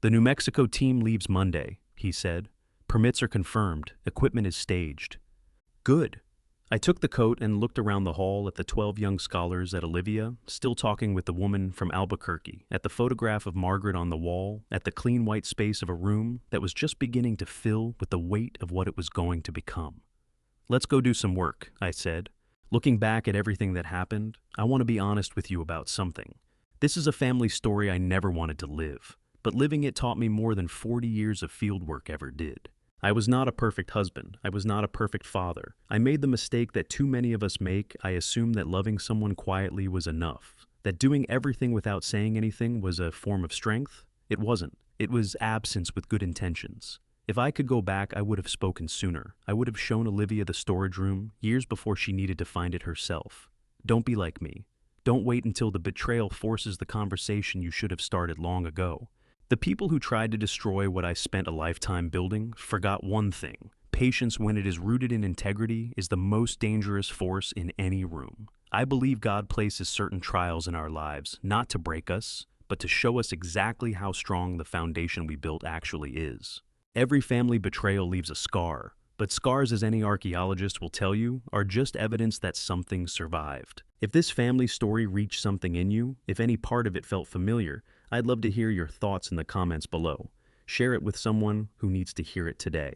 S1: "The New Mexico team leaves Monday," he said. "Permits are confirmed. Equipment is staged." "Good." I took the coat and looked around the hall at the 12 young scholars, at Olivia, still talking with the woman from Albuquerque, at the photograph of Margaret on the wall, at the clean white space of a room that was just beginning to fill with the weight of what it was going to become. "Let's go do some work," I said. "Looking back at everything that happened, I want to be honest with you about something. This is a family story I never wanted to live, but living it taught me more than 40 years of fieldwork ever did. I was not a perfect husband. I was not a perfect father. I made the mistake that too many of us make. I assumed that loving someone quietly was enough, that doing everything without saying anything was a form of strength. It wasn't. It was absence with good intentions. If I could go back, I would have spoken sooner. I would have shown Olivia the storage room years before she needed to find it herself. Don't be like me. Don't wait until the betrayal forces the conversation you should have started long ago. The people who tried to destroy what I spent a lifetime building forgot one thing. Patience, when it is rooted in integrity, is the most dangerous force in any room. I believe God places certain trials in our lives, not to break us, but to show us exactly how strong the foundation we built actually is. Every family betrayal leaves a scar, but scars, as any archaeologist will tell you, are just evidence that something survived. If this family story reached something in you, if any part of it felt familiar, I'd love to hear your thoughts in the comments below. Share it with someone who needs to hear it today.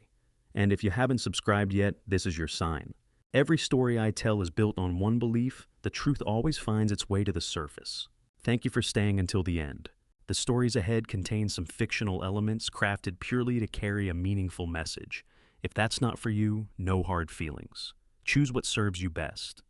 S1: And if you haven't subscribed yet, this is your sign. Every story I tell is built on one belief: the truth always finds its way to the surface. Thank you for staying until the end. The stories ahead contain some fictional elements crafted purely to carry a meaningful message. If that's not for you, no hard feelings. Choose what serves you best.